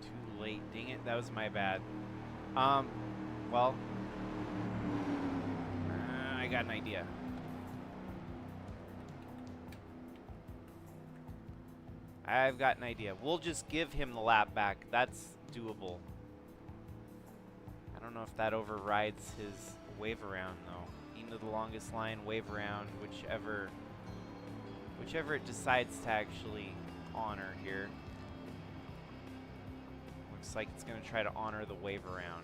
Too late. Dang it. That was my bad. Well, I got an idea. I've got an idea. We'll just give him the lap back. That's doable. I don't know if that overrides his wave around, though. Into the longest line, wave around, whichever it decides to actually honor here. Looks like it's going to try to honor the wave around.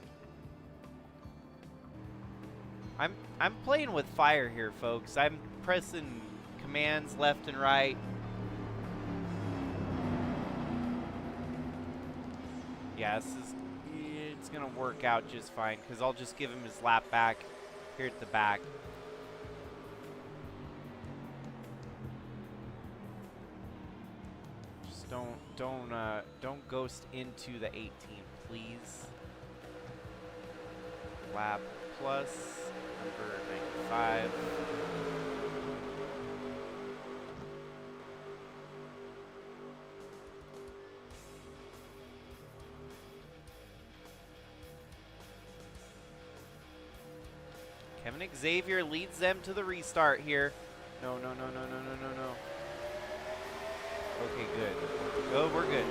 I'm playing with fire here, folks. I'm pressing commands left and right. Yeah, it's going to work out just fine because I'll just give him his lap back here at the back. Just don't ghost into the 18, please. Lap plus number 95. Kevin Xavier leads them to the restart here. No. Okay, good. Oh, we're good.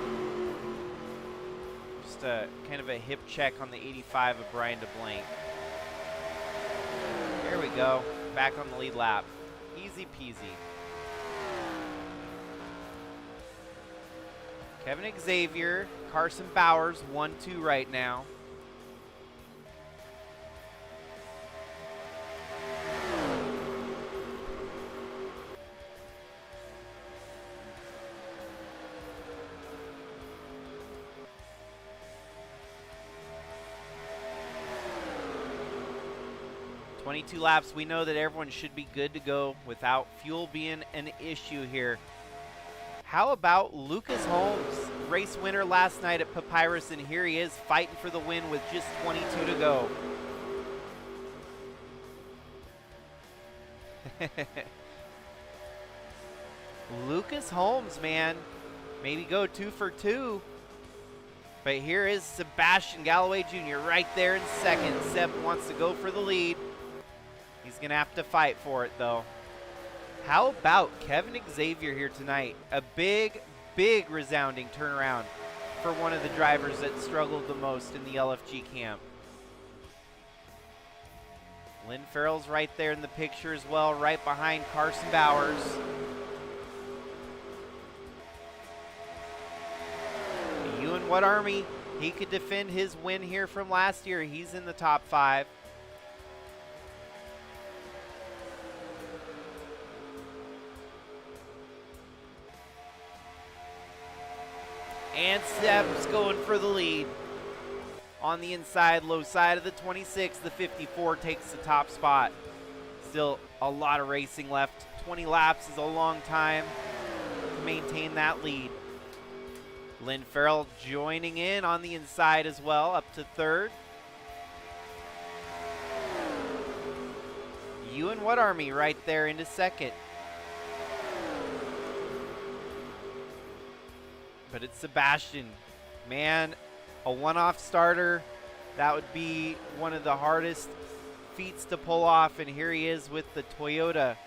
Just kind of a hip check on the 85 of Brian DeBlanc. There we go. Back on the lead lap. Easy peasy. Kevin Xavier, Carson Bowers, 1-2 right now. Two laps. We know that everyone should be good to go without fuel being an issue here. How about Lucas Holmes, race winner last night at Papyrus, and here he is fighting for the win with just 22 to go. Lucas Holmes, man, maybe go 2 for 2. But here is Sebastian Galloway Jr. right there in second. Seb wants to go for the lead. going to have to fight for it, though. How about Kevin Xavier here tonight? A big, big resounding turnaround for one of the drivers that struggled the most in the LFG camp. Lynn Farrell's right there in the picture as well, right behind Carson Bowers. Ewan What Army, he could defend his win here from last year. He's in the top 5. And Seb's going for the lead. On the inside, low side of the 26, the 54 takes the top spot. Still a lot of racing left. 20 laps is a long time to maintain that lead. Lynn Farrell joining in on the inside as well, up to 3rd. Ewan What Army right there into 2nd. But it's Sebastian. Man, a one-off starter, that would be one of the hardest feats to pull off, and here he is with the Toyota.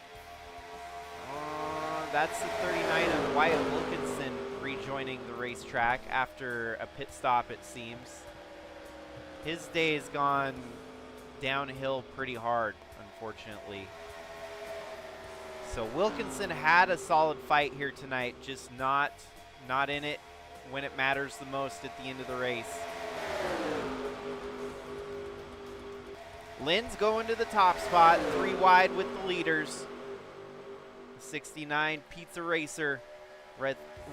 That's the 39 of Wyatt Wilkinson rejoining the racetrack after a pit stop, it seems. His day has gone downhill pretty hard, unfortunately. So Wilkinson had a solid fight here tonight, just not in it when it matters the most at the end of the race. Lynn's going to the top spot, 3 wide with the leaders. 69 Pizza Racer,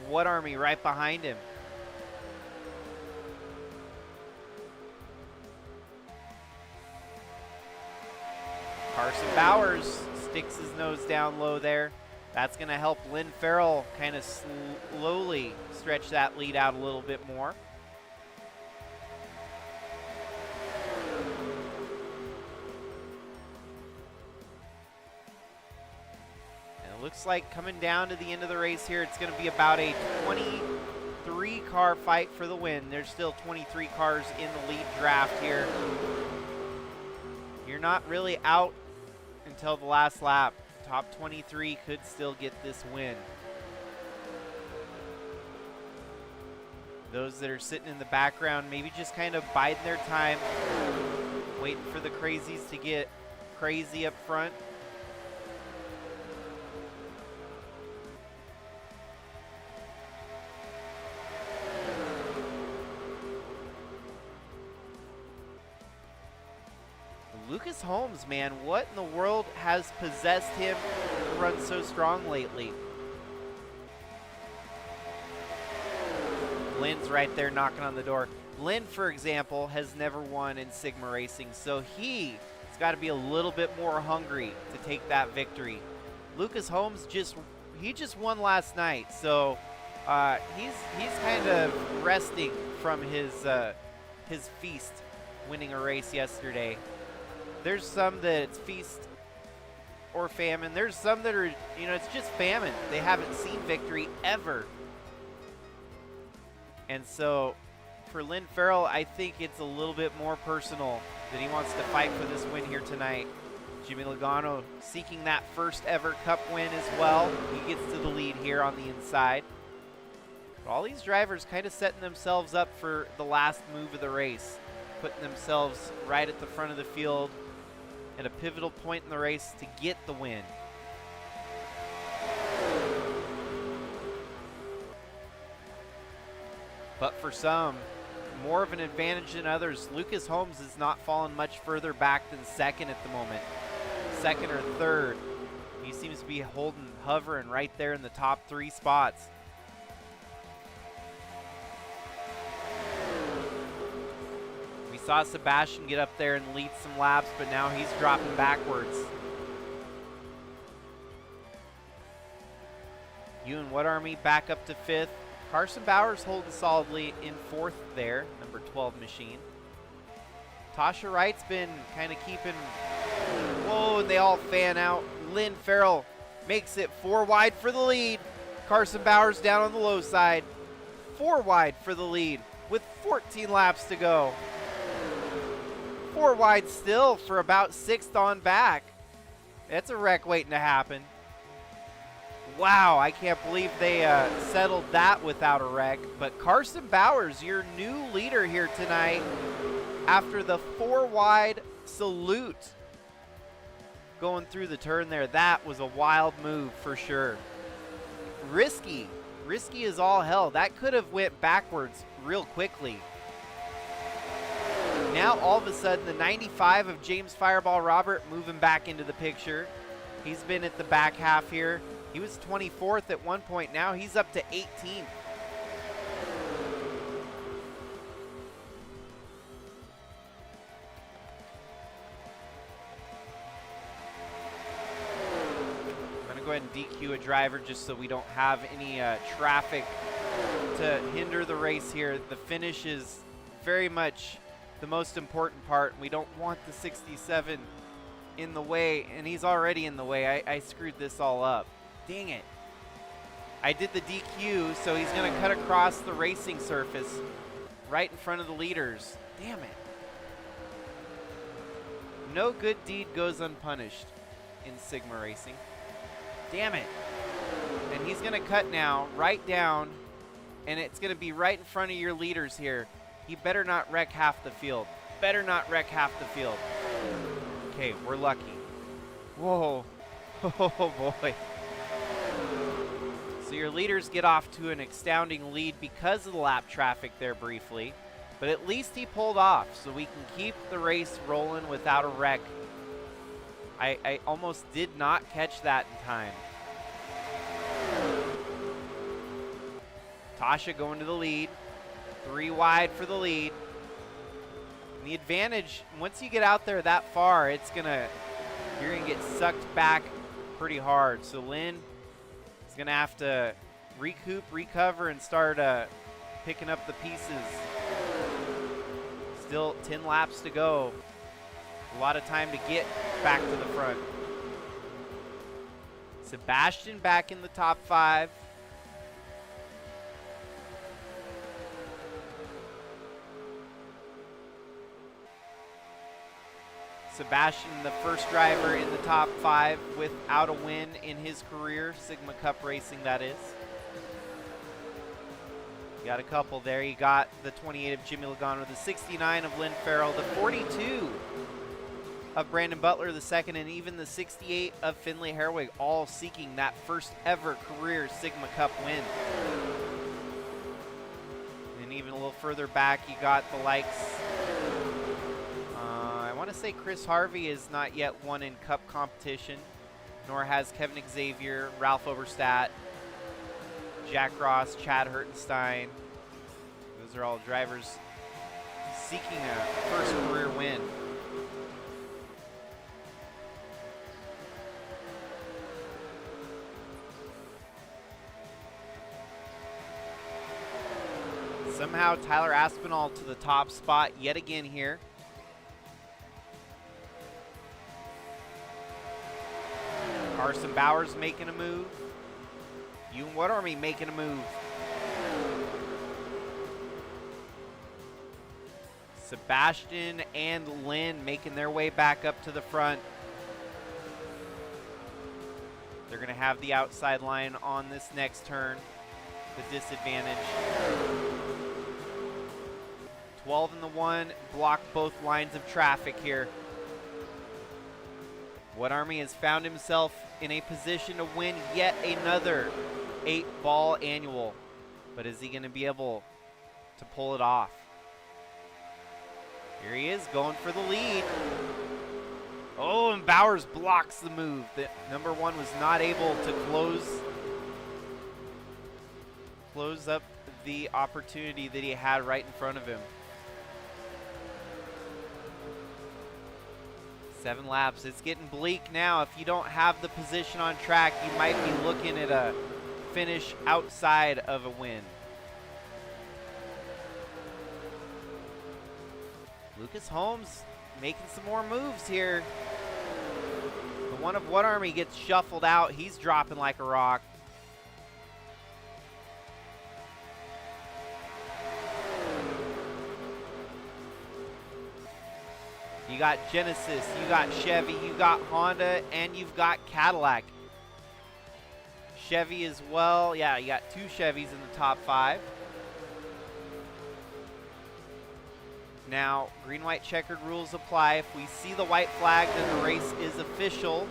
What Army right behind him. Carson Bowers sticks his nose down low there. That's going to help Lynn Farrell kind of slowly stretch that lead out a little bit more. And it looks like coming down to the end of the race here, it's going to be about a 23-car fight for the win. There's still 23 cars in the lead draft here. You're not really out until the last lap. Top 23 could still get this win. Those that are sitting in the background, maybe just kind of biding their time, waiting for the crazies to get crazy up front. Lucas Holmes, man, what in the world has possessed him to run so strong lately? Lynn's right there knocking on the door. Lynn, for example, has never won in Sigma Racing, so he's got to be a little bit more hungry to take that victory. Lucas Holmes just won last night, so he's kind of resting from his feast winning a race yesterday. There's some that it's feast or famine. There's some that are, it's just famine. They haven't seen victory ever. And so for Lynn Farrell, I think it's a little bit more personal that he wants to fight for this win here tonight. Jimmy Logano seeking that first ever Cup win as well. He gets to the lead here on the inside. But all these drivers kind of setting themselves up for the last move of the race, putting themselves right at the front of the field at a pivotal point in the race to get the win. But for some, more of an advantage than others. Lucas Holmes has not fallen much further back than 2nd at the moment. 2nd or 3rd. He seems to be hovering right there in the top 3 spots. We saw Sebastian get up there and lead some laps, but now he's dropping backwards. Ewan What Army back up to 5th. Carson Bowers holding solidly in 4th there, number 12 machine. Tasha Wright's been kind of keeping, whoa, and they all fan out. Lynn Farrell makes it 4 wide for the lead. Carson Bowers down on the low side. 4 wide for the lead with 14 laps to go. 4 wide still for about 6th on back. It's a wreck waiting to happen. Wow, I can't believe they settled that without a wreck. But Carson Bowers, your new leader here tonight, after the 4-wide salute going through the turn there. That was a wild move for sure. Risky as all hell. That could have went backwards real quickly. Now all of a sudden the 95 of James Fireball Robert moving back into the picture. He's been at the back half here. He was 24th at one point. Now he's up to 18th. Go ahead and DQ a driver just so we don't have any traffic to hinder the race here. The finish is very much the most important part. We don't want the 67 in the way, and he's already in the way. I screwed this all up. Dang it. I did the DQ, so he's going to cut across the racing surface right in front of the leaders. Damn it. No good deed goes unpunished in Sigma racing. Damn it. And he's going to cut now right down, and it's going to be right in front of your leaders here. He better not wreck half the field. Better not wreck half the field. Okay, we're lucky. Whoa. Oh, boy. So your leaders get off to an astounding lead because of the lap traffic there briefly. But at least he pulled off, so we can keep the race rolling without a wreck. I almost did not catch that in time. Tasha going to the lead. 3 wide for the lead. And the advantage, once you get out there that far, you're gonna get sucked back pretty hard. So Lynn is gonna have to recover, and start picking up the pieces. Still 10 laps to go. A lot of time to get back to the front. Sebastian back in the top 5. Sebastian, the first driver in the top 5 without a win in his career, Sigma Cup racing that is. You got a couple there. You got the 28 of Jimmy Logano, the 69 of Lynn Farrell, the 42 of Brandon Butler, the second, and even the 68 of Finley Herwig, all seeking that first ever career Sigma Cup win. And even a little further back, you got the likes, I want to say Chris Harvey is not yet won in Cup competition, nor has Kevin Xavier, Ralph Oberstadt, Jack Ross, Chad Hertenstein. Those are all drivers seeking a first career win. Somehow Tyler Aspinall to the top spot yet again here. Carson Bowers making a move. Ewan What Army making a move. Sebastian and Lynn making their way back up to the front. They're going to have the outside line on this next turn. The disadvantage. 12 in the 1, block both lines of traffic here. What Army has found himself in a position to win yet another 8-ball annual. But is he going to be able to pull it off? Here he is going for the lead. Oh, and Bowers blocks the move. The number 1 was not able to close up the opportunity that he had right in front of him. 7 laps. It's getting bleak now. If you don't have the position on track, you might be looking at a finish outside of a win. Lucas Holmes making some more moves here. The one of What Army gets shuffled out. He's dropping like a rock. You got Genesis, you got Chevy, you got Honda, and you've got Cadillac. Chevy as well. Yeah, you got 2 Chevys in the top 5. Now, green, white, checkered rules apply. If we see the white flag, then the race is official.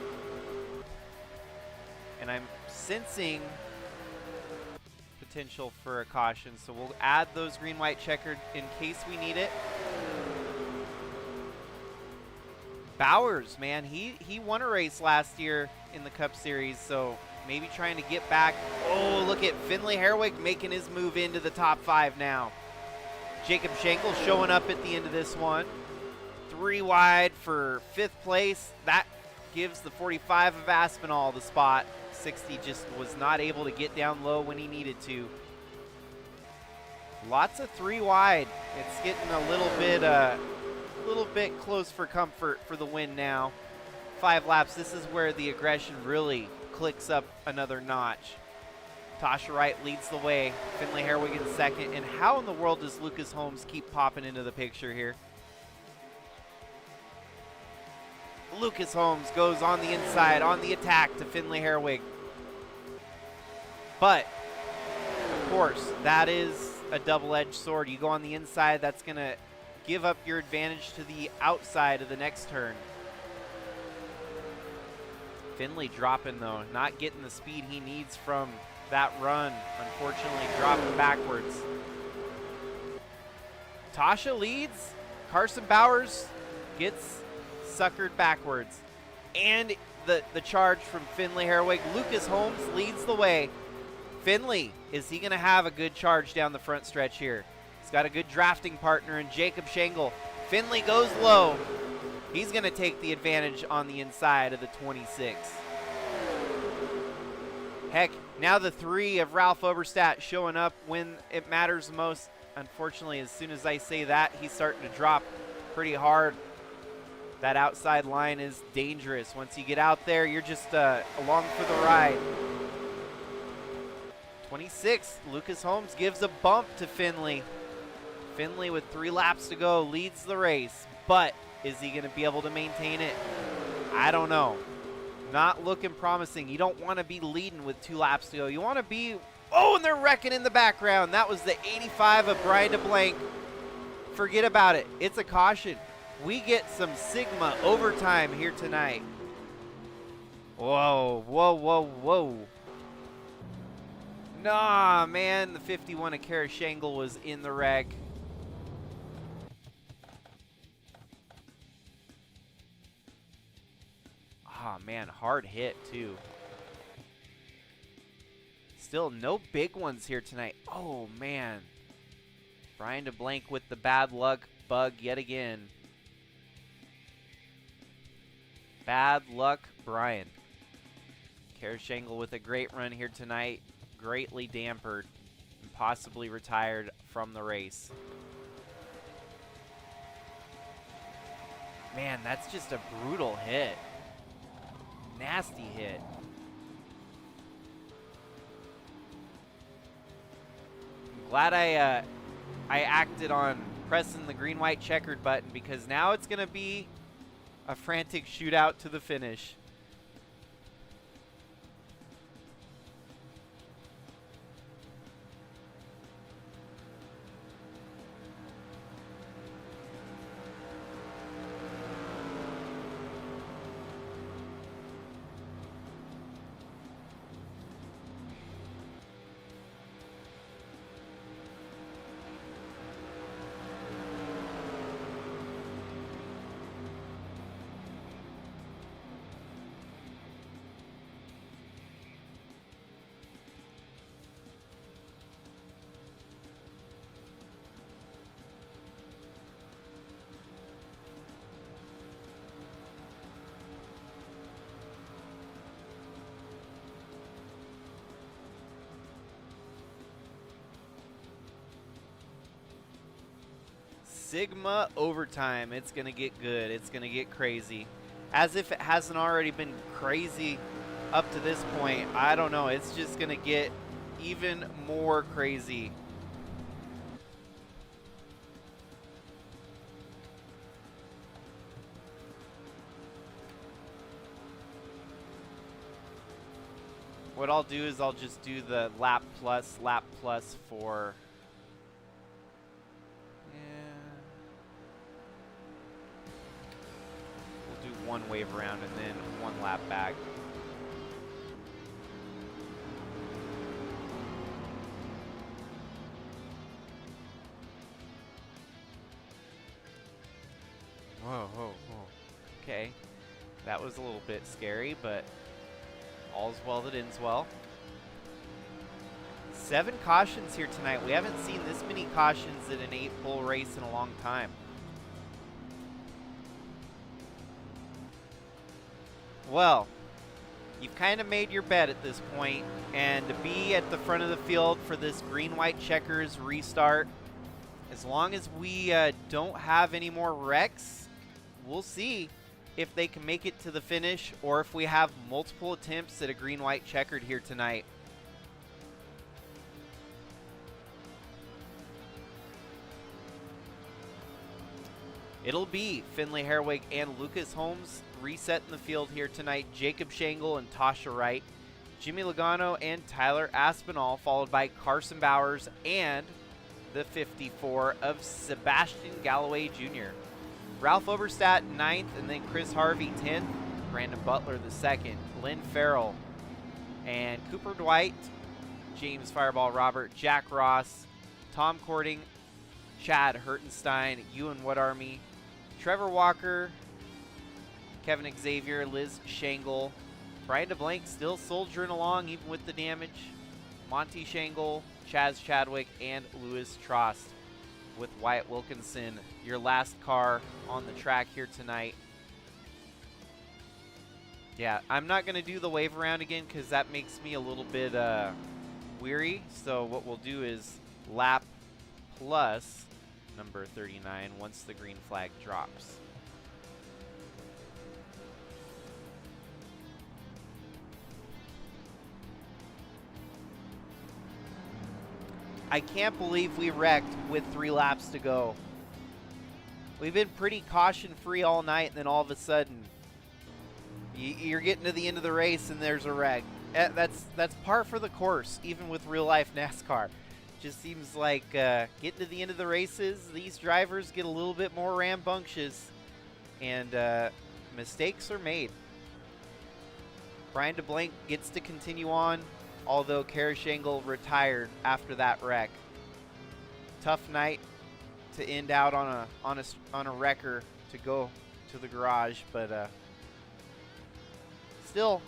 And I'm sensing potential for a caution, so we'll add those green, white, checkered in case we need it. Bowers, man, he won a race last year in the Cup Series, so maybe trying to get back. Oh, look at Finley Herwig making his move into the top 5 now. Jacob Schenkel showing up at the end of this one. 3 wide for 5th place. That gives the 45 of Aspinall the spot. 60 just was not able to get down low when he needed to. Lots of 3 wide. It's getting a little bit close for comfort for the win now. 5 laps. This is where the aggression really clicks up another notch. Tasha Wright leads the way. Finley Herwig in 2nd. And how in the world does Lucas Holmes keep popping into the picture here? Lucas Holmes goes on the inside, on the attack to Finley Herwig. But, of course, that is a double-edged sword. You go on the inside, that's going to give up your advantage to the outside of the next turn. Finley dropping, though, not getting the speed he needs from that run. Unfortunately, dropping backwards. Tasha leads. Carson Bowers gets suckered backwards. And the charge from Finley Herwig. Lucas Holmes leads the way. Finley, is he going to have a good charge down the front stretch here? He's got a good drafting partner in Jacob Schenkel. Finley goes low. He's going to take the advantage on the inside of the 26. Heck, now the 3 of Ralph Oberstadt showing up when it matters the most. Unfortunately, as soon as I say that, he's starting to drop pretty hard. That outside line is dangerous. Once you get out there, you're just along for the ride. 26, Lucas Holmes gives a bump to Finley. Finley with 3 laps to go leads the race, but is he going to be able to maintain it? I don't know. Not looking promising. You don't want to be leading with 2 laps to go. You want to be, oh, and they're wrecking in the background. That was the 85 of Brian DeBlanc. Forget about it. It's a caution. We get some Sigma overtime here tonight. Whoa, whoa, whoa, whoa. Nah, man, the 51 of Kara Shangle was in the wreck. Ah, man, hard hit, too. Still no big ones here tonight. Oh, man. Brian DeBlanc with the bad luck bug yet again. Bad luck, Brian. Kara Shangle with a great run here tonight. Greatly dampered and possibly retired from the race. Man, that's just a brutal hit. Nasty hit. I'm glad I acted on pressing the green, white, checkered button, because now it's going to be a frantic shootout to the finish. Sigma overtime. It's going to get good. It's going to get crazy. As if it hasn't already been crazy up to this point. I don't know. It's just going to get even more crazy. What I'll do is I'll just do the lap plus for... We'll do one wave around and then one lap back. Whoa, whoa, whoa. Okay. That was a little bit scary, but all's well that ends well. 7 cautions here tonight. We haven't seen this many cautions at an 8-bull race in a long time. Well, you've kind of made your bet at this point, and to be at the front of the field for this green-white checkers restart, as long as we don't have any more wrecks, we'll see if they can make it to the finish or if we have multiple attempts at a green-white checkered here tonight. It'll be Finley Herwig and Lucas Holmes reset in the field here tonight. Jacob Shangle and Tasha Wright, Jimmy Logano and Tyler Aspinall, followed by Carson Bowers and the 54 of Sebastian Galloway Jr. Ralph Oberstadt 9th, and then Chris Harvey 10th, Brandon Butler the 2nd, Lynn Farrell and Cooper Dwight, James Fireball Robert, Jack Ross, Tom Cording, Chad Hertenstein, Ewan Woodarmy, Trevor Walker, Kevin Xavier, Liz Shangle, Brian DeBlank still soldiering along even with the damage, Monty Shangle, Chaz Chadwick, and Lewis Trost, with Wyatt Wilkinson, your last car on the track here tonight. Yeah, I'm not going to do the wave around again because that makes me a little bit weary. So what we'll do is lap plus number 39 once the green flag drops. I can't believe we wrecked with 3 laps to go. We've been pretty caution-free all night, and then all of a sudden, you're getting to the end of the race and there's a wreck. That's par for the course, even with real-life NASCAR. Just seems like getting to the end of the races, these drivers get a little bit more rambunctious, and mistakes are made. Brian DeBlank gets to continue on, although Kara Shangle retired after that wreck. Tough night to end out on a wrecker to go to the garage, but still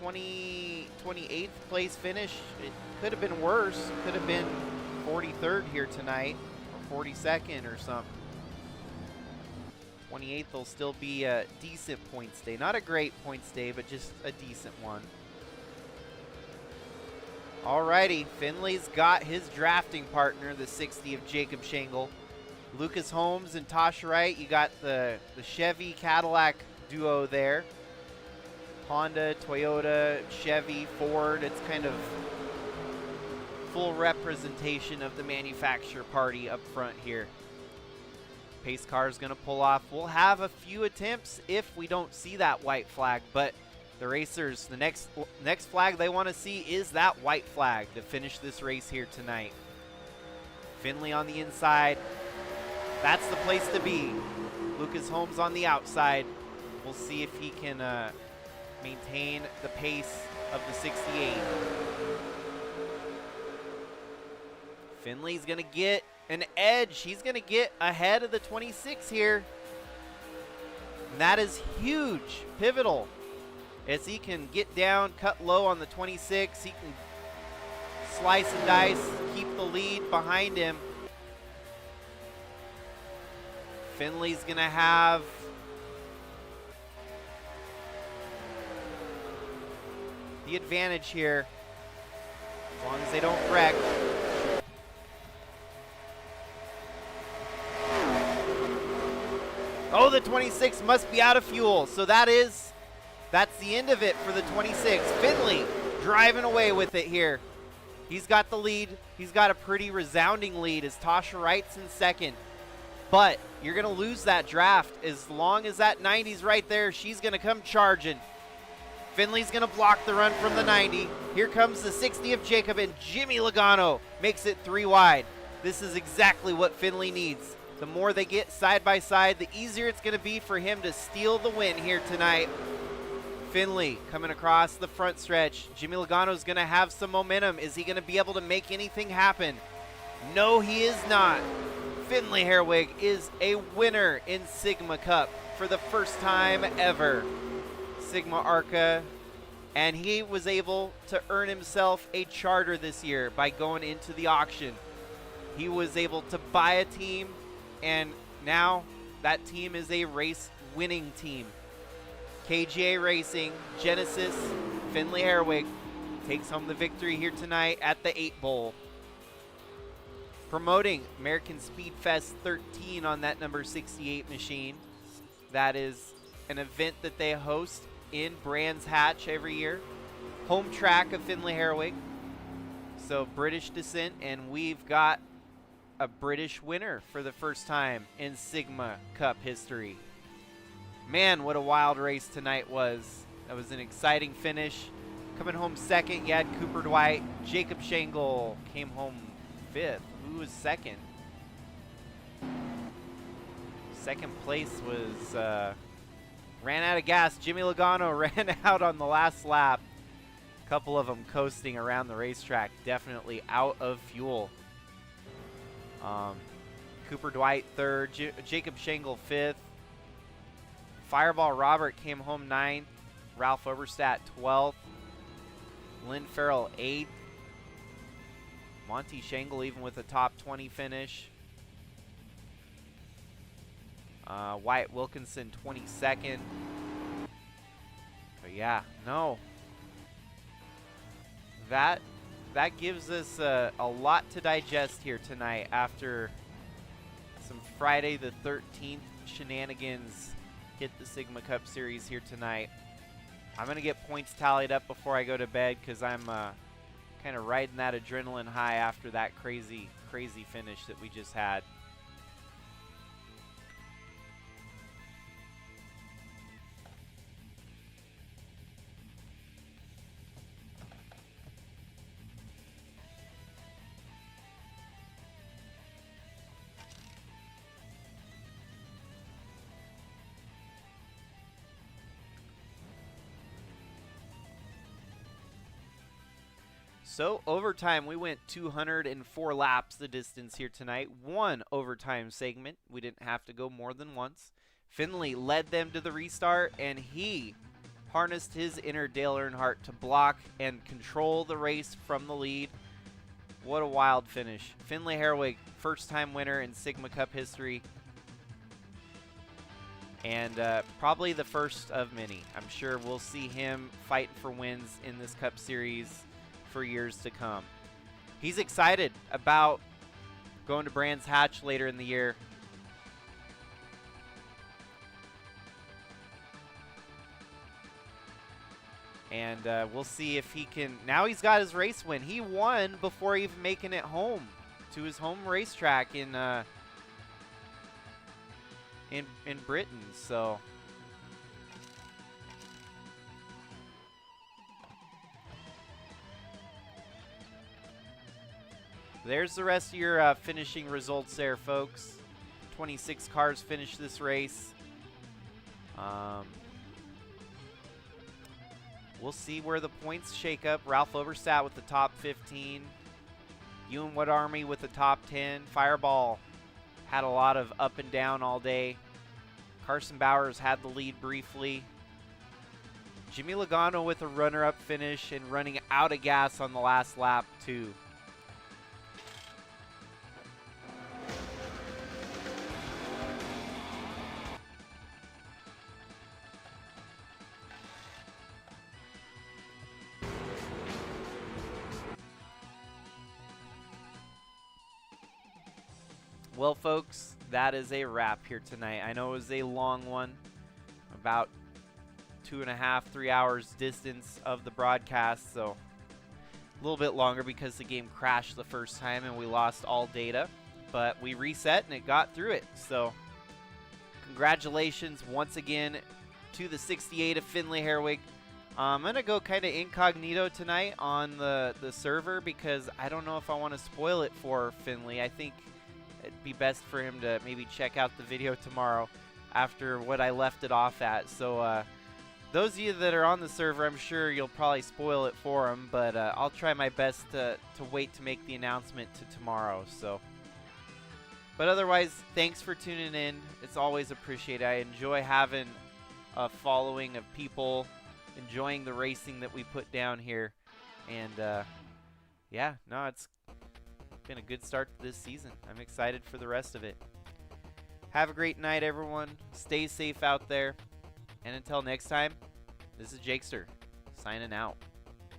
28th place finish. It could have been worse. Could have been 43rd here tonight, or 42nd or something. 28th will still be a decent points day. Not a great points day, but just a decent one. Alrighty, Finley's got his drafting partner, the 60 of Jacob Shangle. Lucas Holmes and Tasha Wright, you got the Chevy Cadillac duo there. Honda, Toyota, Chevy, Ford, it's kind of full representation of the manufacturer party up front here. Pace car is going to pull off. We'll have a few attempts if we don't see that white flag, but the racers, the next flag they want to see is that white flag to finish this race here tonight. Finley on the inside. That's the place to be. Lucas Holmes on the outside. We'll see if he can maintain the pace of the 68. Finley's going to get an edge. He's going to get ahead of the 26 here. And that is huge, pivotal. As he can get down, cut low on the 26. He can slice and dice, keep the lead behind him. Finley's going to have the advantage here, as long as they don't wreck. Oh, the 26 must be out of fuel. So that's the end of it for the 26. Finley driving away with it here. He's got the lead. He's got a pretty resounding lead as Tasha Wright's in second. But you're going to lose that draft. As long as that 90's right there, she's going to come charging. Finley's going to block the run from the 90. Here comes the 60 of Jacob, and Jimmy Logano makes it 3 wide. This is exactly what Finley needs. The more they get side by side, the easier it's going to be for him to steal the win here tonight. Finley coming across the front stretch. Jimmy Logano's going to have some momentum. Is he going to be able to make anything happen? No, he is not. Finley Herwig is a winner in Sigma Cup for the first time ever. Sigma ARCA, and he was able to earn himself a charter this year by going into the auction. He was able to buy a team, and now that team is a race winning team. KGA Racing, Genesis, Finley Herwig takes home the victory here tonight at the 8 Bowl. Promoting American Speed Fest 13 on that number 68 machine. That is an event that they host in Brands Hatch every year. Home track of Finley Herwig. So British descent, and we've got a British winner for the first time in Sigma Cup history. Man, what a wild race tonight was. That was an exciting finish. Coming home second, you had Cooper Dwight. Jacob Shangle came home 5th. Who was second? Second place was ran out of gas. Jimmy Logano ran out on the last lap. A couple of them coasting around the racetrack, definitely out of fuel. Cooper Dwight 3rd, Jacob Shangle 5th. Fireball Robert came home 9th. Ralph Oberstadt 12th. Lynn Farrell 8th. Monty Shangle even with a top 20 finish. Wyatt Wilkinson 22nd. But yeah, no. That gives us a lot to digest here tonight after some Friday the 13th shenanigans hit the Sigma Cup Series here tonight. I'm going to get points tallied up before I go to bed because I'm kind of riding that adrenaline high after that crazy finish that we just had. So overtime, we went 204 laps the distance here tonight. 1 overtime segment. We didn't have to go more than once. Finley led them to the restart, and he harnessed his inner Dale Earnhardt to block and control the race from the lead. What a wild finish. Finley Herwig, first-time winner in Sigma Cup history. And probably the first of many. I'm sure we'll see him fighting for wins in this Cup Series for years to come. He's excited about going to Brands Hatch later in the year. And we'll see if he can. Now he's got his race win. He won before even making it home to his home racetrack in Britain. So there's the rest of your finishing results there, folks. 26 cars finished this race. We'll see where the points shake up. Ralph Oberstadt with the top 15. Ewan Wood Army with the top 10. Fireball had a lot of up and down all day. Carson Bowers had the lead briefly. Jimmy Logano with a runner-up finish and running out of gas on the last lap, too. Well, folks, that is a wrap here tonight. I know it was a long one, about 2.5, 3 hours distance of the broadcast, so a little bit longer because the game crashed the first time and we lost all data, but we reset and it got through it. So congratulations once again to the 68 of Finley Herwig I'm going to go kind of incognito tonight on the server because I don't know if I want to spoil it for Finley. I think it'd be best for him to maybe check out the video tomorrow after what I left it off at. So those of you that are on the server, I'm sure you'll probably spoil it for him, but I'll try my best to wait to make the announcement to tomorrow. So, but otherwise, thanks for tuning in. It's always appreciated. I enjoy having a following of people enjoying the racing that we put down here, and yeah, no, it's been a good start to this season. I'm excited for the rest of it. Have a great night, everyone. Stay safe out there, and until next time, this is Jakester signing out.